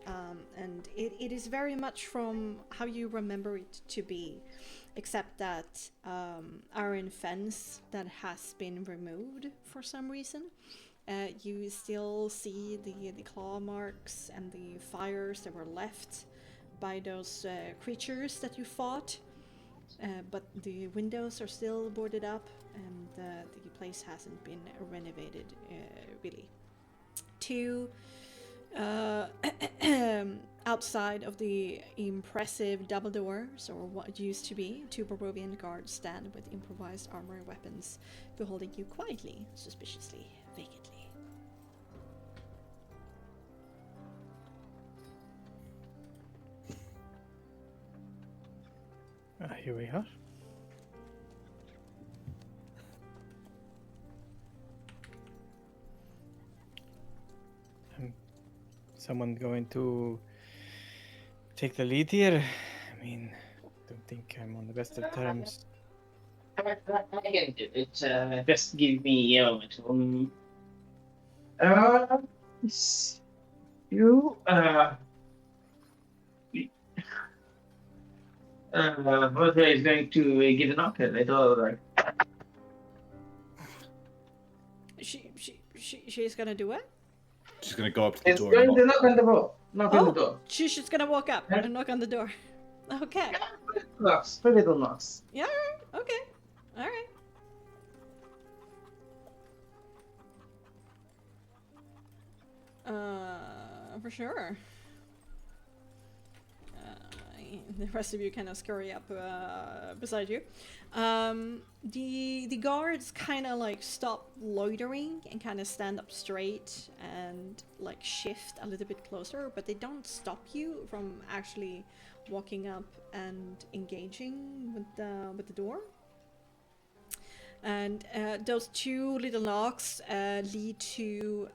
and it is very much from how you remember it to be, except that iron fence that has been removed for some reason. You still see the claw marks and the fires that were left by those creatures that you fought. But the windows are still boarded up, and the place hasn't been renovated really. To outside of the impressive double doors, or what used to be, two Barovian guards stand with improvised armor and weapons, beholding you quietly, suspiciously, vacantly. Here we are. Someone going to take the lead here? I mean, don't think I'm on the best of terms. I can do it. Just give me a moment. You Bertha is going to give an update later. She's gonna do it? She's gonna go up to the It's door. going And to knock. knock on the door. Knock on the door. She's just gonna walk up and knock on the door. Okay. Knocks. 3 little knocks. Yeah, alright. Okay. Alright. For sure. The rest of you kind of scurry up beside you. The guards kind of like stop loitering and kind of stand up straight and like shift a little bit closer, but they don't stop you from actually walking up and engaging with the door. And those 2 little knocks lead to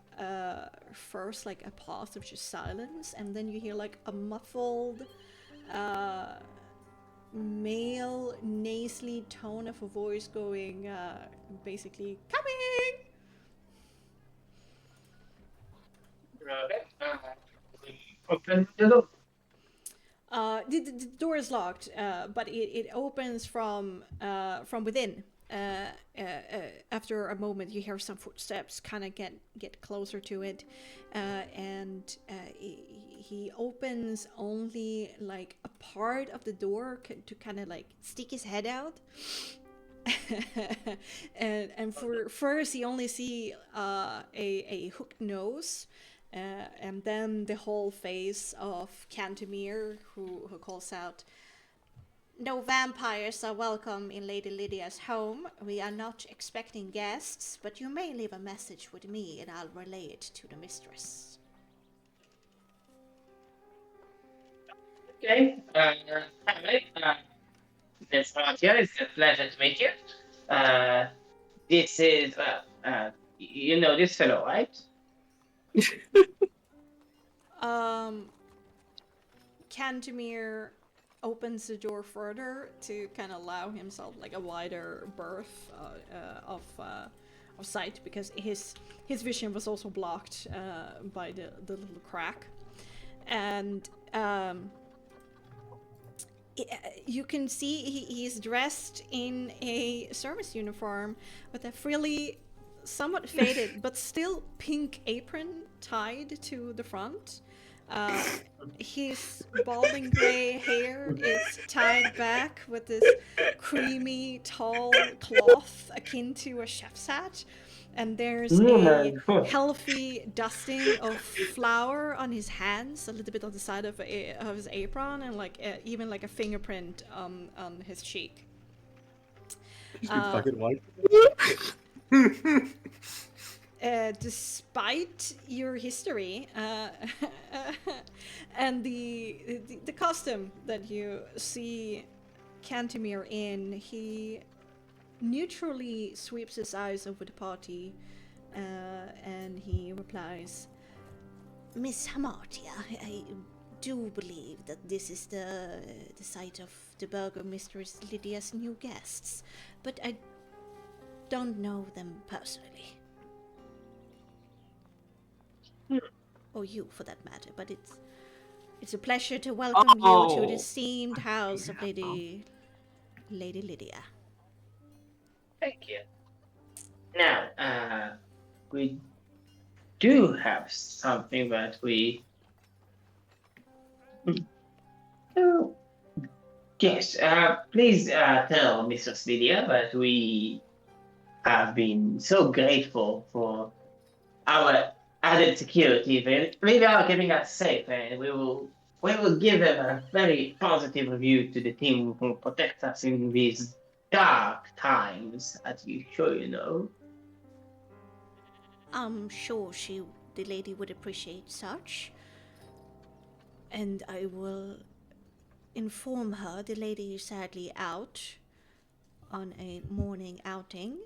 first like a pause of just silence, and then you hear like a muffled male nasally tone of a voice going basically coming. Open the door. The door is locked, but it opens from within. After a moment, you hear some footsteps kind of get closer to it, and he opens only like a part of the door to kind of like stick his head out. and for first you only see a hooked nose, and then the whole face of Cantemir, who calls out, "No vampires are welcome in Lady Lydia's home. We are not expecting guests, but you may leave a message with me and I'll relay it to the mistress." Okay. Hi. Miss Marcia, it's a pleasure to meet you. This is, you know this fellow, right? Cantemir opens the door further to kind of allow himself like a wider berth of sight, because his vision was also blocked by the little crack, and you can see he's dressed in a service uniform with a frilly, somewhat faded but still pink apron tied to the front. His balding gray hair is tied back with this creamy, tall cloth akin to a chef's hat. And there's a healthy dusting of flour on his hands, a little bit on the side of his apron, and like even like a fingerprint on his cheek. Fucking white. Despite your history and the costume that you see Cantemir in, he neutrally sweeps his eyes over the party and he replies, "Miss Hamartia, I do believe that this is the site of the Burgomistress Lydia's new guests, but I don't know them personally. Or you, for that matter, but it's a pleasure to welcome you to the esteemed house of Lady Lydia." Thank you. Now, we do have something that we... Oh, yes, please tell Mrs. Lydia that we have been so grateful for our added security. They are keeping us safe, and we will give them a very positive review to the team who protects us in these dark times, as you sure you know. I'm sure the lady would appreciate such. And I will inform her the lady is sadly out on a morning outing.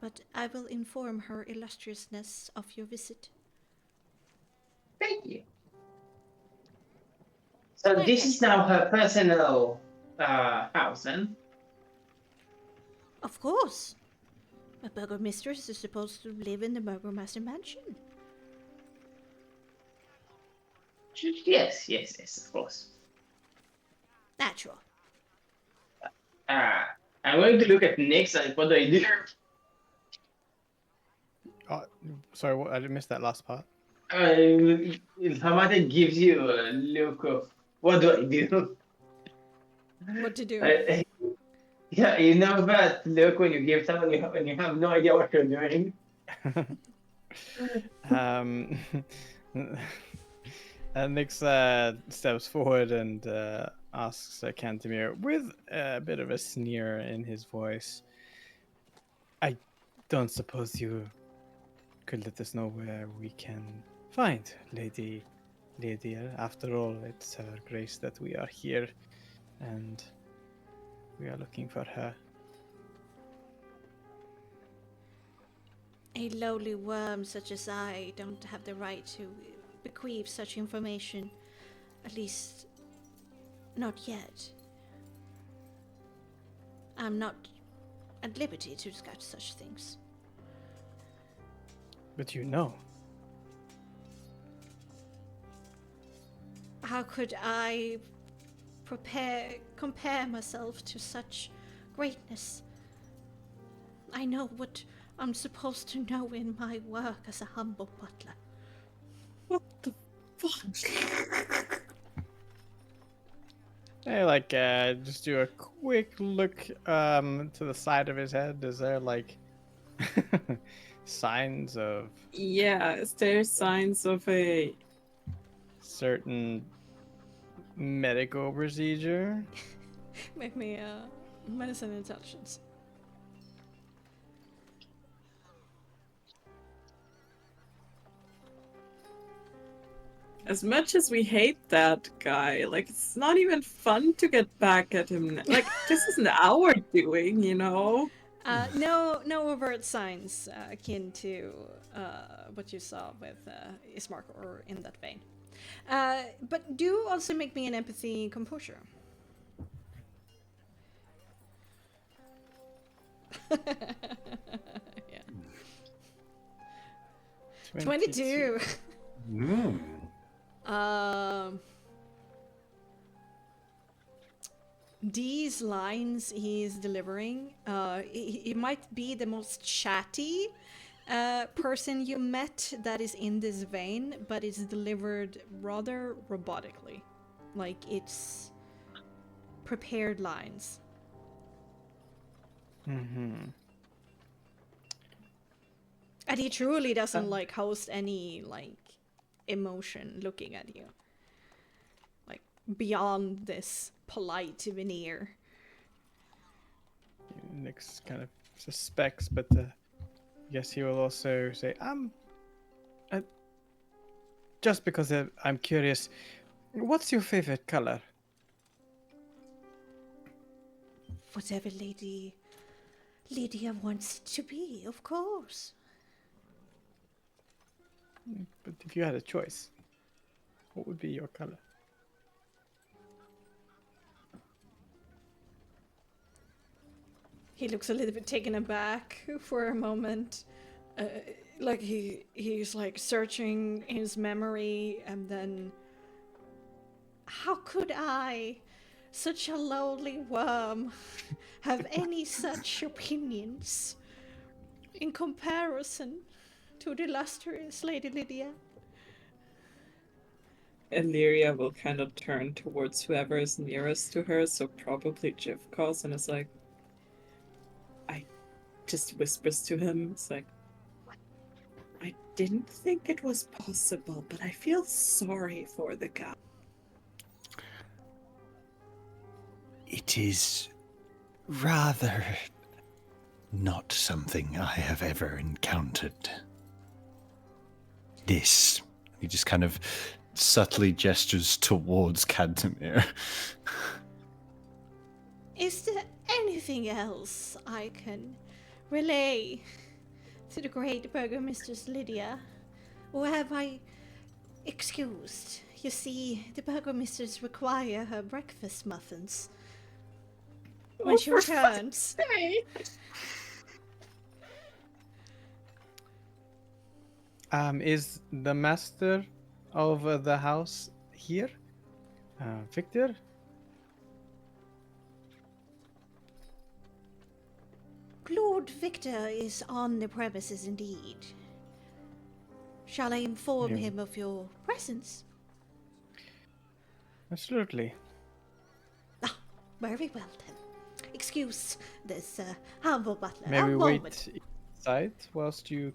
But I will inform her illustriousness of your visit. Thank you. So this is now her personal house, then? Of course. A burgomistress is supposed to live in the burgomaster mansion. Yes, of course. Natural. I'm going to look at Nick, like, what do I do? Sorry, I missed that last part. Somebody gives you a look of what do I do? What to do? I, yeah, you know that look when you give someone when you have no idea what you're doing. um, Nyx steps forward and asks Cantemir with a bit of a sneer in his voice. I don't suppose you could let us know where we can find Lady Lydia. After all, it's her grace that we are here, and we are looking for her. A lowly worm such as I don't have the right to bequeath such information. At least, not yet. I'm not at liberty to discuss such things. But you know. How could I compare myself to such greatness? I know what I'm supposed to know in my work as a humble butler. What the fuck? Hey, just do a quick look to the side of his head. Is there like signs of Yeah, is there signs of a certain medical procedure? Make me medicine intelligence. as much as we hate that guy, like it's not even fun to get back at him. Like this isn't our doing, you know. No overt signs akin to what you saw with Ismark or in that vein. But do also make me an empathy composure. Yeah. 22. These lines he's delivering, he might be the most chatty person you met that is in this vein, but it's delivered rather robotically. Like it's prepared lines. Mm-hmm. And he truly doesn't like host any like emotion looking at you. Like beyond this polite veneer. Nyx kind of suspects, but I guess he will also say, just because I'm curious, what's your favorite color? Whatever Lady Lydia wants it to be, of course. But if you had a choice, what would be your color? He looks a little bit taken aback for a moment. Like he's like searching his memory, and then how could I, such a lowly worm, have any such opinions in comparison to the illustrious Lady Lydia? Illyria will kind of turn towards whoever is nearest to her, so probably Jivkos, and is like, I just whispers to him, it's like, I didn't think it was possible, but I feel sorry for the guy. It is rather not something I have ever encountered. This. He just kind of subtly gestures towards Cantemir. Is there anything else I can relay to the great Burgomistress Lydia? Or have I excused? You see, the Burgomisters require her breakfast muffins when she returns. Is the master of the house here? Victor? Lord Victor is on the premises indeed. Shall I inform Yeah. him of your presence? Absolutely. Ah, very well then. Excuse this humble butler. May A we moment. wait inside whilst you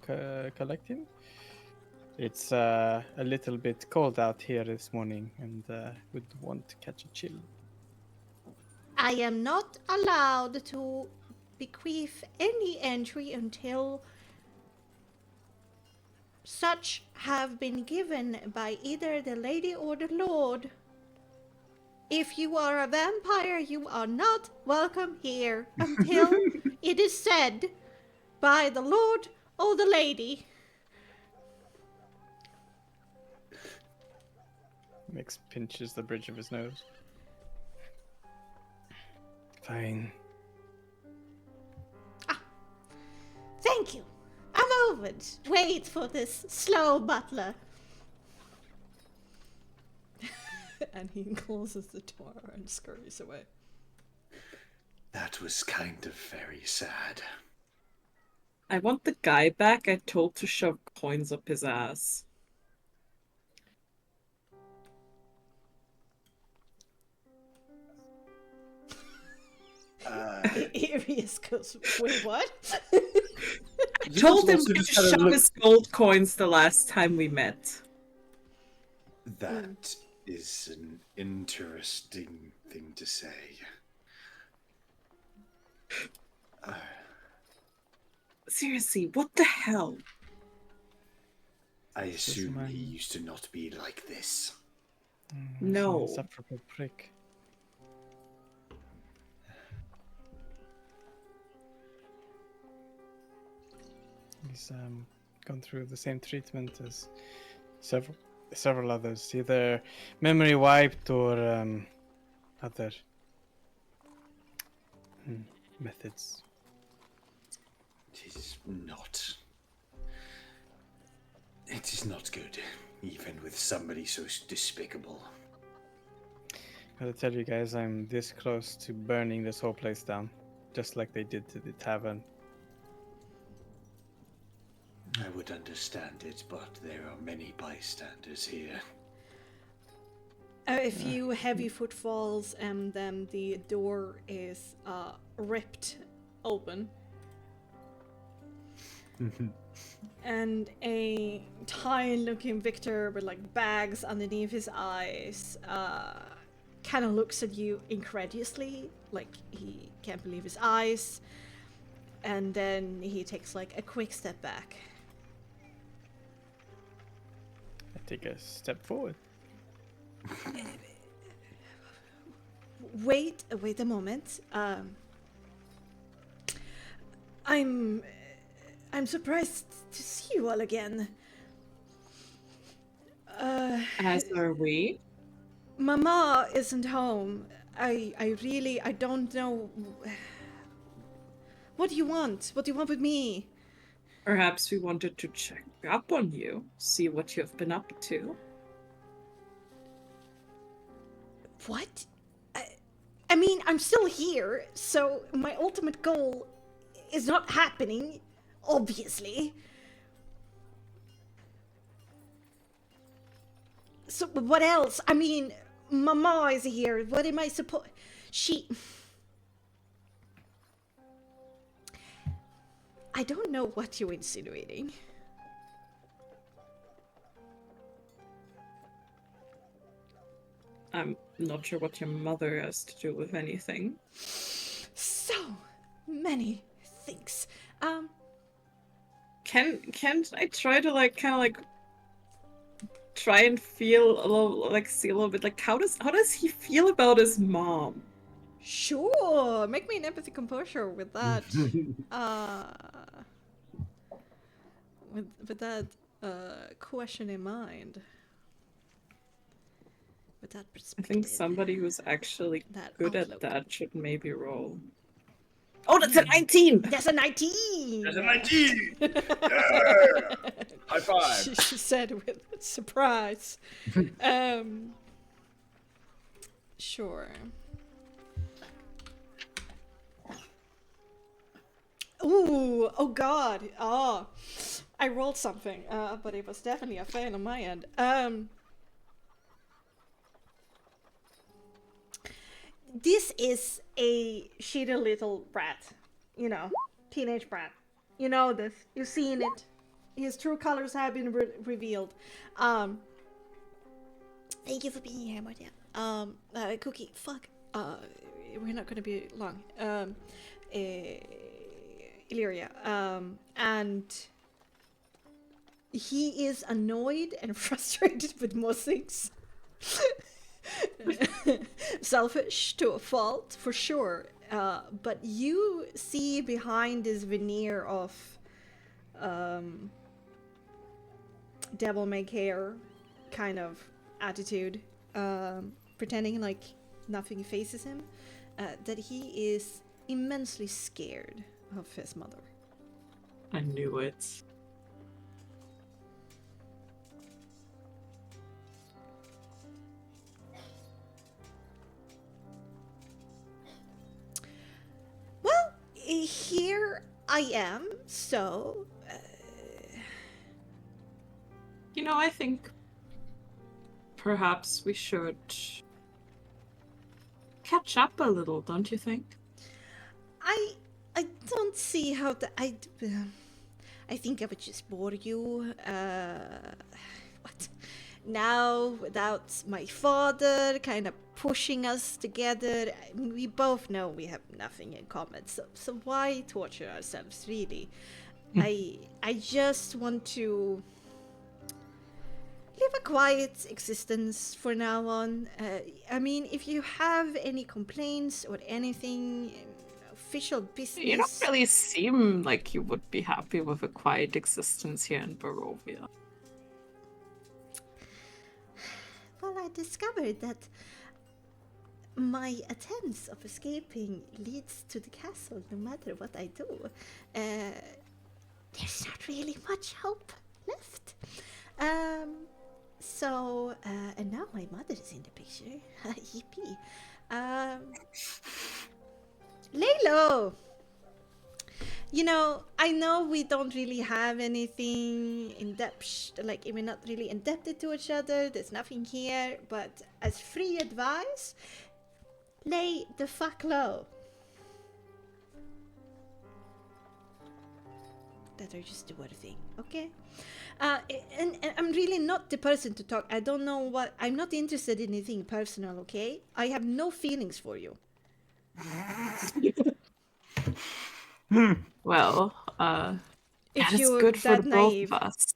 collect him? It's a little bit cold out here this morning, and would want to catch a chill. I am not allowed to bequeath any entry until such have been given by either the lady or the lord. If you are a vampire, you are not welcome here until it is said by the lord or the lady. Mix pinches the bridge of his nose. Fine. Thank you. A moment. Wait for this slow butler. And he closes the door and scurries away. That was kind of very sad. I want the guy back I told to shove coins up his ass. Arius goes, wait, what? I told him to shove his gold coins the last time we met. That is an interesting thing to say. Seriously, what the hell? I assume man. he used to not be like this. No. Insufferable prick. He's gone through the same treatment as several others, either memory wiped or other methods. It is not. It is not good, even with somebody so despicable. Gotta tell you guys, I'm this close to burning this whole place down, just like they did to the tavern. I would understand it, but there are many bystanders here. A few heavy footfalls, and then the door is ripped open. And a tired-looking Victor with like bags underneath his eyes kind of looks at you incredulously, like he can't believe his eyes. And then he takes like a quick step back. I take a step forward. Wait a moment. I'm surprised to see you all again. As are we. Mama isn't home. I don't know. What do you want? What do you want with me? Perhaps we wanted to check up on you, see what you've been up to. What? I mean, I'm still here, so my ultimate goal is not happening, obviously. So what else? I mean, Mama is here. What am I supposed? I don't know what you're insinuating. I'm not sure what your mother has to do with anything. So many things. Can't I try to like kind of like try and feel a little like see a little bit like how does he feel about his mom? Sure, make me an empathy composure with that. With that question in mind. With that I perspective. think somebody who's actually That good outlook. at that should maybe roll. Oh, that's a 19! That's a 19! There's a 19! Yeah! High five! She said with surprise. Sure. Ooh, oh god. Oh. I rolled something, but it was definitely a fail on my end. This is a shitty little brat, you know, teenage brat. You know this. You've seen it. His true colors have been revealed. Thank you for being here, Martia. Cookie, fuck. We're not gonna be long. Illyria. And he is annoyed and frustrated with most things. Selfish to a fault, for sure. But you see behind this veneer of devil may care kind of attitude, pretending like nothing faces him, that he is immensely scared of his mother. I knew it. Well, here I am, so... You know, I think perhaps we should catch up a little, don't you think? I don't see how I think I would just bore you. What? Now, without my father kind of pushing us together, we both know we have nothing in common. So why torture ourselves, really? I just want to live a quiet existence for now on. I mean, if you have any complaints or anything, official business... You don't really seem like you would be happy with a quiet existence here in Barovia. Well, I discovered that my attempts of escaping leads to the castle no matter what I do. There's not really much hope left. And now my mother is in the picture. Yippee. Lay low! You know, I know we don't really have anything in depth, like we're not really indebted to each other, there's nothing here, but as free advice, lay the fuck low. That are just the word thing, okay? And I'm really not the person to talk. I don't know what... I'm not interested in anything personal, okay? I have no feelings for you. Well, If that is you're good for that the naive. both of us.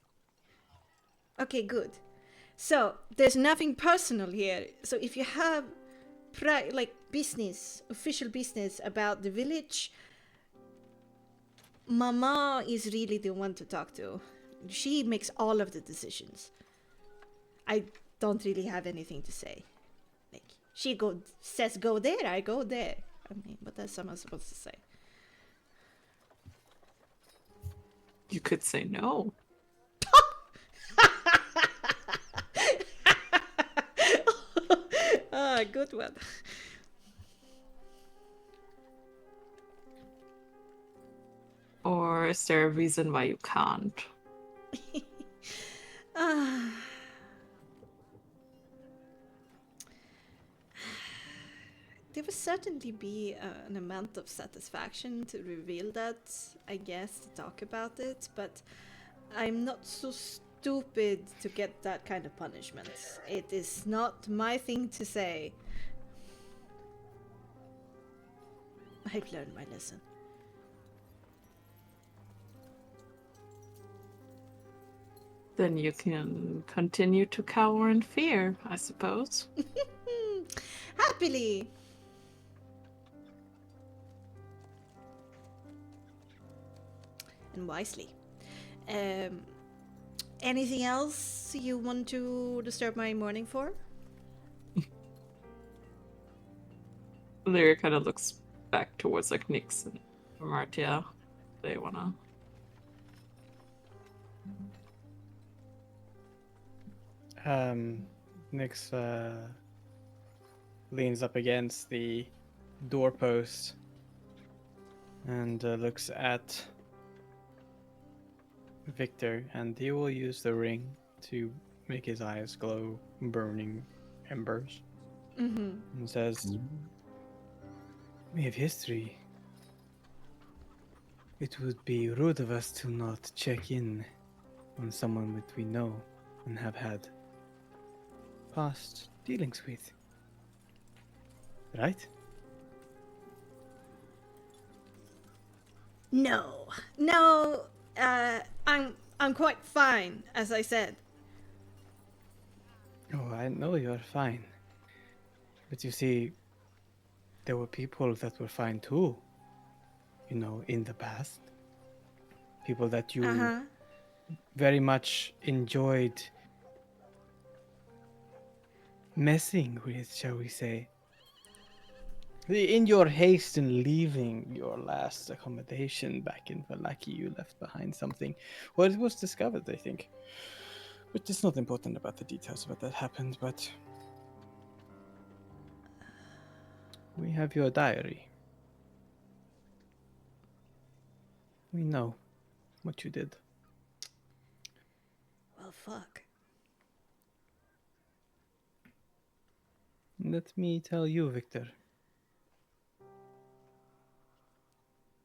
Okay, good. So, there's nothing personal here. So if you have, like, business, official business about the village, Mama is really the one to talk to. She makes all of the decisions. I don't really have anything to say. Like, she says go there, I go there. I mean, what else am I supposed to say? You could say no. Ah, good one. Or is there a reason why you can't? There would certainly be an amount of satisfaction to reveal that, I guess, to talk about it, but I'm not so stupid to get that kind of punishment. It is not my thing to say. I've learned my lesson. Then you can continue to cower in fear, I suppose. Happily! And wisely. Anything else you want to disturb my morning for? Lyria kind of looks back towards like Nyx and Martia. They wanna. Nyx leans up against the doorpost and looks at Victor, and he will use the ring to make his eyes glow burning embers. Mm-hmm. And says, "We have history. It would be rude of us to not check in on someone that we know and have had past dealings with. Right?" No, I'm quite fine, as I said. Oh, I know you're fine. But you see, there were people that were fine too. You know, in the past. People that you Uh-huh. very much enjoyed messing with, shall we say. In your haste in leaving your last accommodation back in Valaki, you left behind something. Well, it was discovered, I think. But it's not important about the details of what that happened, but we have your diary. We know what you did. Well, fuck. Let me tell you, Victor.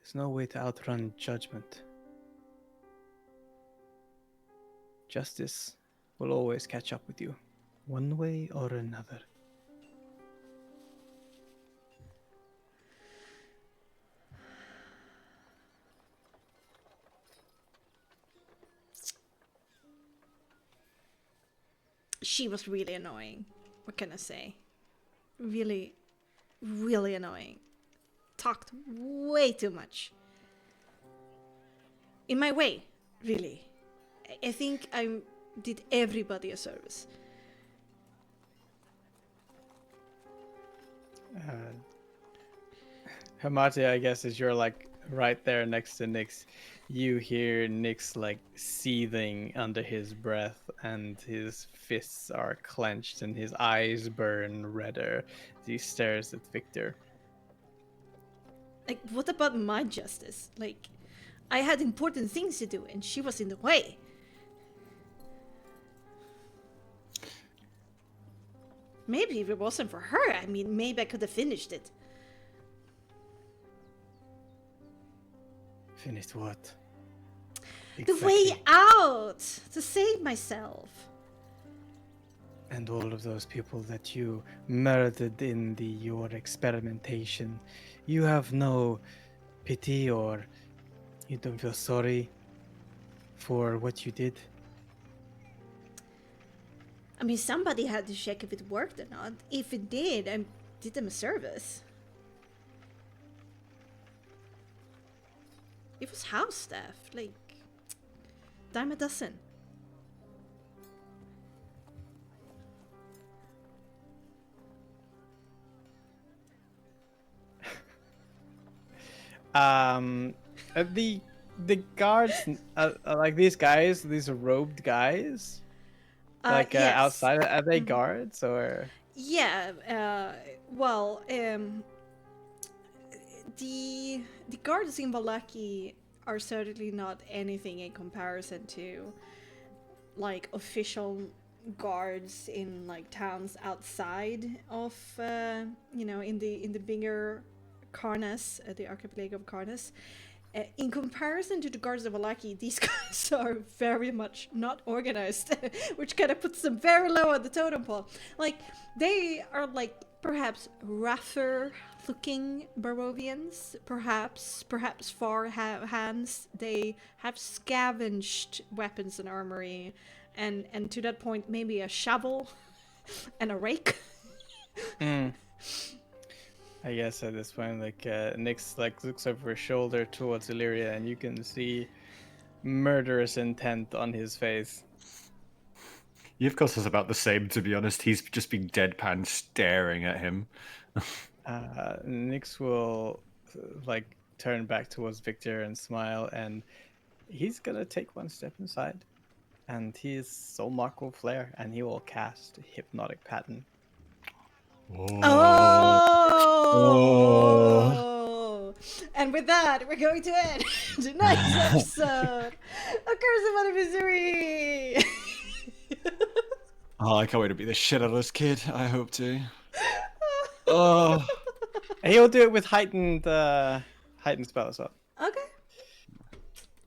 There's no way to outrun judgment. Justice will always catch up with you, one way or another. She was really annoying. What can I say? Really, really annoying. Talked way too much. In my way, really. I think I did everybody a service. Hamati, I guess, is you're like right there next to Nyx. You hear Nyx like seething under his breath, and his fists are clenched, and his eyes burn redder as he stares at Victor. Like, what about my justice? Like, I had important things to do, and she was in the way. Maybe if it wasn't for her, I mean, maybe I could have finished it. Finished what? The way out! To save myself. And all of those people that you murdered in your experimentation, you have no pity, or you don't feel sorry for what you did? I mean, somebody had to check if it worked or not. If it did, I did them a service. It was house staff, like, dime a dozen. The guards, like these guys, these robed guys, like Yes. outside, are they guards or? Yeah, well, the guards in Valaki are certainly not anything in comparison to like official guards in like towns outside of in the bigger Karnas, the archipelago of Karnas. In comparison to the guards of Valaki, these guys are very much not organized, which kind of puts them very low on the totem pole. Like, they are like perhaps rougher looking Barovians, perhaps far hands. They have scavenged weapons and armory, and to that point maybe a shovel and a rake. I guess at this point, like Nyx like looks over his shoulder towards Illyria, and you can see murderous intent on his face. Yevkos is about the same, to be honest. He's just been deadpan staring at him. Nyx will like turn back towards Victor and smile, and he's gonna take one step inside, and his soul mark will flare, and he will cast Hypnotic Pattern. Oh! And with that, we're going to end tonight's episode of Charismatic Misery. Oh, I can't wait to beat the shit out of this kid. I hope to. Oh. He'll do it with heightened spell as well. Okay.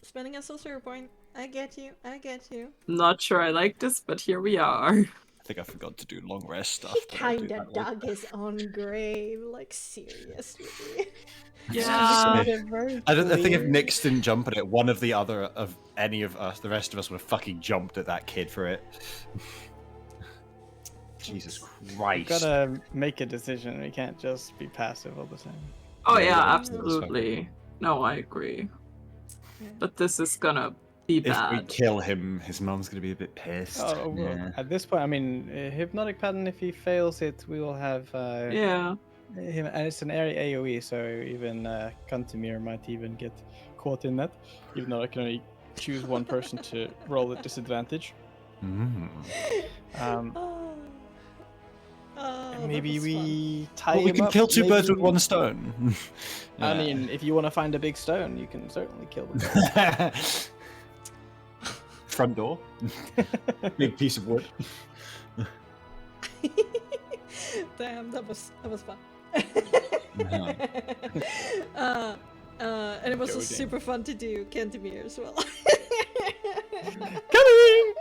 Spending a sorcerer point. I get you. Not sure I like this, but here we are. I think I forgot to do long rest stuff. but I'll do Kinda that later. dug his own grave, like seriously. Yeah. I think if Nix didn't jump at it, one of the other of any of us, the rest of us would have fucking jumped at that kid for it. Jesus Christ. We've gotta make a decision. We can't just be passive all the time. Oh Yeah, yeah, yeah, absolutely. No, I agree. But this is gonna be If we bad. kill him, his mom's gonna be a bit pissed. Oh, well, Yeah. at this point, I mean, hypnotic pattern. If he fails it, we will have Yeah. him, and it's an area AOE, so even Kantemir might even get caught in that. Even though I can only choose one person to roll at disadvantage. Mm. That Maybe was we tie Well, we him can up, kill two birds with maybe- one stone. I mean, if you want to find a big stone, you can certainly kill them. Front door. Big piece of wood. fun. Damn, that was fun. And it was Go also again. super fun to do Kentimir as well. Coming!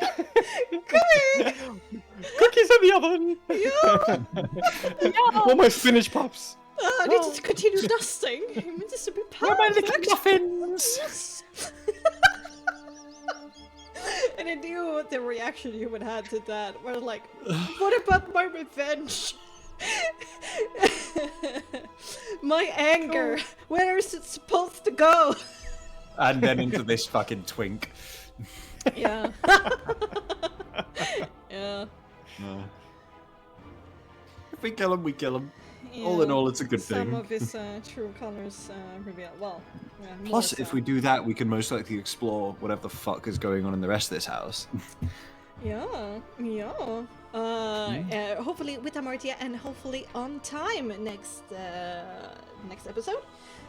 Coming! Cookies in the oven! Yeah! All my finished pops! I need to continue dusting. I mean, this to be Where are my little perfect. muffins? And I knew the reaction you would have to that. Where like, what about my revenge? My anger. Where is it supposed to go? And then into this fucking twink. Yeah. Yeah. If we kill him, we kill him. All in Yeah. all, it's a good Some thing. of his true colors reveal. Well, yeah, more Plus, so. if we do that, we can most likely explore whatever the fuck is going on in the rest of this house. Yeah. Hopefully with Amartia and hopefully on time next episode.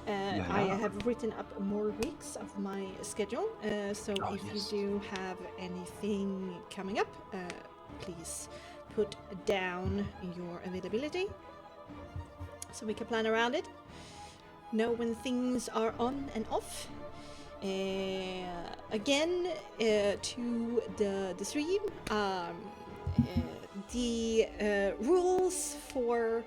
I have written up more weeks of my schedule, so if yes. you do have anything coming up, please put down your availability so we can plan around it. Know when things are on and off. Again, to the stream, the rules for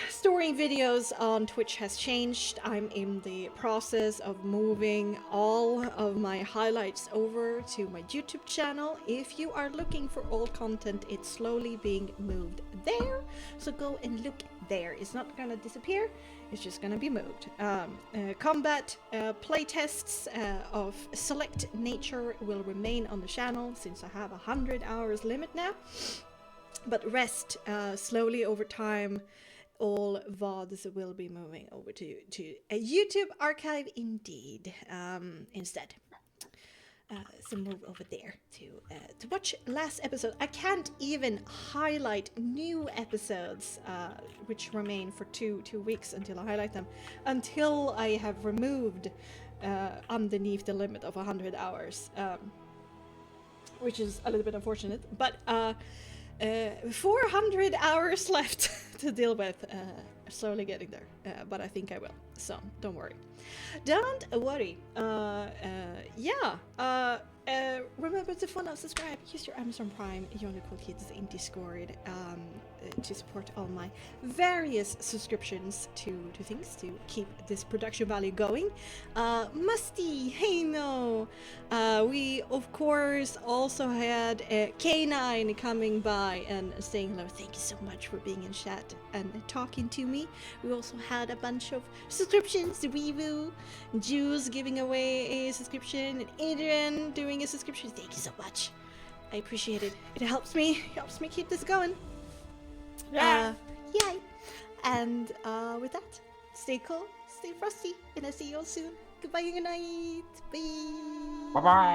storing videos on Twitch has changed. I'm in the process of moving all of my highlights over to my YouTube channel. If you are looking for old content, it's slowly being moved there. So go and look there. It's not gonna disappear. It's just gonna be moved. Combat playtests of select nature will remain on the channel since I have 100 hours limit now. But rest slowly over time. All VODs will be moving over to a YouTube archive indeed instead. So move over there to watch last episode. I can't even highlight new episodes which remain for two weeks until I highlight them, until I have removed underneath the limit of 100 hours, which is a little bit unfortunate, but 400 hours left to deal with. Slowly getting there, but I think I will, so don't worry. Don't worry. Remember to follow, subscribe, use your Amazon Prime, join the cool kids in Discord to support all my various subscriptions to things to keep this production value going. Musty, hey no. We of course also had Canine coming by and saying hello. Thank you so much for being in chat and talking to me. We also had a bunch of subscriptions. Weevu, Jules giving away a subscription, and Adrian doing a subscription. Thank you so much. I appreciate it. It helps me keep this going. Yay! And with that, stay cool, stay frosty, and I'll see you all soon. Goodbye and good night. Bye. Bye bye.